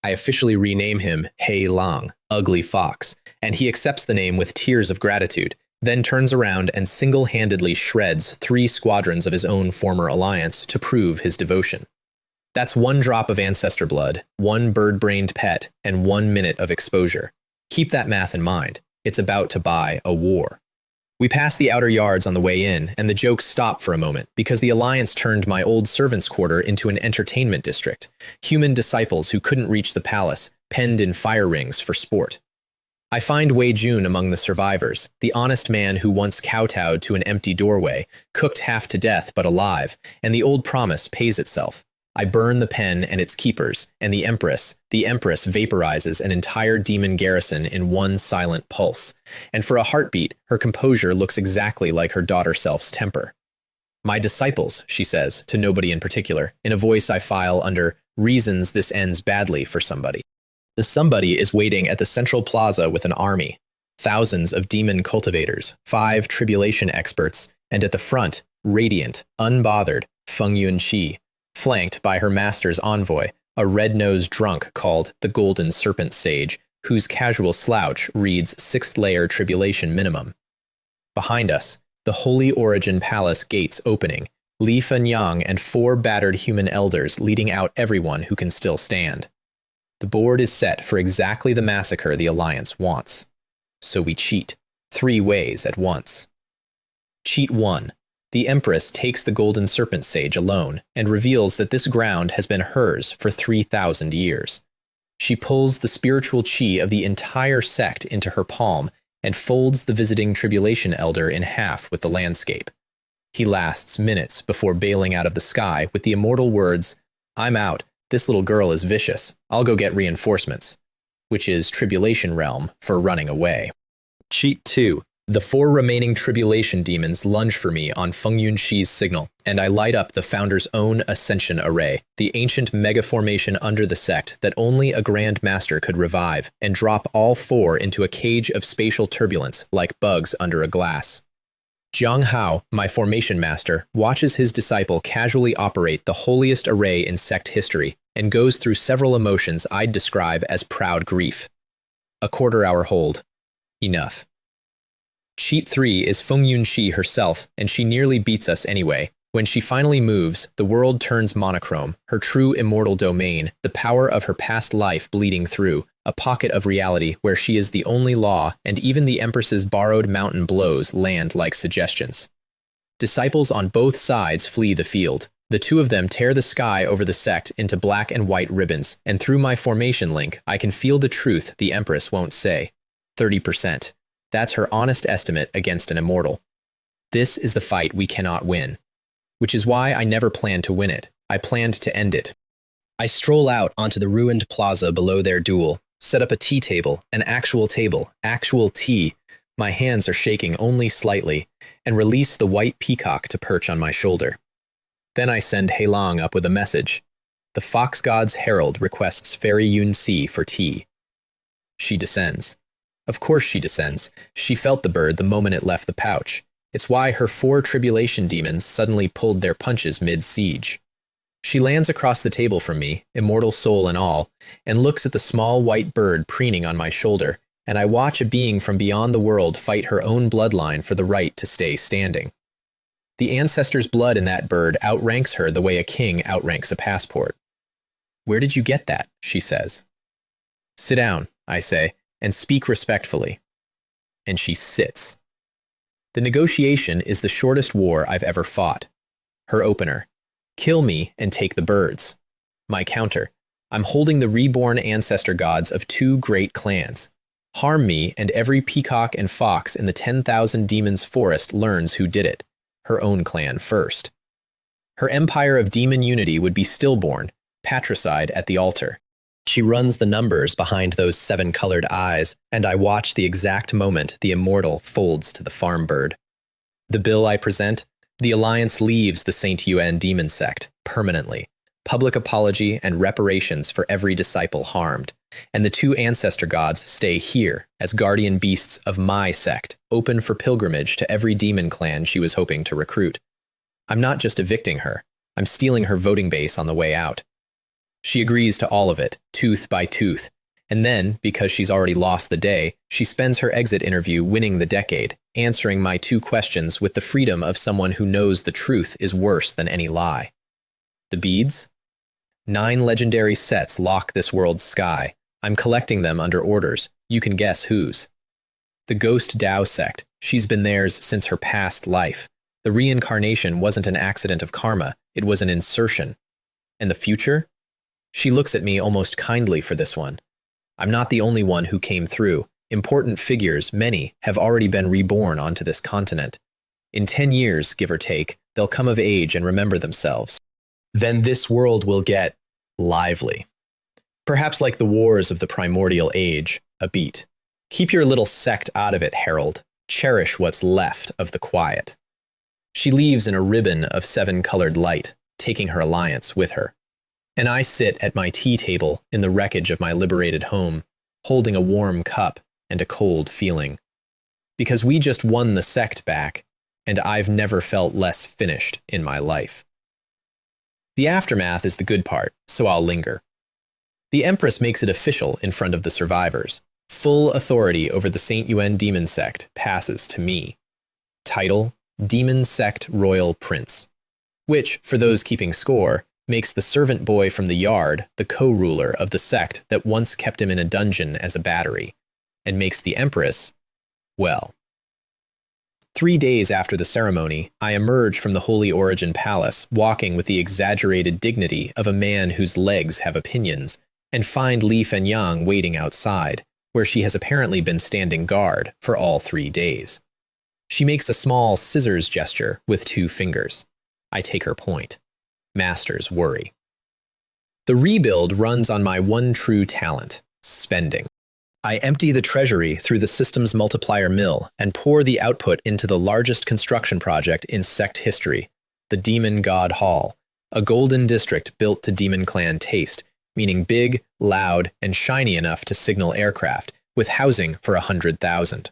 S1: I officially rename him Hei Lang, Ugly Fox, and he accepts the name with tears of gratitude, then turns around and single-handedly shreds 3 squadrons of his own former alliance to prove his devotion. That's 1 drop of ancestor blood, 1 bird-brained pet, and 1 minute of exposure. Keep that math in mind. It's about to buy a war. We pass the outer yards on the way in, and the jokes stop for a moment because the Alliance turned my old servants' quarter into an entertainment district. Human disciples who couldn't reach the palace, penned in fire rings for sport. I find Wei Jun among the survivors, the honest man who once kowtowed to an empty doorway, cooked half to death but alive, and the old promise pays itself. I burn the pen and its keepers, and the empress vaporizes an entire demon garrison in 1 silent pulse, and for a heartbeat, her composure looks exactly like her daughter self's temper. My disciples, she says, to nobody in particular, in a voice I file under reasons this ends badly for somebody. The somebody is waiting at the central plaza with an army, thousands of demon cultivators, 5 tribulation experts, and at the front, radiant, unbothered, Feng Yunqi, flanked by her master's envoy, a red-nosed drunk called the Golden Serpent Sage, whose casual slouch reads 6th-layer tribulation minimum. Behind us, the Holy Origin Palace gates opening, Li Fenyang and 4 battered human elders leading out everyone who can still stand. The board is set for exactly the massacre the Alliance wants. So we cheat, 3 ways at once. Cheat 1. The Empress takes the Golden Serpent Sage alone and reveals that this ground has been hers for 3,000 years. She pulls the spiritual chi of the entire sect into her palm and folds the visiting tribulation elder in half with the landscape. He lasts minutes before bailing out of the sky with the immortal words, "I'm out. This little girl is vicious. I'll go get reinforcements," which is tribulation realm for running away. Cheat 2. The 4 remaining tribulation demons lunge for me on Feng Yunqi's signal, and I light up the Founder's own Ascension Array, the ancient mega-formation under the sect that only a Grand Master could revive, and drop all 4 into a cage of spatial turbulence like bugs under a glass. Jiang Hao, my formation master, watches his disciple casually operate the holiest array in sect history, and goes through several emotions I'd describe as proud grief. A quarter-hour hold. Enough. Cheat 3 is Feng Yunqi herself, and she nearly beats us anyway. When she finally moves, the world turns monochrome, her true immortal domain, the power of her past life bleeding through, a pocket of reality where she is the only law, and even the Empress's borrowed mountain blows land like suggestions. Disciples on both sides flee the field. The 2 of them tear the sky over the sect into black and white ribbons, and through my formation link, I can feel the truth the Empress won't say. 30%. That's her honest estimate against an immortal. This is the fight we cannot win. Which is why I never planned to win it. I planned to end it. I stroll out onto the ruined plaza below their duel, set up a tea table, an actual table, actual tea. My hands are shaking only slightly, and release the white peacock to perch on my shoulder. Then I send Hei Lang up with a message. The Fox God's Herald requests Fairy Yunqi for tea. She descends. Of course she descends. She felt the bird the moment it left the pouch. It's why her 4 tribulation demons suddenly pulled their punches mid-siege. She lands across the table from me, immortal soul and all, and looks at the small white bird preening on my shoulder, and I watch a being from beyond the world fight her own bloodline for the right to stay standing. The ancestor's blood in that bird outranks her the way a king outranks a passport. "Where did you get that?" she says. "Sit down," I say, "and speak respectfully." And she sits. The negotiation is the shortest war I've ever fought. Her opener. Kill me and take the birds. My counter. I'm holding the reborn ancestor gods of 2 great clans. Harm me and every peacock and fox in the 10,000 demons forest learns who did it. Her own clan first. Her empire of demon unity would be stillborn, patricide at the altar. She runs the numbers behind those 7-colored eyes, and I watch the exact moment the immortal folds to the farm bird. The bill I present, the Alliance leaves the St. Yuan demon sect, permanently. Public apology and reparations for every disciple harmed. And the 2 ancestor gods stay here as guardian beasts of my sect, open for pilgrimage to every demon clan she was hoping to recruit. I'm not just evicting her, I'm stealing her voting base on the way out. She agrees to all of it, tooth by tooth, and then, because she's already lost the day, she spends her exit interview winning the decade, answering my 2 questions with the freedom of someone who knows the truth is worse than any lie. The beads? 9 legendary sets lock this world's sky. I'm collecting them under orders. You can guess whose. The Ghost Dao Sect. She's been theirs since her past life. The reincarnation wasn't an accident of karma, it was an insertion. And the future? She looks at me almost kindly for this one. I'm not the only one who came through. Important figures, many, have already been reborn onto this continent. In 10 years, give or take, they'll come of age and remember themselves. Then this world will get lively. Perhaps like the wars of the primordial age, a beat. Keep your little sect out of it, Herald. Cherish what's left of the quiet. She leaves in a ribbon of 7-colored light, taking her alliance with her. And I sit at my tea table in the wreckage of my liberated home, holding a warm cup and a cold feeling. Because we just won the sect back, and I've never felt less finished in my life. The aftermath is the good part, so I'll linger. The Empress makes it official in front of the survivors. Full authority over the St. Yuan Demon Sect passes to me. Title, Demon Sect Royal Prince. Which, for those keeping score, makes the servant boy from the yard the co-ruler of the sect that once kept him in a dungeon as a battery, and makes the Empress, well. 3 days after the ceremony, I emerge from the Holy Origin Palace, walking with the exaggerated dignity of a man whose legs have opinions, and find Li Fenyang waiting outside, where she has apparently been standing guard for all 3 days. She makes a small scissors gesture with 2 fingers. I take her point. Masters worry. The rebuild runs on my one true talent, spending. I empty the treasury through the system's multiplier mill and pour the output into the largest construction project in sect history, the Demon God Hall, a golden district built to Demon Clan taste, meaning big, loud, and shiny enough to signal aircraft, with housing for 100,000.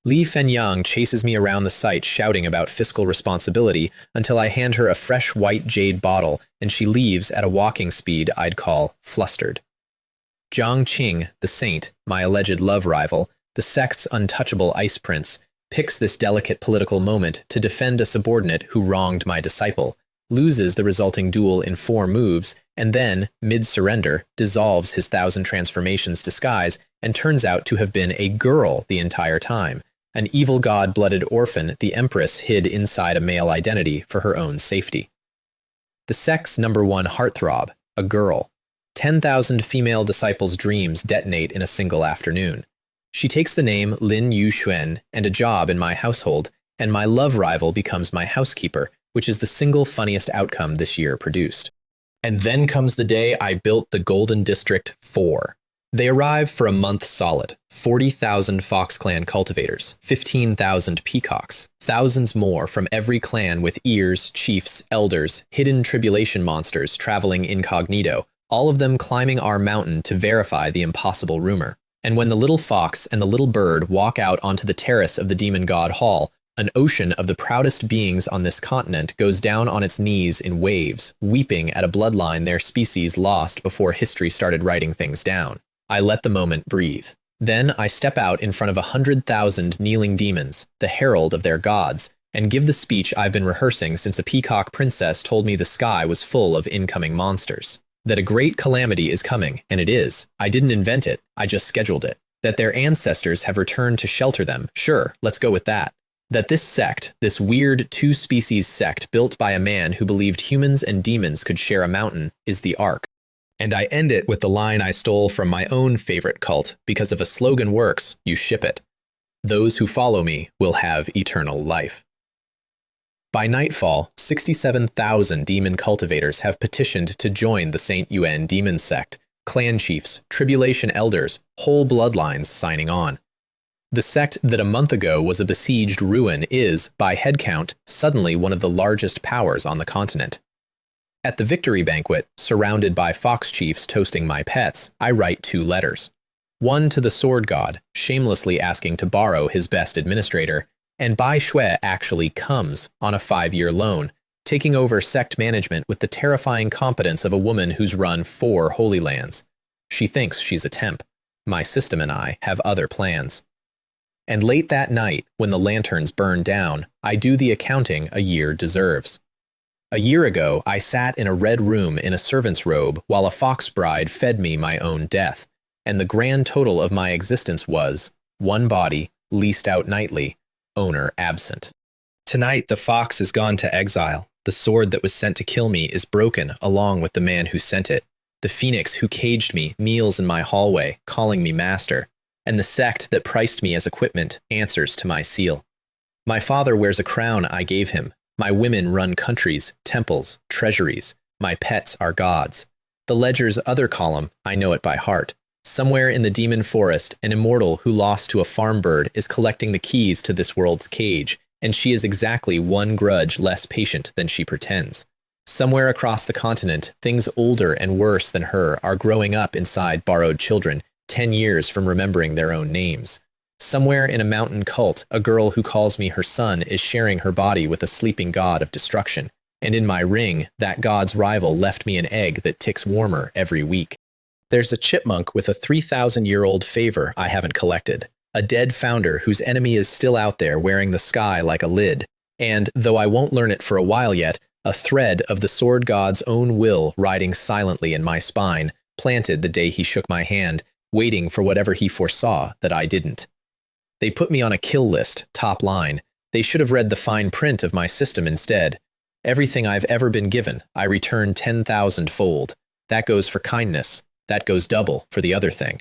S1: Li Fenyang chases me around the site shouting about fiscal responsibility until I hand her a fresh white jade bottle and she leaves at a walking speed I'd call flustered. Zhang Qing, the saint, my alleged love rival, the sect's untouchable ice prince, picks this delicate political moment to defend a subordinate who wronged my disciple, loses the resulting duel in 4 moves, and then, mid-surrender, dissolves his 1,000 transformations disguise and turns out to have been a girl the entire time, an evil god-blooded orphan the Empress hid inside a male identity for her own safety. The sect's #1 heartthrob, a girl. 10,000 female disciples' dreams detonate in a single afternoon. She takes the name Lin Yuxuan and a job in my household, and my love rival becomes my housekeeper, which is the single funniest outcome this year produced. And then comes the day I built the Golden District 4. They arrive for a month solid. 40,000 Fox Clan cultivators, 15,000 peacocks, thousands more from every clan with ears, chiefs, elders, hidden tribulation monsters traveling incognito, all of them climbing our mountain to verify the impossible rumor. And when the little fox and the little bird walk out onto the terrace of the Demon God Hall, an ocean of the proudest beings on this continent goes down on its knees in waves, weeping at a bloodline their species lost before history started writing things down. I let the moment breathe. Then I step out in front of 100,000 kneeling demons, the herald of their gods, and give the speech I've been rehearsing since a peacock princess told me the sky was full of incoming monsters. That a great calamity is coming, and it is. I didn't invent it, I just scheduled it. That their ancestors have returned to shelter them, sure, let's go with that. That this sect, this weird 2-species sect built by a man who believed humans and demons could share a mountain, is the Ark. And I end it with the line I stole from my own favorite cult, because if a slogan works, you ship it. Those who follow me will have eternal life. By nightfall, 67,000 demon cultivators have petitioned to join the St. Yuan Demon Sect, clan chiefs, tribulation elders, whole bloodlines signing on. The sect that a month ago was a besieged ruin is, by head count, suddenly one of the largest powers on the continent. At the victory banquet, surrounded by fox chiefs toasting my pets, I write 2 letters. One to the sword god, shamelessly asking to borrow his best administrator, and Bai Shui actually comes on a 5-year loan, taking over Sect management with the terrifying competence of a woman who's run 4 Holy Lands. She thinks she's a temp. My system and I have other plans. And late that night, when the lanterns burn down, I do the accounting a year deserves. A year ago, I sat in a red room in a servant's robe while a fox bride fed me my own death, and the grand total of my existence was 1 body, leased out nightly, owner absent. Tonight, the fox is gone to exile. The sword that was sent to kill me is broken along with the man who sent it. The phoenix who caged me kneels in my hallway, calling me master, and the sect that priced me as equipment answers to my seal. My father wears a crown I gave him. My women run countries, temples, treasuries. My pets are gods. The ledger's other column, I know it by heart. Somewhere in the demon forest, an immortal who lost to a farm bird is collecting the keys to this world's cage, and she is exactly 1 grudge less patient than she pretends. Somewhere across the continent, things older and worse than her are growing up inside borrowed children, 10 years from remembering their own names. Somewhere in a mountain cult, a girl who calls me her son is sharing her body with a sleeping god of destruction, and in my ring, that god's rival left me an egg that ticks warmer every week. There's a chipmunk with a 3,000-year-old favor I haven't collected, a dead founder whose enemy is still out there wearing the sky like a lid, and, though I won't learn it for a while yet, a thread of the sword god's own will riding silently in my spine, planted the day he shook my hand, waiting for whatever he foresaw that I didn't. They put me on a kill list, top line. They should have read the fine print of my system instead. Everything I've ever been given, I return 10,000-fold. That goes for kindness. That goes double for the other thing.